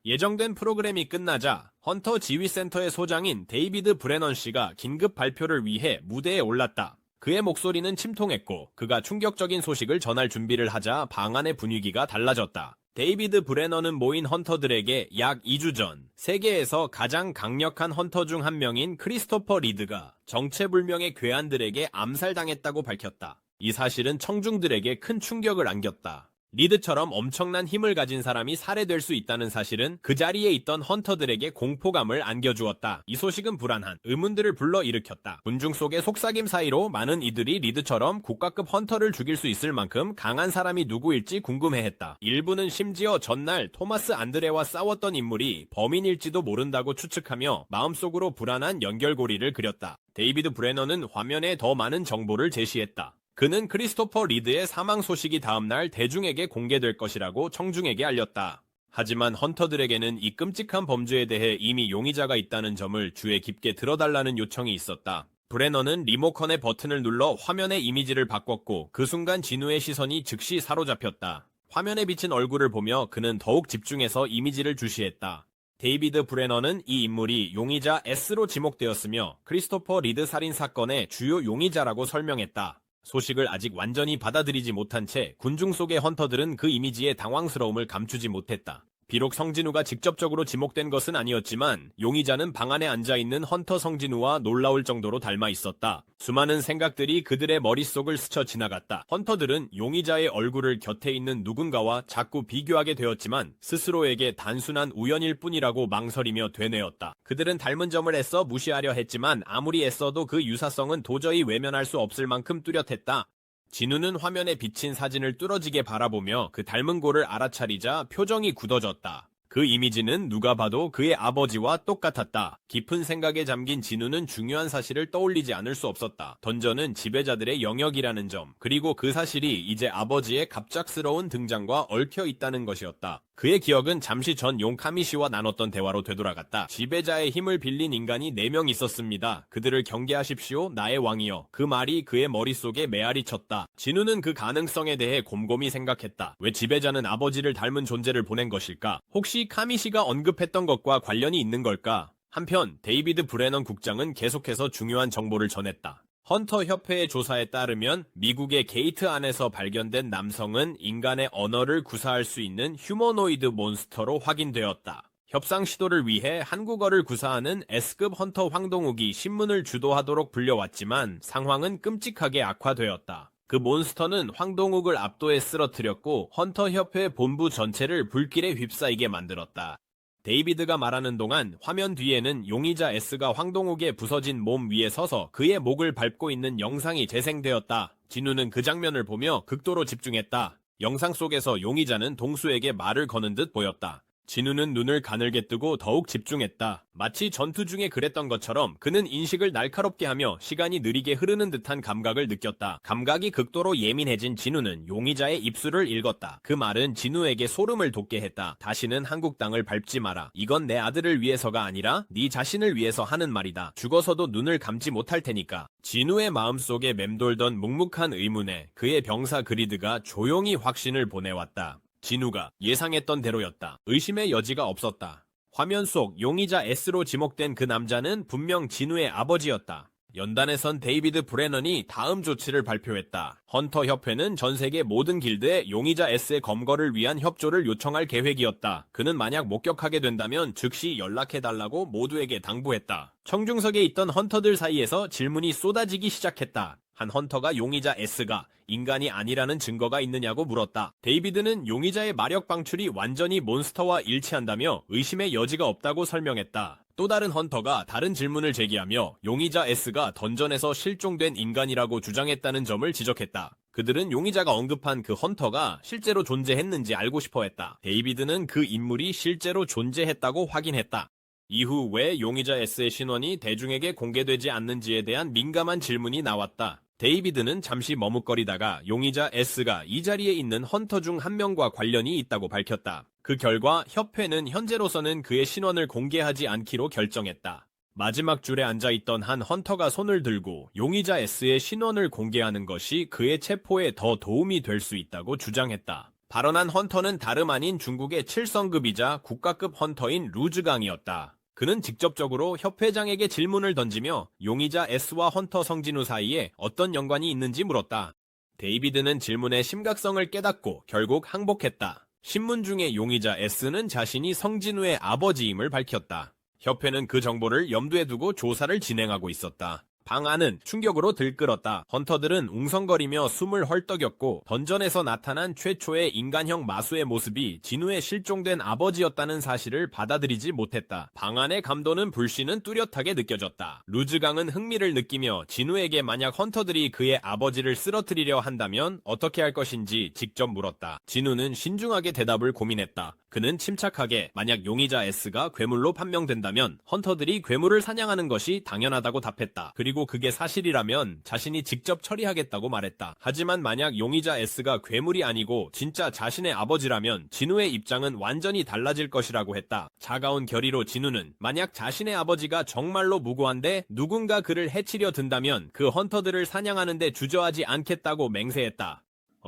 예정된 프로그램이 끝나자 헌터 지휘센터의 소장인 데이비드 브레넌 씨가 긴급 발표를 위해 무대에 올랐다. 그의 목소리는 침통했고 그가 충격적인 소식을 전할 준비를 하자 방 안의 분위기가 달라졌다. 데이비드 브레넌은 모인 헌터들에게 약 2주 전 세계에서 가장 강력한 헌터 중 한 명인 크리스토퍼 리드가 정체불명의 괴한들에게 암살당했다고 밝혔다. 이 사실은 청중들에게 큰 충격을 안겼다. 리드처럼 엄청난 힘을 가진 사람이 살해될 수 있다는 사실은 그 자리에 있던 헌터들에게 공포감을 안겨주었다. 이 소식은 불안한 의문들을 불러일으켰다. 군중 속의 속삭임 사이로 많은 이들이 리드처럼 국가급 헌터를 죽일 수 있을 만큼 강한 사람이 누구일지 궁금해했다. 일부는 심지어 전날 토마스 안드레와 싸웠던 인물이 범인일지도 모른다고 추측하며 마음속으로 불안한 연결고리를 그렸다. 데이비드 브레너는 화면에 더 많은 정보를 제시했다. 그는 크리스토퍼 리드의 사망 소식이 다음날 대중에게 공개될 것이라고 청중에게 알렸다. 하지만 헌터들에게는 이 끔찍한 범죄에 대해 이미 용의자가 있다는 점을 주의 깊게 들어달라는 요청이 있었다. 브레너는 리모컨의 버튼을 눌러 화면의 이미지를 바꿨고 그 순간 진우의 시선이 즉시 사로잡혔다. 화면에 비친 얼굴을 보며 그는 더욱 집중해서 이미지를 주시했다. 데이비드 브레너는 이 인물이 용의자 S로 지목되었으며 크리스토퍼 리드 살인 사건의 주요 용의자라고 설명했다. 소식을 아직 완전히 받아들이지 못한 채 군중 속의 헌터들은 그 이미지의 당황스러움을 감추지 못했다. 비록 성진우가 직접적으로 지목된 것은 아니었지만 용의자는 방 안에 앉아있는 헌터 성진우와 놀라울 정도로 닮아 있었다. 수많은 생각들이 그들의 머릿속을 스쳐 지나갔다. 헌터들은 용의자의 얼굴을 곁에 있는 누군가와 자꾸 비교하게 되었지만 스스로에게 단순한 우연일 뿐이라고 망설이며 되뇌었다. 그들은 닮은 점을 애써 무시하려 했지만 아무리 애써도 그 유사성은 도저히 외면할 수 없을 만큼 뚜렷했다. 진우는 화면에 비친 사진을 뚫어지게 바라보며 그 닮은 고를 알아차리자 표정이 굳어졌다. 그 이미지는 누가 봐도 그의 아버지와 똑같았다. 깊은 생각에 잠긴 진우는 중요한 사실을 떠올리지 않을 수 없었다. 던전은 지배자들의 영역이라는 점, 그리고 그 사실이 이제 아버지의 갑작스러운 등장과 얽혀 있다는 것이었다. 그의 기억은 잠시 전 용카미 씨와 나눴던 대화로 되돌아갔다. 지배자의 힘을 빌린 인간이 4명 있었습니다. 그들을 경계하십시오, 나의 왕이여. 그 말이 그의 머릿속에 메아리 쳤다. 진우는 그 가능성에 대해 곰곰이 생각했다. 왜 지배자는 아버지를 닮은 존재를 보낸 것일까? 혹시 카미 씨가 언급했던 것과 관련이 있는 걸까? 한편 데이비드 브레넌 국장은 계속해서 중요한 정보를 전했다. 헌터 협회의 조사에 따르면 미국의 게이트 안에서 발견된 남성은 인간의 언어를 구사할 수 있는 휴머노이드 몬스터로 확인되었다. 협상 시도를 위해 한국어를 구사하는 S급 헌터 황동욱이 신문을 주도하도록 불려왔지만 상황은 끔찍하게 악화되었다. 그 몬스터는 황동욱을 압도해 쓰러뜨렸고 헌터 협회 본부 전체를 불길에 휩싸이게 만들었다. 데이비드가 말하는 동안 화면 뒤에는 용의자 S가 황동욱의 부서진 몸 위에 서서 그의 목을 밟고 있는 영상이 재생되었다. 진우는 그 장면을 보며 극도로 집중했다. 영상 속에서 용의자는 동수에게 말을 거는 듯 보였다. 진우는 눈을 가늘게 뜨고 더욱 집중했다. 마치 전투 중에 그랬던 것처럼 그는 인식을 날카롭게 하며 시간이 느리게 흐르는 듯한 감각을 느꼈다. 감각이 극도로 예민해진 진우는 용의자의 입술을 읽었다. 그 말은 진우에게 소름을 돋게 했다. 다시는 한국 땅을 밟지 마라. 이건 내 아들을 위해서가 아니라 네 자신을 위해서 하는 말이다. 죽어서도 눈을 감지 못할 테니까. 진우의 마음속에 맴돌던 묵묵한 의문에 그의 병사 그리드가 조용히 확신을 보내왔다. 진우가 예상했던 대로였다. 의심의 여지가 없었다. 화면 속 용의자 S로 지목된 그 남자는 분명 진우의 아버지였다. 연단에선 데이비드 브레넌이 다음 조치를 발표했다. 헌터 협회는 전 세계 모든 길드에 용의자 S의 검거를 위한 협조를 요청할 계획이었다. 그는 만약 목격하게 된다면 즉시 연락해달라고 모두에게 당부했다. 청중석에 있던 헌터들 사이에서 질문이 쏟아지기 시작했다. 한 헌터가 용의자 S가 인간이 아니라는 증거가 있느냐고 물었다. 데이비드는 용의자의 마력 방출이 완전히 몬스터와 일치한다며 의심의 여지가 없다고 설명했다. 또 다른 헌터가 다른 질문을 제기하며 용의자 S가 던전에서 실종된 인간이라고 주장했다는 점을 지적했다. 그들은 용의자가 언급한 그 헌터가 실제로 존재했는지 알고 싶어 했다. 데이비드는 그 인물이 실제로 존재했다고 확인했다. 이후 왜 용의자 S의 신원이 대중에게 공개되지 않는지에 대한 민감한 질문이 나왔다. 데이비드는 잠시 머뭇거리다가 용의자 S가 이 자리에 있는 헌터 중 한 명과 관련이 있다고 밝혔다. 그 결과 협회는 현재로서는 그의 신원을 공개하지 않기로 결정했다. 마지막 줄에 앉아있던 한 헌터가 손을 들고 용의자 S의 신원을 공개하는 것이 그의 체포에 더 도움이 될 수 있다고 주장했다. 발언한 헌터는 다름 아닌 중국의 7성급이자 국가급 헌터인 루즈강이었다. 그는 직접적으로 협회장에게 질문을 던지며 용의자 S와 헌터 성진우 사이에 어떤 연관이 있는지 물었다. 데이비드는 질문의 심각성을 깨닫고 결국 항복했다. 신문 중에 용의자 S는 자신이 성진우의 아버지임을 밝혔다. 협회는 그 정보를 염두에 두고 조사를 진행하고 있었다. 방 안은 충격으로 들끓었다. 헌터들은 웅성거리며 숨을 헐떡였고 던전에서 나타난 최초의 인간형 마수의 모습이 진우의 실종된 아버지였다는 사실을 받아들이지 못했다. 방 안의 감도는 불씨는 뚜렷하게 느껴졌다. 루즈강은 흥미를 느끼며 진우에게 만약 헌터들이 그의 아버지를 쓰러뜨리려 한다면 어떻게 할 것인지 직접 물었다. 진우는 신중하게 대답을 고민했다. 그는 침착하게 만약 용의자 S가 괴물로 판명된다면 헌터들이 괴물을 사냥하는 것이 당연하다고 답했다. 그리고 그리고 그게 사실이라면 자신이 직접 처리하겠다고 말했다. 하지만 만약 용의자 S가 괴물이 아니고 진짜 자신의 아버지라면 진우의 입장은 완전히 달라질 것이라고 했다. 차가운 결의로 진우는 만약 자신의 아버지가 정말로 무고한데 누군가 그를 해치려 든다면 그 헌터들을 사냥하는데 주저하지 않겠다고 맹세했다.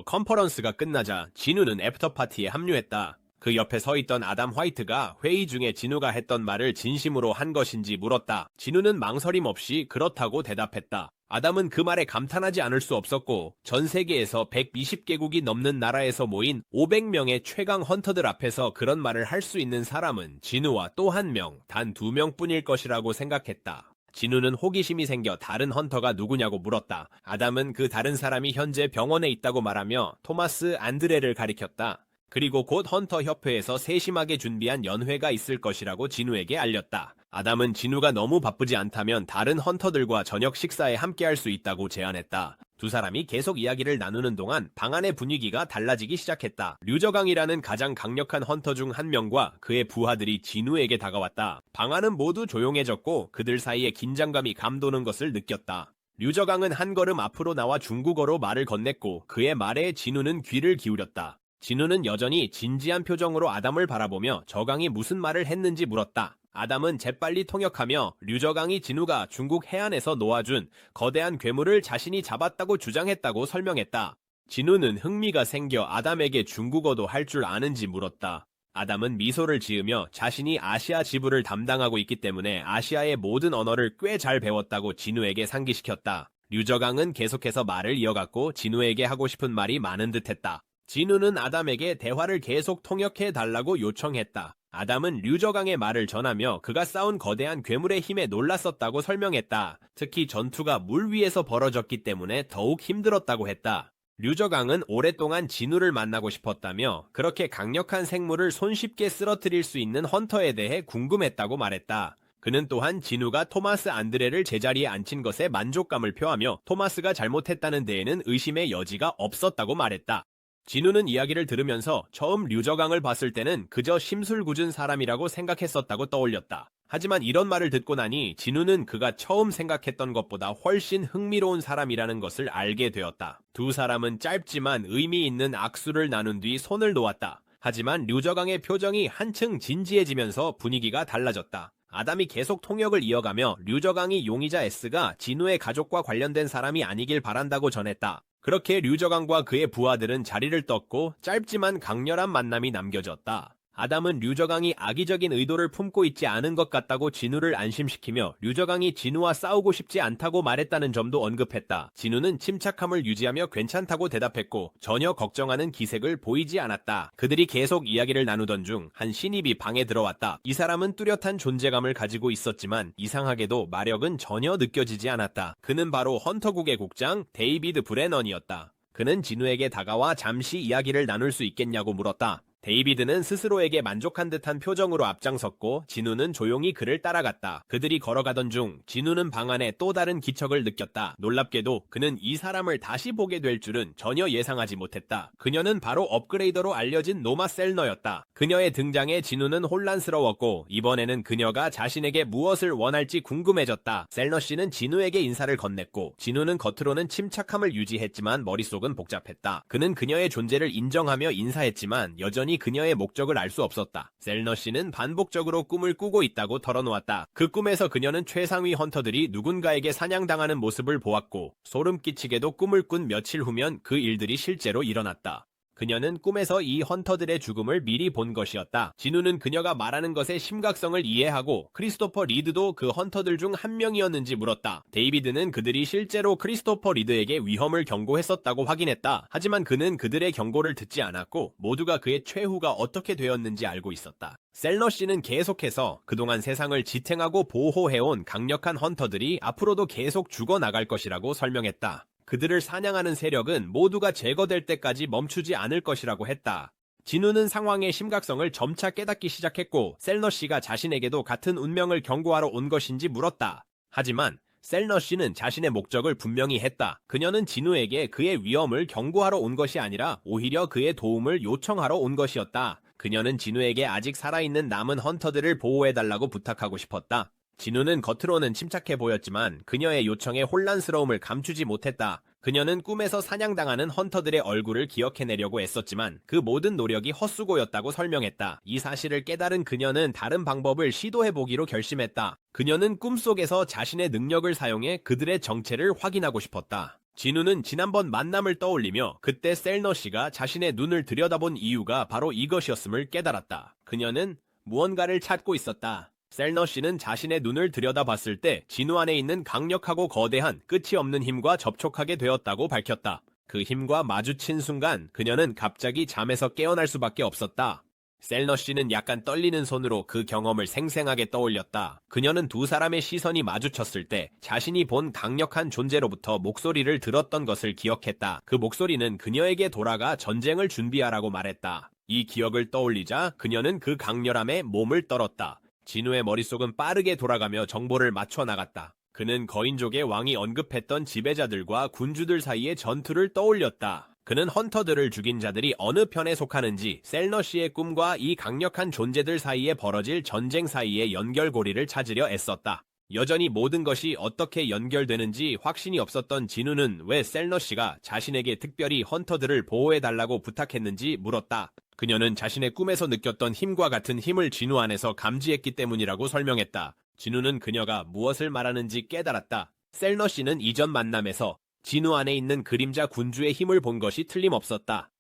컨퍼런스가 끝나자 진우는 애프터파티에 합류했다. 그 옆에 서 있던 아담 화이트가 회의 중에 진우가 했던 말을 진심으로 한 것인지 물었다. 진우는 망설임 없이 그렇다고 대답했다. 아담은 그 말에 감탄하지 않을 수 없었고 전 세계에서 120개국이 넘는 나라에서 모인 500명의 최강 헌터들 앞에서 그런 말을 할 수 있는 사람은 진우와 또 한 명, 단 2명뿐일 것이라고 생각했다. 진우는 호기심이 생겨 다른 헌터가 누구냐고 물었다. 아담은 그 다른 사람이 현재 병원에 있다고 말하며 토마스 안드레를 가리켰다. 그리고 곧 헌터 협회에서 세심하게 준비한 연회가 있을 것이라고 진우에게 알렸다. 아담은 진우가 너무 바쁘지 않다면 다른 헌터들과 저녁 식사에 함께할 수 있다고 제안했다. 두 사람이 계속 이야기를 나누는 동안 방 안의 분위기가 달라지기 시작했다. 류저강이라는 가장 강력한 헌터 중 한 명과 그의 부하들이 진우에게 다가왔다. 방 안은 모두 조용해졌고 그들 사이에 긴장감이 감도는 것을 느꼈다. 류저강은 한 걸음 앞으로 나와 중국어로 말을 건넸고 그의 말에 진우는 귀를 기울였다. 진우는 여전히 진지한 표정으로 아담을 바라보며 저강이 무슨 말을 했는지 물었다. 아담은 재빨리 통역하며 류저강이 진우가 중국 해안에서 놓아준 거대한 괴물을 자신이 잡았다고 주장했다고 설명했다. 진우는 흥미가 생겨 아담에게 중국어도 할 줄 아는지 물었다. 아담은 미소를 지으며 자신이 아시아 지부를 담당하고 있기 때문에 아시아의 모든 언어를 꽤 잘 배웠다고 진우에게 상기시켰다. 류저강은 계속해서 말을 이어갔고 진우에게 하고 싶은 말이 많은 듯했다. 진우는 아담에게 대화를 계속 통역해달라고 요청했다. 아담은 류저강의 말을 전하며 그가 싸운 거대한 괴물의 힘에 놀랐었다고 설명했다. 특히 전투가 물 위에서 벌어졌기 때문에 더욱 힘들었다고 했다. 류저강은 오랫동안 진우를 만나고 싶었다며 그렇게 강력한 생물을 손쉽게 쓰러뜨릴 수 있는 헌터에 대해 궁금했다고 말했다. 그는 또한 진우가 토마스 안드레를 제자리에 앉힌 것에 만족감을 표하며 토마스가 잘못했다는 데에는 의심의 여지가 없었다고 말했다. 진우는 이야기를 들으면서 처음 류저강을 봤을 때는 그저 심술궂은 사람이라고 생각했었다고 떠올렸다. 하지만 이런 말을 듣고 나니 진우는 그가 처음 생각했던 것보다 훨씬 흥미로운 사람이라는 것을 알게 되었다. 두 사람은 짧지만 의미 있는 악수를 나눈 뒤 손을 놓았다. 하지만 류저강의 표정이 한층 진지해지면서 분위기가 달라졌다. 아담이 계속 통역을 이어가며 류저강이 용의자 S가 진우의 가족과 관련된 사람이 아니길 바란다고 전했다. 그렇게 류저강과 그의 부하들은 자리를 떴고 짧지만 강렬한 만남이 남겨졌다. 아담은 류저강이 악의적인 의도를 품고 있지 않은 것 같다고 진우를 안심시키며 류저강이 진우와 싸우고 싶지 않다고 말했다는 점도 언급했다. 진우는 침착함을 유지하며 괜찮다고 대답했고 전혀 걱정하는 기색을 보이지 않았다. 그들이 계속 이야기를 나누던 중 한 신입이 방에 들어왔다. 이 사람은 뚜렷한 존재감을 가지고 있었지만 이상하게도 마력은 전혀 느껴지지 않았다. 그는 바로 헌터국의 국장 데이비드 브레넌이었다. 그는 진우에게 다가와 잠시 이야기를 나눌 수 있겠냐고 물었다. 데이비드는 스스로에게 만족한 듯한 표정으로 앞장섰고 진우는 조용히 그를 따라갔다. 그들이 걸어가던 중 진우는 방 안에 또 다른 기척을 느꼈다. 놀랍게도 그는 이 사람을 다시 보게 될 줄은 전혀 예상하지 못했다. 그녀는 바로 업그레이더로 알려진 노마 셀너였다. 그녀의 등장에 진우는 혼란스러웠고 이번에는 그녀가 자신에게 무엇을 원할지 궁금해졌다. 셀너 씨는 진우에게 인사를 건넸고 진우는 겉으로는 침착함을 유지했지만 머릿속은 복잡했다. 그는 그녀의 존재를 인정하며 인사했지만 여전히 그녀의 목적을 알 수 없었다. 셀너 씨는 반복적으로 꿈을 꾸고 있다고 털어놓았다. 그 꿈에서 그녀는 최상위 헌터들이 누군가에게 사냥당하는 모습을 보았고 소름 끼치게도 꿈을 꾼 며칠 후면 그 일들이 실제로 일어났다. 그녀는 꿈에서 이 헌터들의 죽음을 미리 본 것이었다. 진우는 그녀가 말하는 것의 심각성을 이해하고 크리스토퍼 리드도 그 헌터들 중 한 명이었는지 물었다. 데이비드는 그들이 실제로 크리스토퍼 리드에게 위험을 경고했었다고 확인했다. 하지만 그는 그들의 경고를 듣지 않았고 모두가 그의 최후가 어떻게 되었는지 알고 있었다. 셀너 씨는 계속해서 그동안 세상을 지탱하고 보호해온 강력한 헌터들이 앞으로도 계속 죽어나갈 것이라고 설명했다. 그들을 사냥하는 세력은 모두가 제거될 때까지 멈추지 않을 것이라고 했다. 진우는 상황의 심각성을 점차 깨닫기 시작했고 셀너 씨가 자신에게도 같은 운명을 경고하러 온 것인지 물었다. 하지만 셀너 씨는 자신의 목적을 분명히 했다. 그녀는 진우에게 그의 위험을 경고하러 온 것이 아니라 오히려 그의 도움을 요청하러 온 것이었다. 그녀는 진우에게 아직 살아있는 남은 헌터들을 보호해달라고 부탁하고 싶었다. 진우는 겉으로는 침착해 보였지만 그녀의 요청에 혼란스러움을 감추지 못했다. 그녀는 꿈에서 사냥당하는 헌터들의 얼굴을 기억해내려고 애썼지만 그 모든 노력이 헛수고였다고 설명했다. 이 사실을 깨달은 그녀는 다른 방법을 시도해보기로 결심했다. 그녀는 꿈속에서 자신의 능력을 사용해 그들의 정체를 확인하고 싶었다. 진우는 지난번 만남을 떠올리며 그때 셀너 씨가 자신의 눈을 들여다본 이유가 바로 이것이었음을 깨달았다. 그녀는 무언가를 찾고 있었다. 셀너 씨는 자신의 눈을 들여다봤을 때 진우 안에 있는 강력하고 거대한 끝이 없는 힘과 접촉하게 되었다고 밝혔다. 그 힘과 마주친 순간 그녀는 갑자기 잠에서 깨어날 수밖에 없었다. 셀너 씨는 약간 떨리는 손으로 그 경험을 생생하게 떠올렸다. 그녀는 두 사람의 시선이 마주쳤을 때 자신이 본 강력한 존재로부터 목소리를 들었던 것을 기억했다. 그 목소리는 그녀에게 돌아가 전쟁을 준비하라고 말했다. 이 기억을 떠올리자 그녀는 그 강렬함에 몸을 떨었다. 진우의 머릿속은 빠르게 돌아가며 정보를 맞춰 나갔다. 그는 거인족의 왕이 언급했던 지배자들과 군주들 사이의 전투를 떠올렸다. 그는 헌터들을 죽인 자들이 어느 편에 속하는지 셀너 씨의 꿈과 이 강력한 존재들 사이에 벌어질 전쟁 사이의 연결고리를 찾으려 애썼다. 여전히 모든 것이 어떻게 연결되는지 확신이 없었던 진우는 왜 셀너 씨가 자신에게 특별히 헌터들을 보호해달라고 부탁했는지 물었다. 그녀는 자신의 꿈에서 느꼈던 힘과 같은 힘을 진우 안에서 감지했기 때문이라고 설명했다. 진우는 그녀가 무엇을 말하는지 깨달았다. 셀너 씨는 이전 만남에서 진우 안에 있는 그림자 군주의 힘을 본 것이 틀림없었다.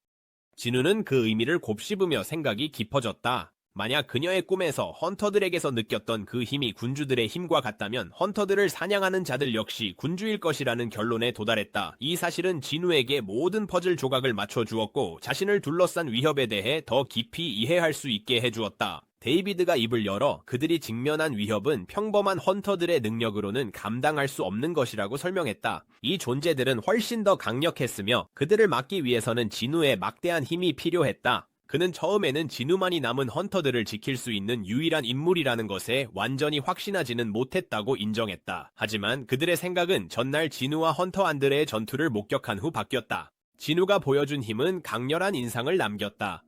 진우는 그 의미를 곱씹으며 생각이 깊어졌다. 만약 그녀의 꿈에서 헌터들에게서 느꼈던 그 힘이 군주들의 힘과 같다면 헌터들을 사냥하는 자들 역시 군주일 것이라는 결론에 도달했다. 이 사실은 진우에게 모든 퍼즐 조각을 맞춰주었고 자신을 둘러싼 위협에 대해 더 깊이 이해할 수 있게 해주었다. 데이비드가 입을 열어 그들이 직면한 위협은 평범한 헌터들의 능력으로는 감당할 수 없는 것이라고 설명했다. 이 존재들은 훨씬 더 강력했으며 그들을 막기 위해서는 진우의 막대한 힘이 필요했다. 그는 처음에는 진우만이 남은 헌터들을 지킬 수 있는 유일한 인물이라는 것에 완전히 확신하지는 못했다고 인정했다. 하지만 그들의 생각은 전날 진우와 헌터 안드레의 전투를 목격한 후 바뀌었다. 진우가 보여준 힘은 강렬한 인상을 남겼다.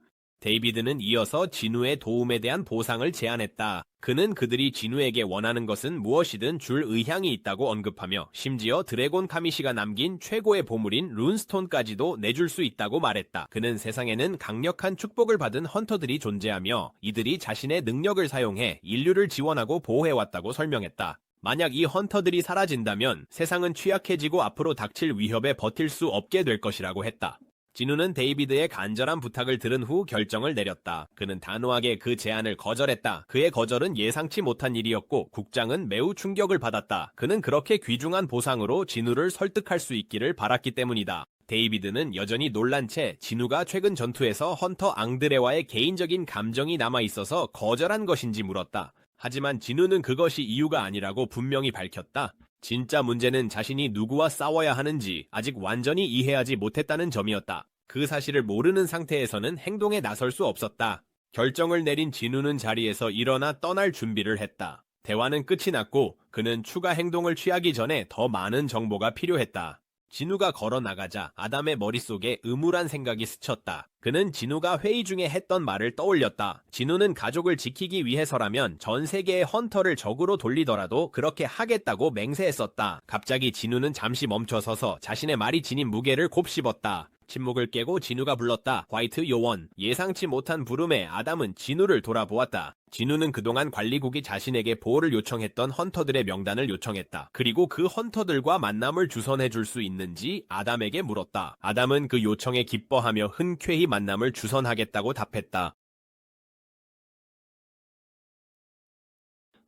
데이비드는 이어서 진우의 도움에 대한 보상을 제안했다. 그는 그들이 진우에게 원하는 것은 무엇이든 줄 의향이 있다고 언급하며 심지어 드래곤 카미시가 남긴 최고의 보물인 룬스톤까지도 내줄 수 있다고 말했다. 그는 세상에는 강력한 축복을 받은 헌터들이 존재하며 이들이 자신의 능력을 사용해 인류를 지원하고 보호해왔다고 설명했다. 만약 이 헌터들이 사라진다면 세상은 취약해지고 앞으로 닥칠 위협에 버틸 수 없게 될 것이라고 했다. 진우는 데이비드의 간절한 부탁을 들은 후 결정을 내렸다. 그는 단호하게 그 제안을 거절했다. 그의 거절은 예상치 못한 일이었고 국장은 매우 충격을 받았다. 그는 그렇게 귀중한 보상으로 진우를 설득할 수 있기를 바랐기 때문이다. 데이비드는 여전히 놀란 채 진우가 최근 전투에서 헌터 앙드레와의 개인적인 감정이 남아있어서 거절한 것인지 물었다. 하지만 진우는 그것이 이유가 아니라고 분명히 밝혔다. 진짜 문제는 자신이 누구와 싸워야 하는지 아직 완전히 이해하지 못했다는 점이었다. 그 사실을 모르는 상태에서는 행동에 나설 수 없었다. 결정을 내린 진우는 자리에서 일어나 떠날 준비를 했다. 대화는 끝이 났고 그는 추가 행동을 취하기 전에 더 많은 정보가 필요했다. 진우가 걸어 나가자 아담의 머릿속에 음울한 생각이 스쳤다. 그는 진우가 회의 중에 했던 말을 떠올렸다. 진우는 가족을 지키기 위해서라면 전 세계의 헌터를 적으로 돌리더라도 그렇게 하겠다고 맹세했었다. 갑자기 진우는 잠시 멈춰서서 자신의 말이 지닌 무게를 곱씹었다. 침묵을 깨고 진우가 불렀다. 화이트 요원. 예상치 못한 부름에 아담은 진우를 돌아보았다. 진우는 그동안 관리국이 자신에게 보호를 요청했던 헌터들의 명단을 요청했다. 그리고 그 헌터들과 만남을 주선해줄 수 있는지 아담에게 물었다. 아담은 그 요청에 기뻐하며 흔쾌히 만남을 주선하겠다고 답했다.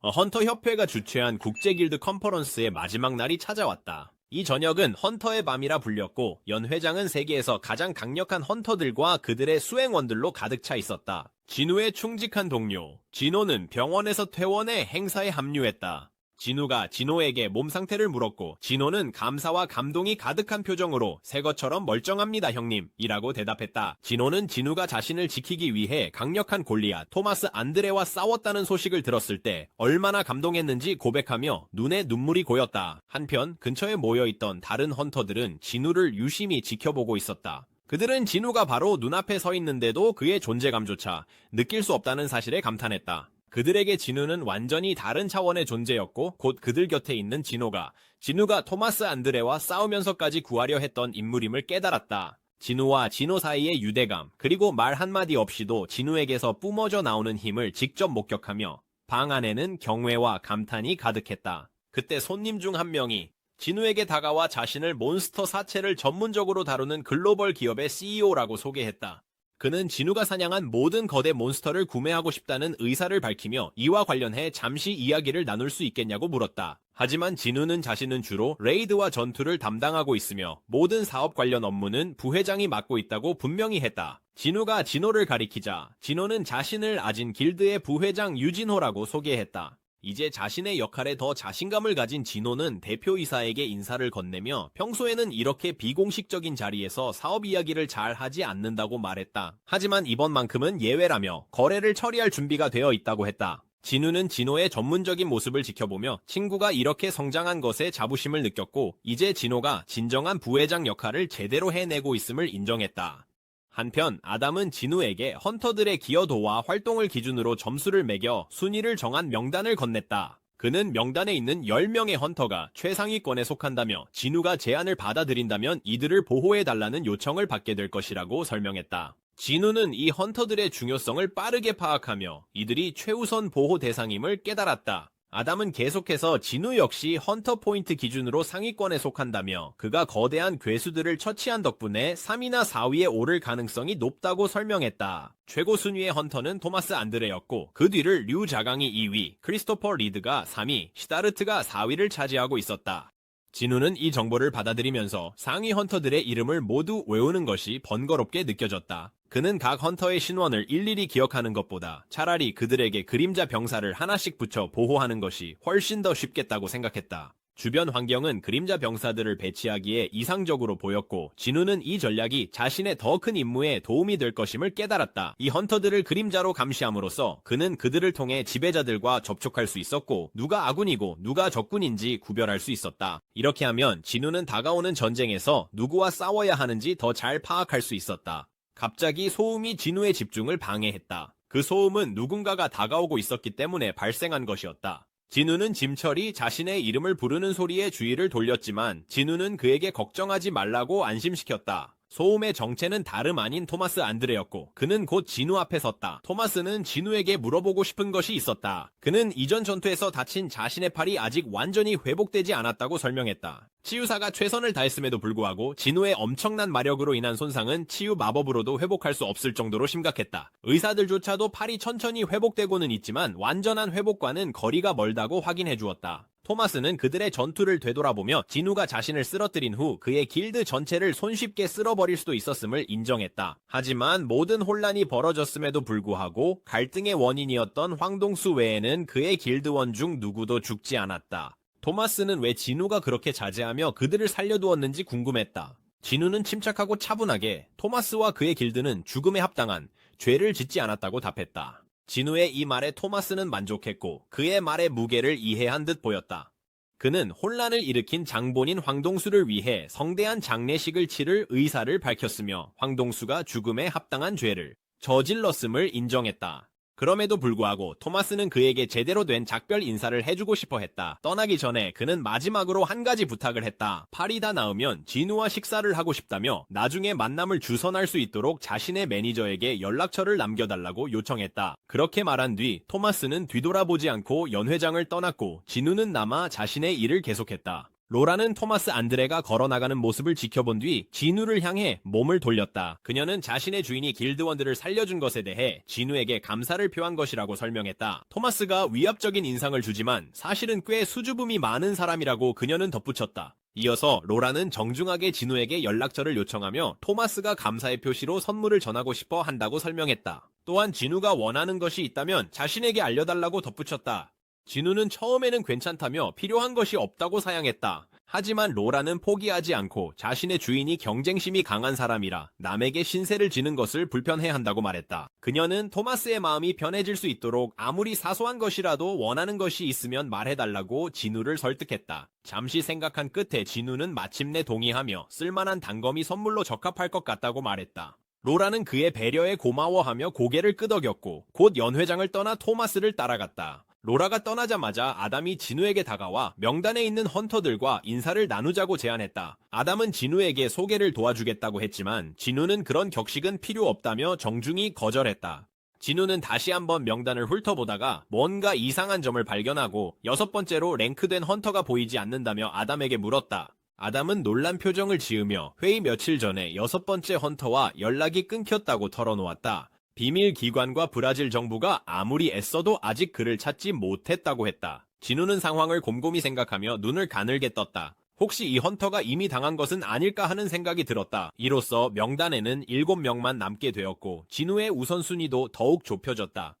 헌터 협회가 주최한 국제길드 컨퍼런스의 마지막 날이 찾아왔다. 이 저녁은 헌터의 밤이라 불렸고 연 회장은 세계에서 가장 강력한 헌터들과 그들의 수행원들로 가득 차 있었다. 진우의 충직한 동료 진호는 병원에서 퇴원해 행사에 합류했다. 진우가 진호에게 몸 상태를 물었고 진호는 감사와 감동이 가득한 표정으로 새 것처럼 멀쩡합니다 형님 이라고 대답했다. 진호는 진우가 자신을 지키기 위해 강력한 골리앗 토마스 안드레와 싸웠다는 소식을 들었을 때 얼마나 감동했는지 고백하며 눈에 눈물이 고였다. 한편 근처에 모여있던 다른 헌터들은 진우를 유심히 지켜보고 있었다. 그들은 진우가 바로 눈앞에 서 있는데도 그의 존재감조차 느낄 수 없다는 사실에 감탄했다. 그들에게 진우는 완전히 다른 차원의 존재였고 곧 그들 곁에 있는 진우가 토마스 안드레와 싸우면서까지 구하려 했던 인물임을 깨달았다. 진우와 진호 사이의 유대감, 그리고 말 한마디 없이도 진우에게서 뿜어져 나오는 힘을 직접 목격하며 방 안에는 경외와 감탄이 가득했다. 그때 손님 중 한 명이 진우에게 다가와 자신을 몬스터 사체를 전문적으로 다루는 글로벌 기업의 CEO라고 소개했다. 그는 진우가 사냥한 모든 거대 몬스터를 구매하고 싶다는 의사를 밝히며 이와 관련해 잠시 이야기를 나눌 수 있겠냐고 물었다. 하지만 진우는 자신은 주로 레이드와 전투를 담당하고 있으며 모든 사업 관련 업무는 부회장이 맡고 있다고 분명히 했다. 진우가 진호를 가리키자 진호는 자신을 아진 길드의 부회장 유진호라고 소개했다. 이제 자신의 역할에 더 자신감을 가진 진호는 대표이사에게 인사를 건네며 평소에는 이렇게 비공식적인 자리에서 사업 이야기를 잘 하지 않는다고 말했다. 하지만 이번만큼은 예외라며 거래를 처리할 준비가 되어 있다고 했다. 진우는 진호의 전문적인 모습을 지켜보며 친구가 이렇게 성장한 것에 자부심을 느꼈고 이제 진호가 진정한 부회장 역할을 제대로 해내고 있음을 인정했다. 한편 아담은 진우에게 헌터들의 기여도와 활동을 기준으로 점수를 매겨 순위를 정한 명단을 건넸다. 그는 명단에 있는 10명의 헌터가 최상위권에 속한다며 진우가 제안을 받아들인다면 이들을 보호해달라는 요청을 받게 될 것이라고 설명했다. 진우는 이 헌터들의 중요성을 빠르게 파악하며 이들이 최우선 보호 대상임을 깨달았다. 아담은 계속해서 진우 역시 헌터 포인트 기준으로 상위권에 속한다며 그가 거대한 괴수들을 처치한 덕분에 3위나 4위에 오를 가능성이 높다고 설명했다. 최고 순위의 헌터는 토마스 안드레였고 그 뒤를 류 자강이 2위, 크리스토퍼 리드가 3위, 시다르트가 4위를 차지하고 있었다. 진우는 이 정보를 받아들이면서 상위 헌터들의 이름을 모두 외우는 것이 번거롭게 느껴졌다. 그는 각 헌터의 신원을 일일이 기억하는 것보다 차라리 그들에게 그림자 병사를 하나씩 붙여 보호하는 것이 훨씬 더 쉽겠다고 생각했다. 주변 환경은 그림자 병사들을 배치하기에 이상적으로 보였고 진우는 이 전략이 자신의 더 큰 임무에 도움이 될 것임을 깨달았다. 이 헌터들을 그림자로 감시함으로써 그는 그들을 통해 지배자들과 접촉할 수 있었고 누가 아군이고 누가 적군인지 구별할 수 있었다. 이렇게 하면 진우는 다가오는 전쟁에서 누구와 싸워야 하는지 더 잘 파악할 수 있었다. 갑자기 소음이 진우의 집중을 방해했다. 그 소음은 누군가가 다가오고 있었기 때문에 발생한 것이었다. 진우는 짐철이 자신의 이름을 부르는 소리에 주의를 돌렸지만 진우는 그에게 걱정하지 말라고 안심시켰다. 소음의 정체는 다름 아닌 토마스 안드레였고 그는 곧 진우 앞에 섰다. 토마스는 진우에게 물어보고 싶은 것이 있었다. 그는 이전 전투에서 다친 자신의 팔이 아직 완전히 회복되지 않았다고 설명했다. 치유사가 최선을 다했음에도 불구하고 진우의 엄청난 마력으로 인한 손상은 치유 마법으로도 회복할 수 없을 정도로 심각했다. 의사들조차도 팔이 천천히 회복되고는 있지만 완전한 회복과는 거리가 멀다고 확인해 주었다. 토마스는 그들의 전투를 되돌아보며 진우가 자신을 쓰러뜨린 후 그의 길드 전체를 손쉽게 쓸어버릴 수도 있었음을 인정했다. 하지만 모든 혼란이 벌어졌음에도 불구하고 갈등의 원인이었던 황동수 외에는 그의 길드원 중 누구도 죽지 않았다. 토마스는 왜 진우가 그렇게 자제하며 그들을 살려두었는지 궁금했다. 진우는 침착하고 차분하게 토마스와 그의 길드는 죽음에 합당한 죄를 짓지 않았다고 답했다. 진우의 이 말에 토마스는 만족했고 그의 말의 무게를 이해한 듯 보였다. 그는 혼란을 일으킨 장본인 황동수를 위해 성대한 장례식을 치를 의사를 밝혔으며 황동수가 죽음에 합당한 죄를 저질렀음을 인정했다. 그럼에도 불구하고 토마스는 그에게 제대로 된 작별 인사를 해주고 싶어 했다. 떠나기 전에 그는 마지막으로 한 가지 부탁을 했다. 팔이 다 나으면 진우와 식사를 하고 싶다며 나중에 만남을 주선할 수 있도록 자신의 매니저에게 연락처를 남겨달라고 요청했다. 그렇게 말한 뒤 토마스는 뒤돌아보지 않고 연회장을 떠났고 진우는 남아 자신의 일을 계속했다. 로라는 토마스 안드레가 걸어나가는 모습을 지켜본 뒤 진우를 향해 몸을 돌렸다. 그녀는 자신의 주인이 길드원들을 살려준 것에 대해 진우에게 감사를 표한 것이라고 설명했다. 토마스가 위압적인 인상을 주지만 사실은 꽤 수줍음이 많은 사람이라고 그녀는 덧붙였다. 이어서 로라는 정중하게 진우에게 연락처를 요청하며 토마스가 감사의 표시로 선물을 전하고 싶어 한다고 설명했다. 또한 진우가 원하는 것이 있다면 자신에게 알려달라고 덧붙였다. 진우는 처음에는 괜찮다며 필요한 것이 없다고 사양했다. 하지만 로라는 포기하지 않고 자신의 주인이 경쟁심이 강한 사람이라 남에게 신세를 지는 것을 불편해한다고 말했다. 그녀는 토마스의 마음이 편해질 수 있도록 아무리 사소한 것이라도 원하는 것이 있으면 말해달라고 진우를 설득했다. 잠시 생각한 끝에 진우는 마침내 동의하며 쓸만한 단검이 선물로 적합할 것 같다고 말했다. 로라는 그의 배려에 고마워하며 고개를 끄덕였고 곧 연회장을 떠나 토마스를 따라갔다. 로라가 떠나자마자 아담이 진우에게 다가와 명단에 있는 헌터들과 인사를 나누자고 제안했다. 아담은 진우에게 소개를 도와주겠다고 했지만 진우는 그런 격식은 필요 없다며 정중히 거절했다. 진우는 다시 한번 명단을 훑어보다가 뭔가 이상한 점을 발견하고 6번째로 랭크된 헌터가 보이지 않는다며 아담에게 물었다. 아담은 놀란 표정을 지으며 회의 며칠 전에 6번째 헌터와 연락이 끊겼다고 털어놓았다. 비밀 기관과 브라질 정부가 아무리 애써도 아직 그를 찾지 못했다고 했다. 진우는 상황을 곰곰이 생각하며 눈을 가늘게 떴다. 혹시 이 헌터가 이미 당한 것은 아닐까 하는 생각이 들었다. 이로써 명단에는 7명만 남게 되었고 진우의 우선순위도 더욱 좁혀졌다.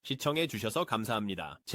시청해주셔서 감사합니다.